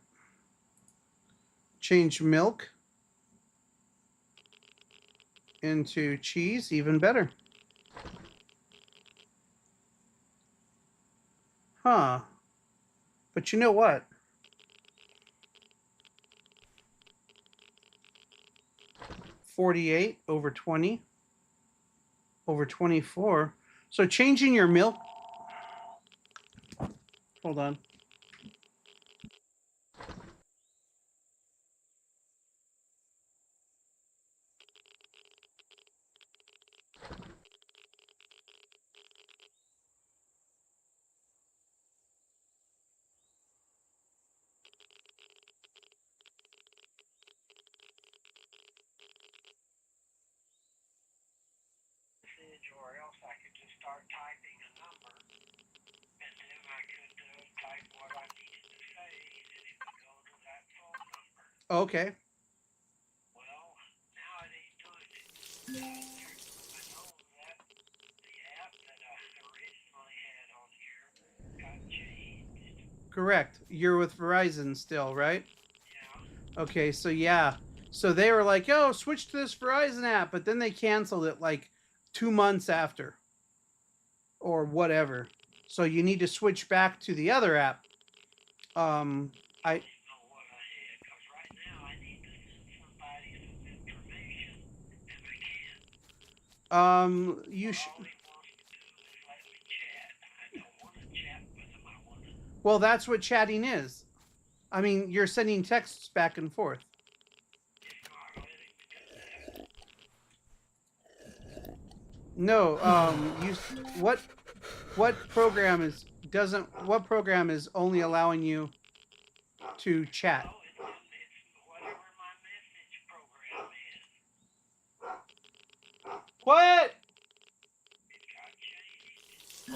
Change milk into cheese, even better. Huh. But you know what? $48 over 20 over 24. So changing your milk. Hold on. Or else I could just start typing a number, and then I could type what I needed to say, and it would go to that phone number. Okay. Well, now it ain't doing it. Correct. You're with Verizon still, right? Yeah. Okay, so yeah. So they were like, "Yo, switch to this Verizon app," but then they canceled it like 2 months after, or whatever. So you need to switch back to the other app. I Know what I had, because right now I need to send somebody some information, and I can't. you But sh- all he wants to do is let me chat. I don't want to chat with him. I want to. well, that's what chatting is. I mean, you're sending texts back and forth. It's not letting me do that. No, what program is doesn't what program is only allowing you to chat? Oh, it's whatever my message program is. What? It got changed. The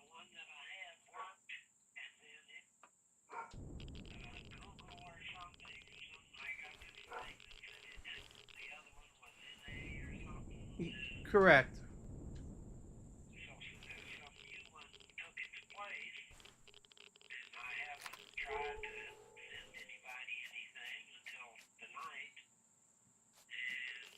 one that I had worked, and then it Google or something. I got this thing that said the other one was NA or something. Correct. So some new one took its place, and I haven't tried to send anybody anything until tonight. And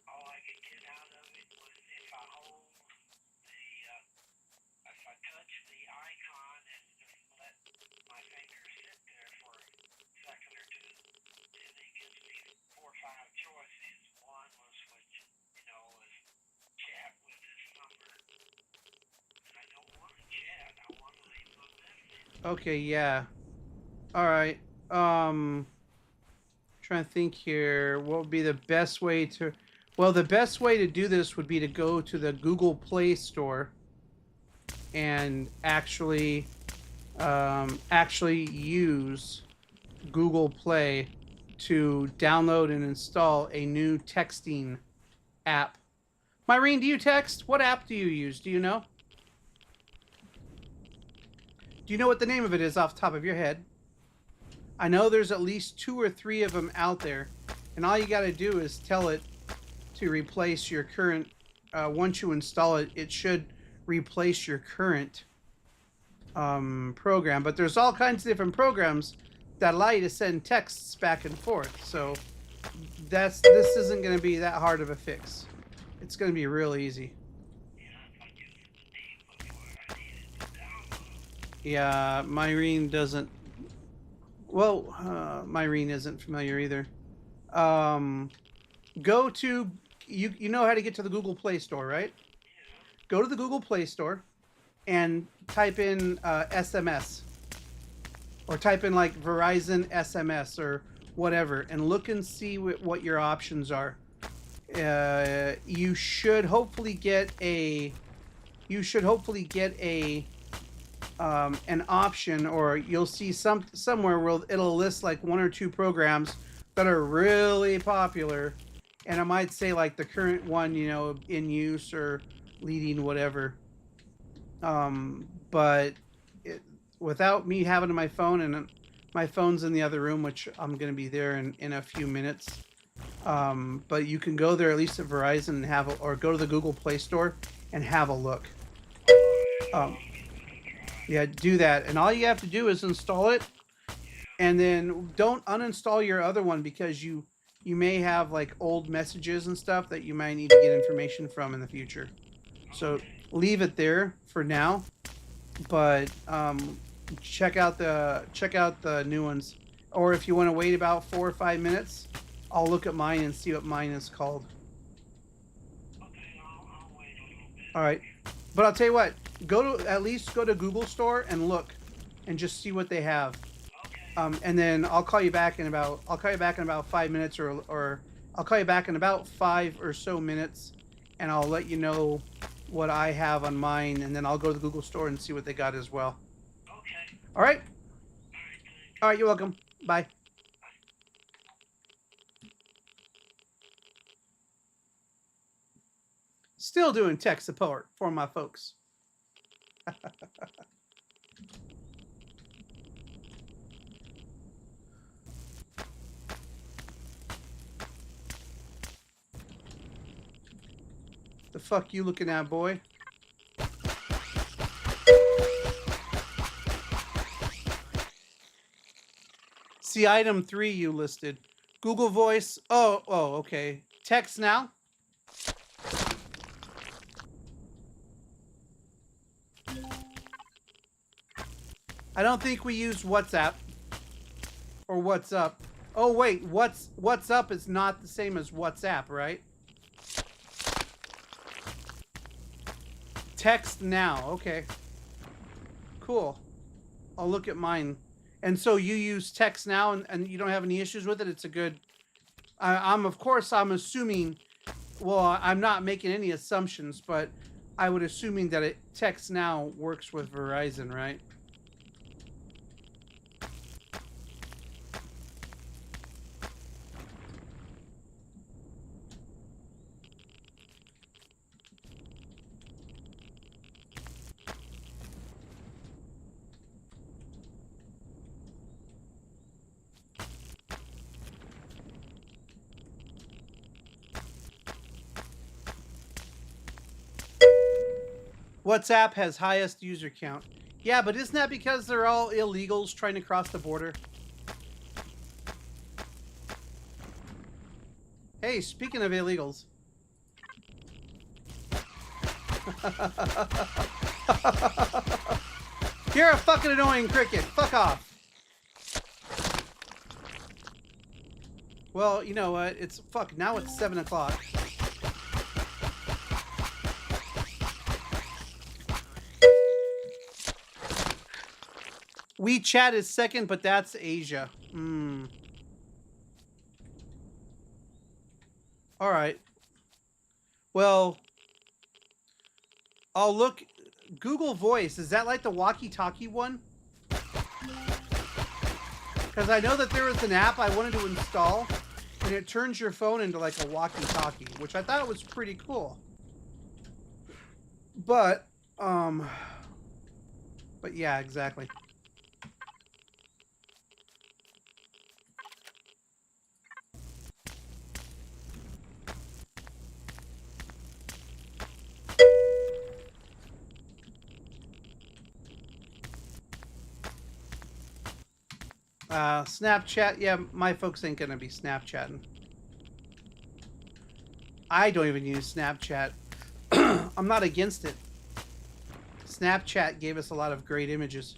all I could get out of it was if I hold if I touch the icon and just let my finger sit there for a second or two, and it gives me 4 or 5 choices. One was which, is chat with this number. And I don't want to chat. I want to leave my message. Okay, yeah. All right. Trying to think here. What would be the best way to? Well, the best way to do this would be to go to the Google Play Store and actually use Google Play to download and install a new texting app. Myrene, do you text? What app do you use? Do you know? Do you know what the name of it is off the top of your head? I know there's at least 2 or 3 of them out there, and all you got to do is tell it to replace your current. Once you install it, it should replace your current program. But there's all kinds of different programs that allow you to send texts back and forth. So this isn't going to be that hard of a fix. It's going to be real easy. Yeah, Myrene doesn't. Well, Myrene isn't familiar either. Go to you know how to get to the Google Play Store, right? Go to the Google Play Store and type in SMS, or type in like Verizon SMS or whatever, and look and see what your options are. You should hopefully get a an option, or you'll see somewhere where it'll list like 1 or 2 programs that are really popular, and I might say like the current one, in use or leading, whatever. But without me having my phone, and my phone's in the other room, which I'm going to be there in a few minutes. But you can go there, at least at Verizon, and or go to the Google Play Store and have a look. Yeah, do that. And all you have to do is install it, and then don't uninstall your other one, because you may have like old messages and stuff that you might need to get information from in the future. So leave it there for now, but check out the new ones. Or if you want to wait about 4 or 5 minutes, I'll look at mine and see what mine is called. Okay, I'll wait a little bit. All right, but I'll tell you what. At least go to Google Store and look, and just see what they have. Okay. And then I'll call you back in about 5 minutes, or I'll call you back in about 5 or so minutes, and I'll let you know what I have on mine, and then I'll go to the Google Store and see what they got as well. Okay. All right. All right. Thanks. All right. You're welcome. Bye. Still doing tech support for my folks. The fuck you looking at, boy? See item 3 you listed. Google Voice. Oh, okay. Text now. I don't think we use WhatsApp or What's Up. Oh wait, What's Up is not the same as WhatsApp, right? Text now. Okay. Cool. I'll look at mine. And so you use text now and you don't have any issues with it? It's a good... I'm assuming... Well, I'm not making any assumptions, but I would assuming that text now works with Verizon, right? WhatsApp has highest user count. Yeah, but isn't that because they're all illegals trying to cross the border? Hey, speaking of illegals. You're a fucking annoying cricket. Fuck off. Well, you know what? Now it's 7 o'clock. WeChat is second, but that's Asia. All right. Well, I'll look. Google Voice, is that like the walkie-talkie one? Because I know that there was an app I wanted to install, and it turns your phone into like a walkie-talkie, which I thought was pretty cool. But yeah, exactly. Snapchat, yeah, my folks ain't gonna be Snapchatting. I don't even use Snapchat. I'm not against it. Snapchat gave us a lot of great images.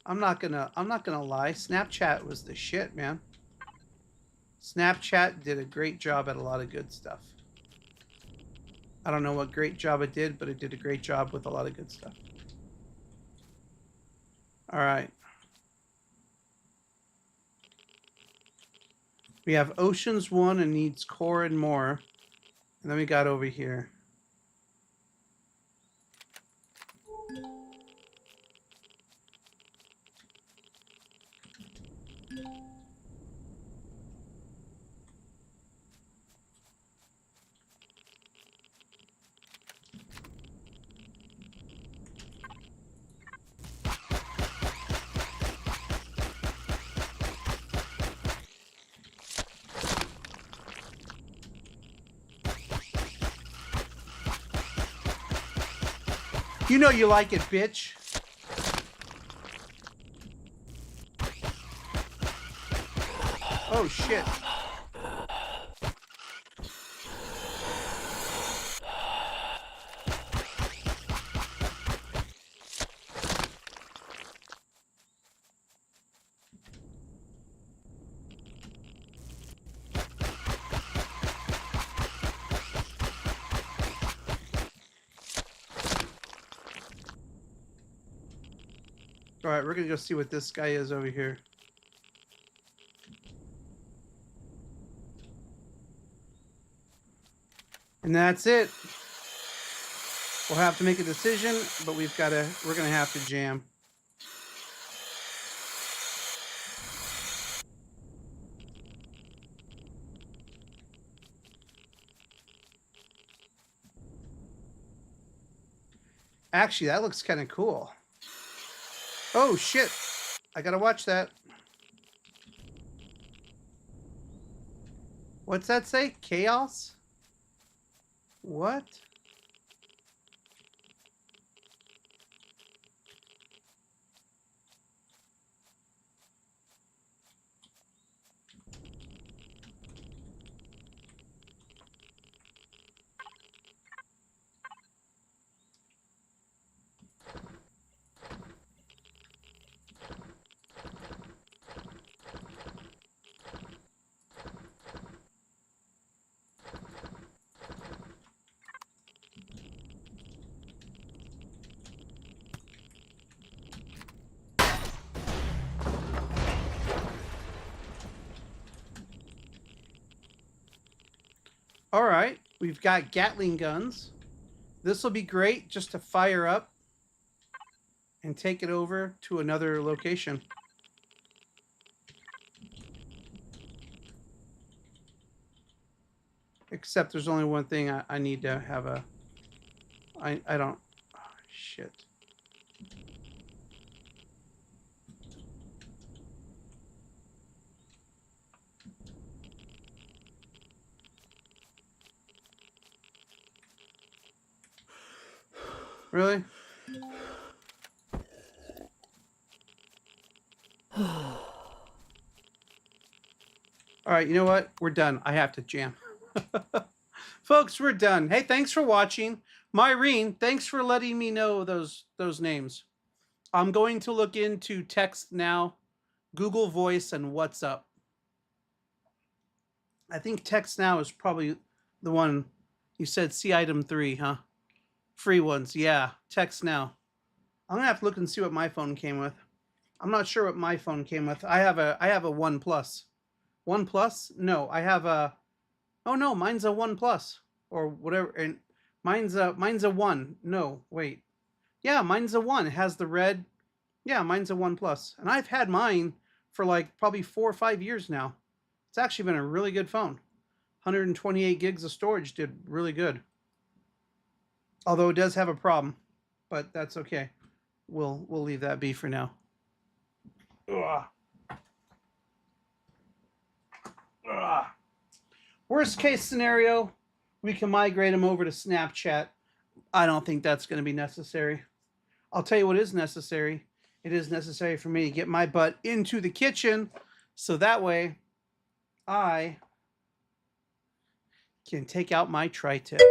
I'm not gonna lie. Snapchat was the shit, man. Snapchat did a great job at a lot of good stuff. I don't know what great job it did, but it did a great job with a lot of good stuff. All right. We have Oceans 1 and needs core and more. And then we got over here. You know you like it, bitch. Oh, shit. All right, we're going to go see what this guy is over here. And that's it. We'll have to make a decision, but we're going to have to jam. Actually, that looks kind of cool. Oh, shit. I got to watch that. What's that say? Chaos? What? All right, we've got Gatling guns. This will be great just to fire up and take it over to another location. Except there's only one thing I need to have a... I don't... Oh, shit. Really? All right, you know what? We're done. I have to jam. Folks, we're done. Hey, thanks for watching. Myrene, thanks for letting me know those names. I'm going to look into Text Now, Google Voice, and WhatsApp. I think Text Now is probably the one you said. See item 3, huh? Free ones, yeah. Text Now. I'm gonna have to look and see what my phone came with. I'm not sure what my phone came with. I have a OnePlus. OnePlus? No, I have a... Oh no, mine's a OnePlus or whatever. And mine's a 1. No, wait. Yeah, mine's a 1. It has the red. Yeah, mine's a OnePlus, and I've had mine for like probably 4 or 5 years now. It's actually been a really good phone. 128 gigs of storage did really good. Although it does have a problem, but that's okay. We'll leave that be for now. Ugh. Ugh. Worst case scenario, we can migrate them over to Snapchat. I don't think that's going to be necessary. I'll tell you what is necessary. It is necessary for me to get my butt into the kitchen so that way I can take out my tri-tip.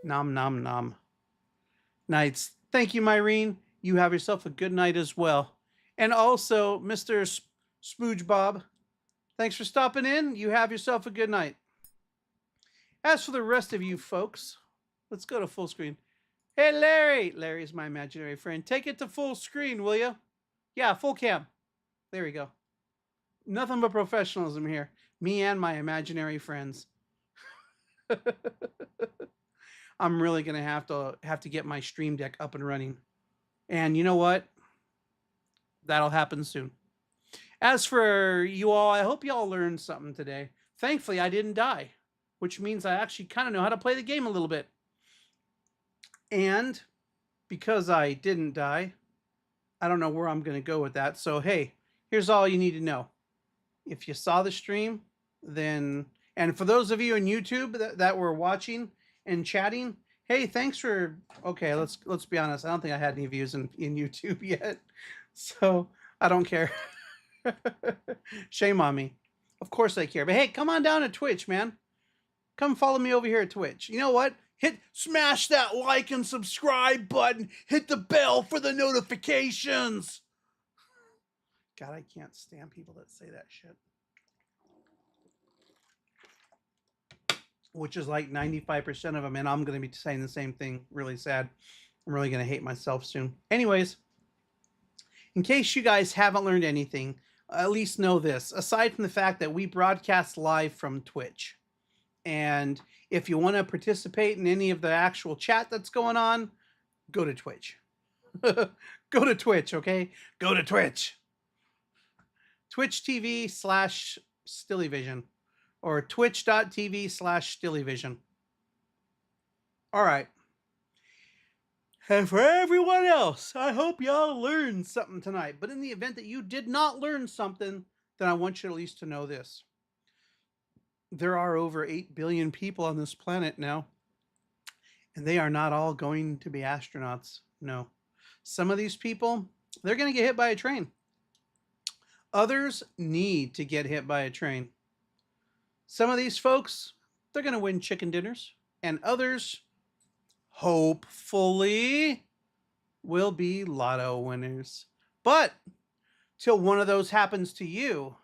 Nom, nom, nom. Nights. Thank you, Myrene. You have yourself a good night as well. And also, Mr. Spooge Bob, thanks for stopping in. You have yourself a good night. As for the rest of you folks, let's go to full screen. Hey, Larry. Larry's my imaginary friend. Take it to full screen, will you? Yeah, full cam. There we go. Nothing but professionalism here. Me and my imaginary friends. I'm really going to have to get my Stream Deck up and running. And you know what? That'll happen soon. As for you all, I hope you all learned something today. Thankfully, I didn't die, which means I actually kind of know how to play the game a little bit. And because I didn't die, I don't know where I'm going to go with that. So, hey, here's all you need to know. If you saw the stream, then... And for those of you on YouTube that were watching and chatting, hey, thanks for... Okay, let's be honest. I don't think I had any views in YouTube yet. So, I don't care. Shame on me. Of course I care. But hey, come on down to Twitch, man. Come follow me over here at Twitch. You know what? Smash that like and subscribe button. Hit the bell for the notifications. God, I can't stand people that say that shit. Which is like 95% of them, and I'm going to be saying the same thing. Really sad. I'm really going to hate myself soon. Anyways, in case you guys haven't learned anything, at least know this. Aside from the fact that we broadcast live from Twitch, and if you want to participate in any of the actual chat that's going on, go to Twitch. Go to Twitch, okay? Go to Twitch. Twitch TV/Stillyvision or twitch.tv/Stillyvision. All right. And for everyone else, I hope y'all learned something tonight. But in the event that you did not learn something, then I want you at least to know this. There are over 8 billion people on this planet now, and they are not all going to be astronauts. No. Some of these people, they're going to get hit by a train. Others need to get hit by a train. Some of these folks, they're going to win chicken dinners, and others, hopefully, will be lotto winners. But till one of those happens to you,